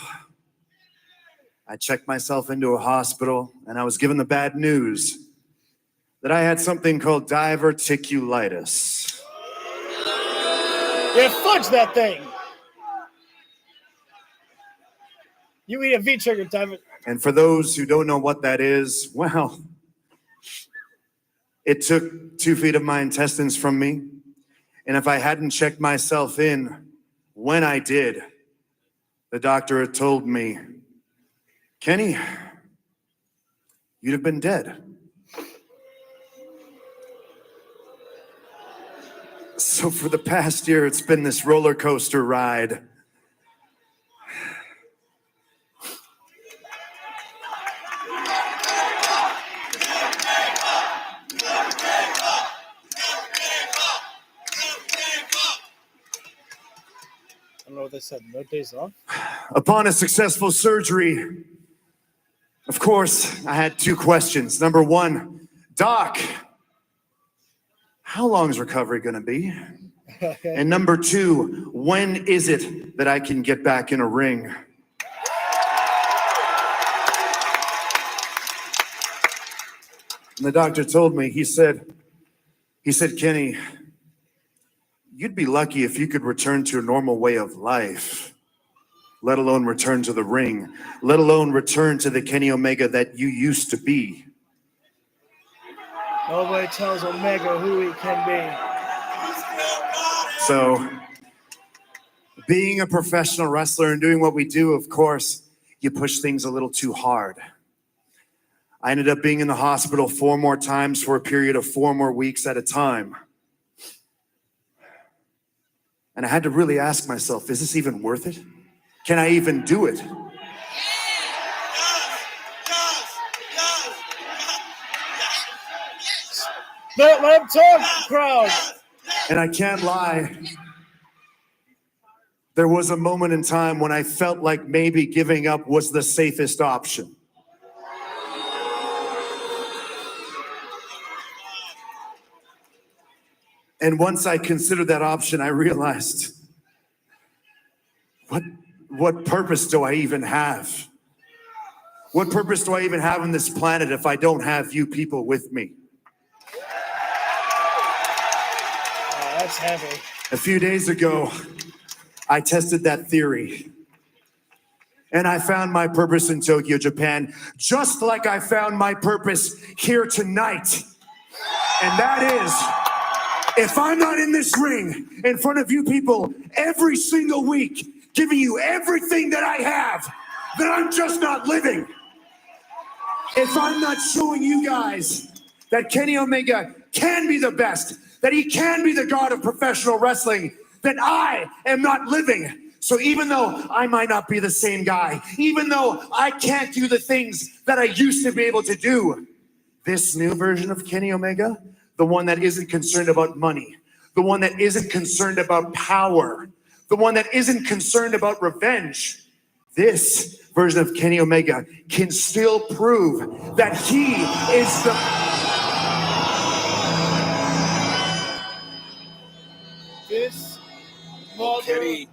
I checked myself into a hospital and I was given the bad news that I had something called diverticulitis. Yeah, fudge that thing. You eat a V-trigger, David. And for those who don't know what that is, well, it took 2 feet of my intestines from me. And if I hadn't checked myself in when I did, the doctor had told me, Kenny, you'd have been dead. So for the past year, it's been this roller coaster ride. I don't know what they said. No days off? Upon a successful surgery, of course, I had 2 questions. Number 1, Doc, how long is recovery going to be? And number 2, when is it that I can get back in a ring? And the doctor told me, he said, Kenny, You'd be lucky if you could return to your normal way of life, let alone return to the ring, let alone return to the Kenny Omega that you used to be. Nobody tells Omega who he can be. So, being a professional wrestler and doing what we do, of course, you push things a little too hard. I ended up being in the hospital 4 more times for a period of 4 more weeks at a time. And I had to really ask myself, is this even worth it? Can I even do it? Let him talk, crowd. And I can't lie. There was a moment in time when I felt like maybe giving up was the safest option. And once I considered that option, I realized, what purpose do I even have? What purpose do I even have on this planet if I don't have you people with me? That's heavy. A few days ago, I tested that theory. And I found my purpose in Tokyo, Japan, just like I found my purpose here tonight. And that is, if I'm not in this ring in front of you people every single week, giving you everything that I have, then I'm just not living. If I'm not showing you guys that Kenny Omega can be the best, that he can be the god of professional wrestling, then I am not living. So even though I might not be the same guy, even though I can't do the things that I used to be able to do, this new version of Kenny Omega, the one that isn't concerned about money, the one that isn't concerned about power, the one that isn't concerned about revenge, this version of Kenny Omega can still prove that he is the... This Kenny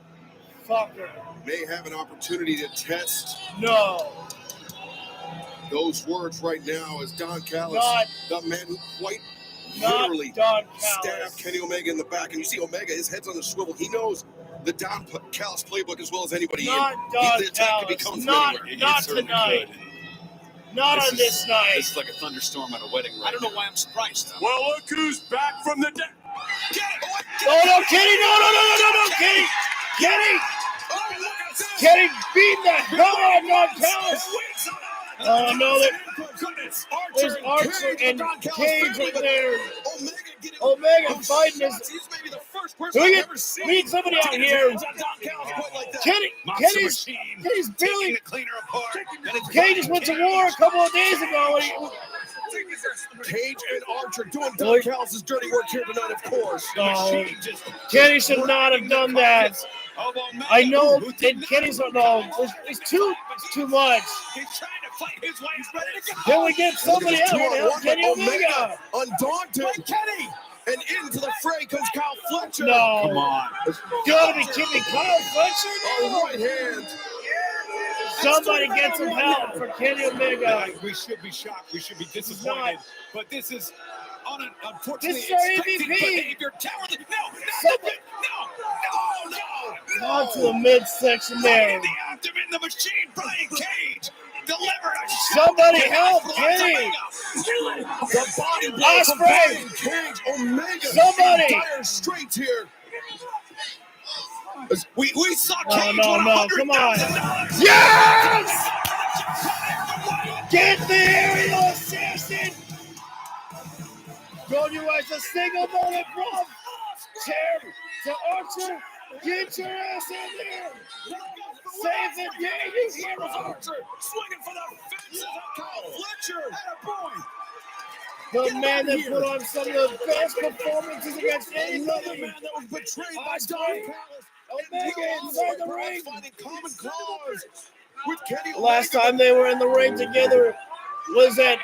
motherfucker. may have an opportunity to test No. those words right now as Don Callis, Not- the man who quite Not literally Don Callis. stabbed Kenny Omega in the back. And you see Omega, his head's on the swivel. He knows the Don Callis playbook as well as anybody. Not and Don the attack could Callis. become Not anywhere. not tonight. Not on this night. This is like a thunderstorm at a wedding. I don't know why I'm surprised. Well, look who's back from the dead. Oh no, Kenny! No, Kenny! Kenny! Kenny beat the hell out of Don Callis! Oh no, there's Archer and Cage right there. Omega fighting this. We need somebody out here. Kenny's barely. Cage just went to war a couple of days ago. Cage and Archer doing Don Callis' dirty work here tonight, of course. No, Kenny should not have done that. I know, and Kenny's no, it's too much. Can we get somebody else to help Kenny Omega? Undaunted. Kenny. And into the fray comes Kyle Fletcher. No. Come on. Gotta be kidding me. Kyle Fletcher? Oh, right hand. Somebody get some help for Kenny Omega. We should be shocked. We should be disappointed. But this is unfortunately This is our expected MVP. behavior. Cowardly. No. On to the midsection there. The abdomen, the machine, Brian Cage. Delivered a Somebody help Kenny. The body blow from Osprey. Brian Cage. Omega. Somebody. Dire straits here. We saw No, Cage no, win no, come on. $100,000. Yes! Get the aerial assassin! Go you as a single bullet from chair to Archer. Get your ass in there. Save the day, you hear Archer swinging for the fences. Kyle Fletcher. Attaboy. The man that put on some of the best performances against anybody. Man that was betrayed by Osprey. Don Callis. Omega inside the ring. Finding common cause with Kenny Last Omega. time they were in the ring together was at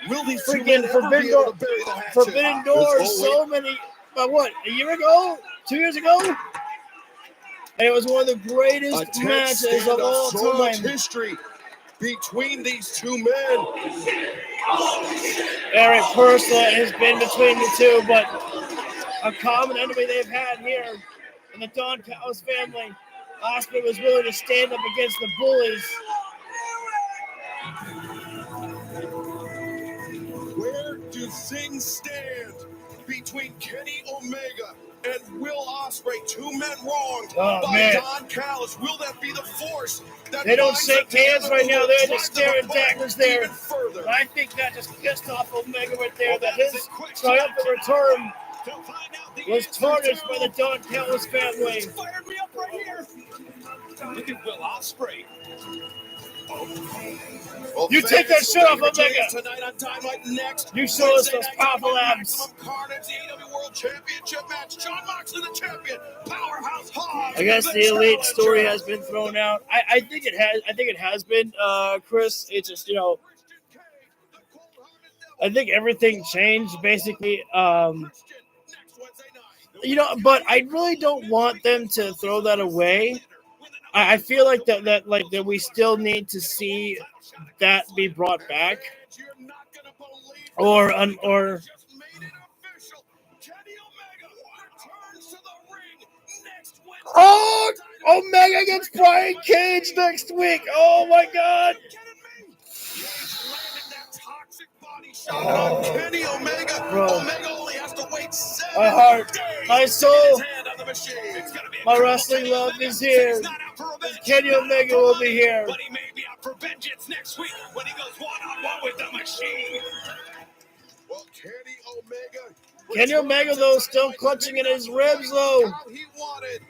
Will these two freaking men ever be able to bury the hatchet? Forbidden Door There's so many, a year ago? 2 years ago? And it was one of the greatest A tense matches of standoff, all so much time. history between these two men. Very personal has been between the two, but a common enemy they've had here in the Don Callis family. Ospreay was willing to stand up against the bullies. Where do things stand between Kenny Omega and Will Ospreay? Two men wronged by Don Callis. Will that be the force that they don't binds shake them hands together right now. or They're drives just them staring apart daggers there. even further? And I think that just pissed off Omega right there. That his triumphant return was tarnished by the Don Callis family. Fired me up right here. Look at Will Ospreay. Well, You take that shit off, Omega. Tonight on Dynamite next. You show us those powerful abs. Maximum Carnage, the AEW World Championship match. Jon Moxley, the champion. Powerhouse Hobbs. I guess the Elite story has been thrown out. I think it has. I think it has been, Chris. It's just, you know, I think everything changed basically. You know, but I really don't want them to throw that away. I feel like that we still need to see that be brought back, or oh, Omega against Brian Cage next week. Oh my God. Oh, Kenny Omega. Bro. Omega only has to wait 7 My heart, days my to soul, get his hand on the machine. my wrestling love is here. Kenny Omega will be here. But he may be out for vengeance next week when he goes one-on-one with the machine. Well, Kenny Omega. Kenny Omega, though, still clutching in his ribs, though. How he wanted.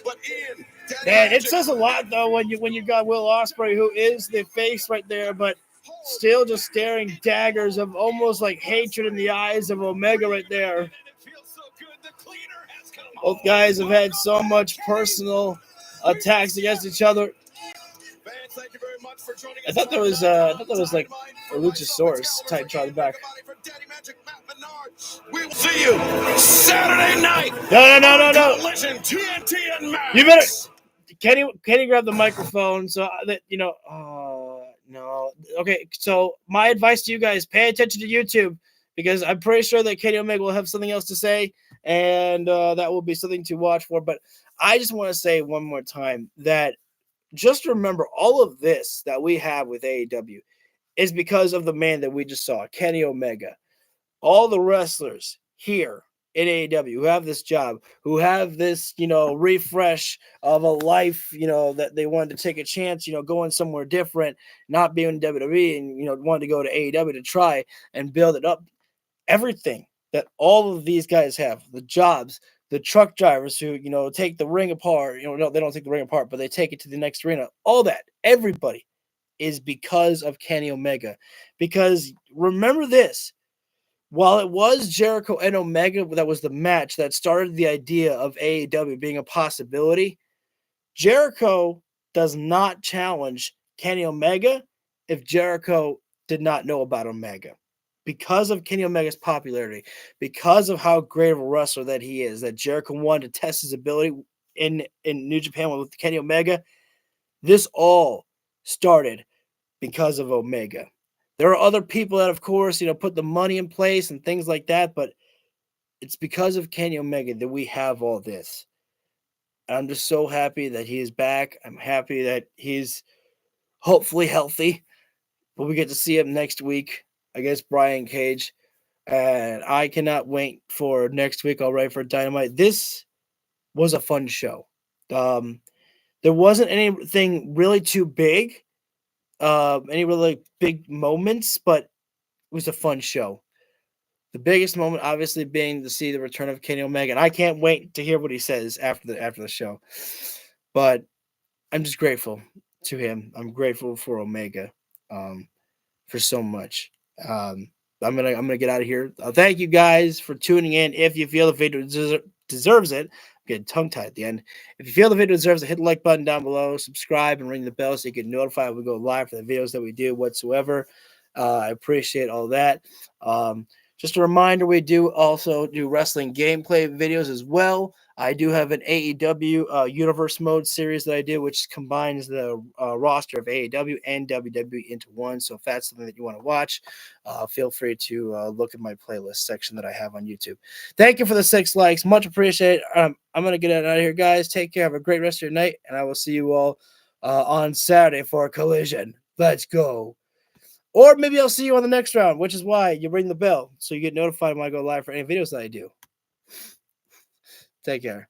But Ian, Man, it says a lot, though, when you got Will Ospreay, who is the face right there, but still just staring daggers of almost like hatred in the eyes of Omega right there. Both guys have had so much personal attacks against each other. I thought there was like a Luchasaurus type on the back. We will see you Saturday night. No. Collision, TNT and Max. You better, Kenny grab the microphone so that you know. No. Okay, so my advice to you guys: pay attention to YouTube, because I'm pretty sure that Kenny Omega will have something else to say, and that will be something to watch for. But I just want to say one more time that just remember, all of this that we have with AEW is because of the man that we just saw, Kenny Omega. All the wrestlers here in AEW who have this job, who have this, you know, refresh of a life, you know, that they wanted to take a chance, you know, going somewhere different, not being in WWE, and, you know, wanted to go to AEW to try and build it up. Everything that all of these guys have, the jobs, the truck drivers who, you know, take the ring apart, you know, no, they don't take the ring apart, but they take it to the next arena. All that, everybody is because of Kenny Omega. Because remember this, while it was Jericho and Omega that was the match that started the idea of AEW being a possibility, Jericho does not challenge Kenny Omega if Jericho did not know about Omega. Because of Kenny Omega's popularity, because of how great of a wrestler that he is, that Jericho wanted to test his ability in New Japan with Kenny Omega, this all started because of Omega. There are other people that, of course, you know, put the money in place and things like that, but it's because of Kenny Omega that we have all this. I'm just so happy that he is back. I'm happy that he's hopefully healthy, but we get to see him next week against Brian Cage, and I cannot wait for next week. All right, for Dynamite. This was a fun show. There wasn't anything really too big, any really big moments, but it was a fun show. The biggest moment, obviously, being to see the return of Kenny Omega, and I can't wait to hear what he says after the show. But I'm just grateful to him. I'm grateful for Omega, for so much. I'm gonna get out of here. Thank you guys for tuning in. If you feel the video deserves it, I'm getting tongue tied at the end. If you feel the video deserves it, hit the like button down below, subscribe, and ring the bell so you get notified when we go live for the videos that we do whatsoever. I appreciate all that. Just a reminder, we do also do wrestling gameplay videos as well. I do have an AEW Universe Mode series that I do, which combines the roster of AEW and WWE into one. So if that's something that you want to watch, feel free to look at my playlist section that I have on YouTube. Thank you for the 6 likes. Much appreciated. I'm going to get out of here, guys. Take care. Have a great rest of your night, and I will see you all on Saturday for a Collision. Let's go. Or maybe I'll see you on the next round, which is why you ring the bell so you get notified when I go live for any videos that I do. Take care.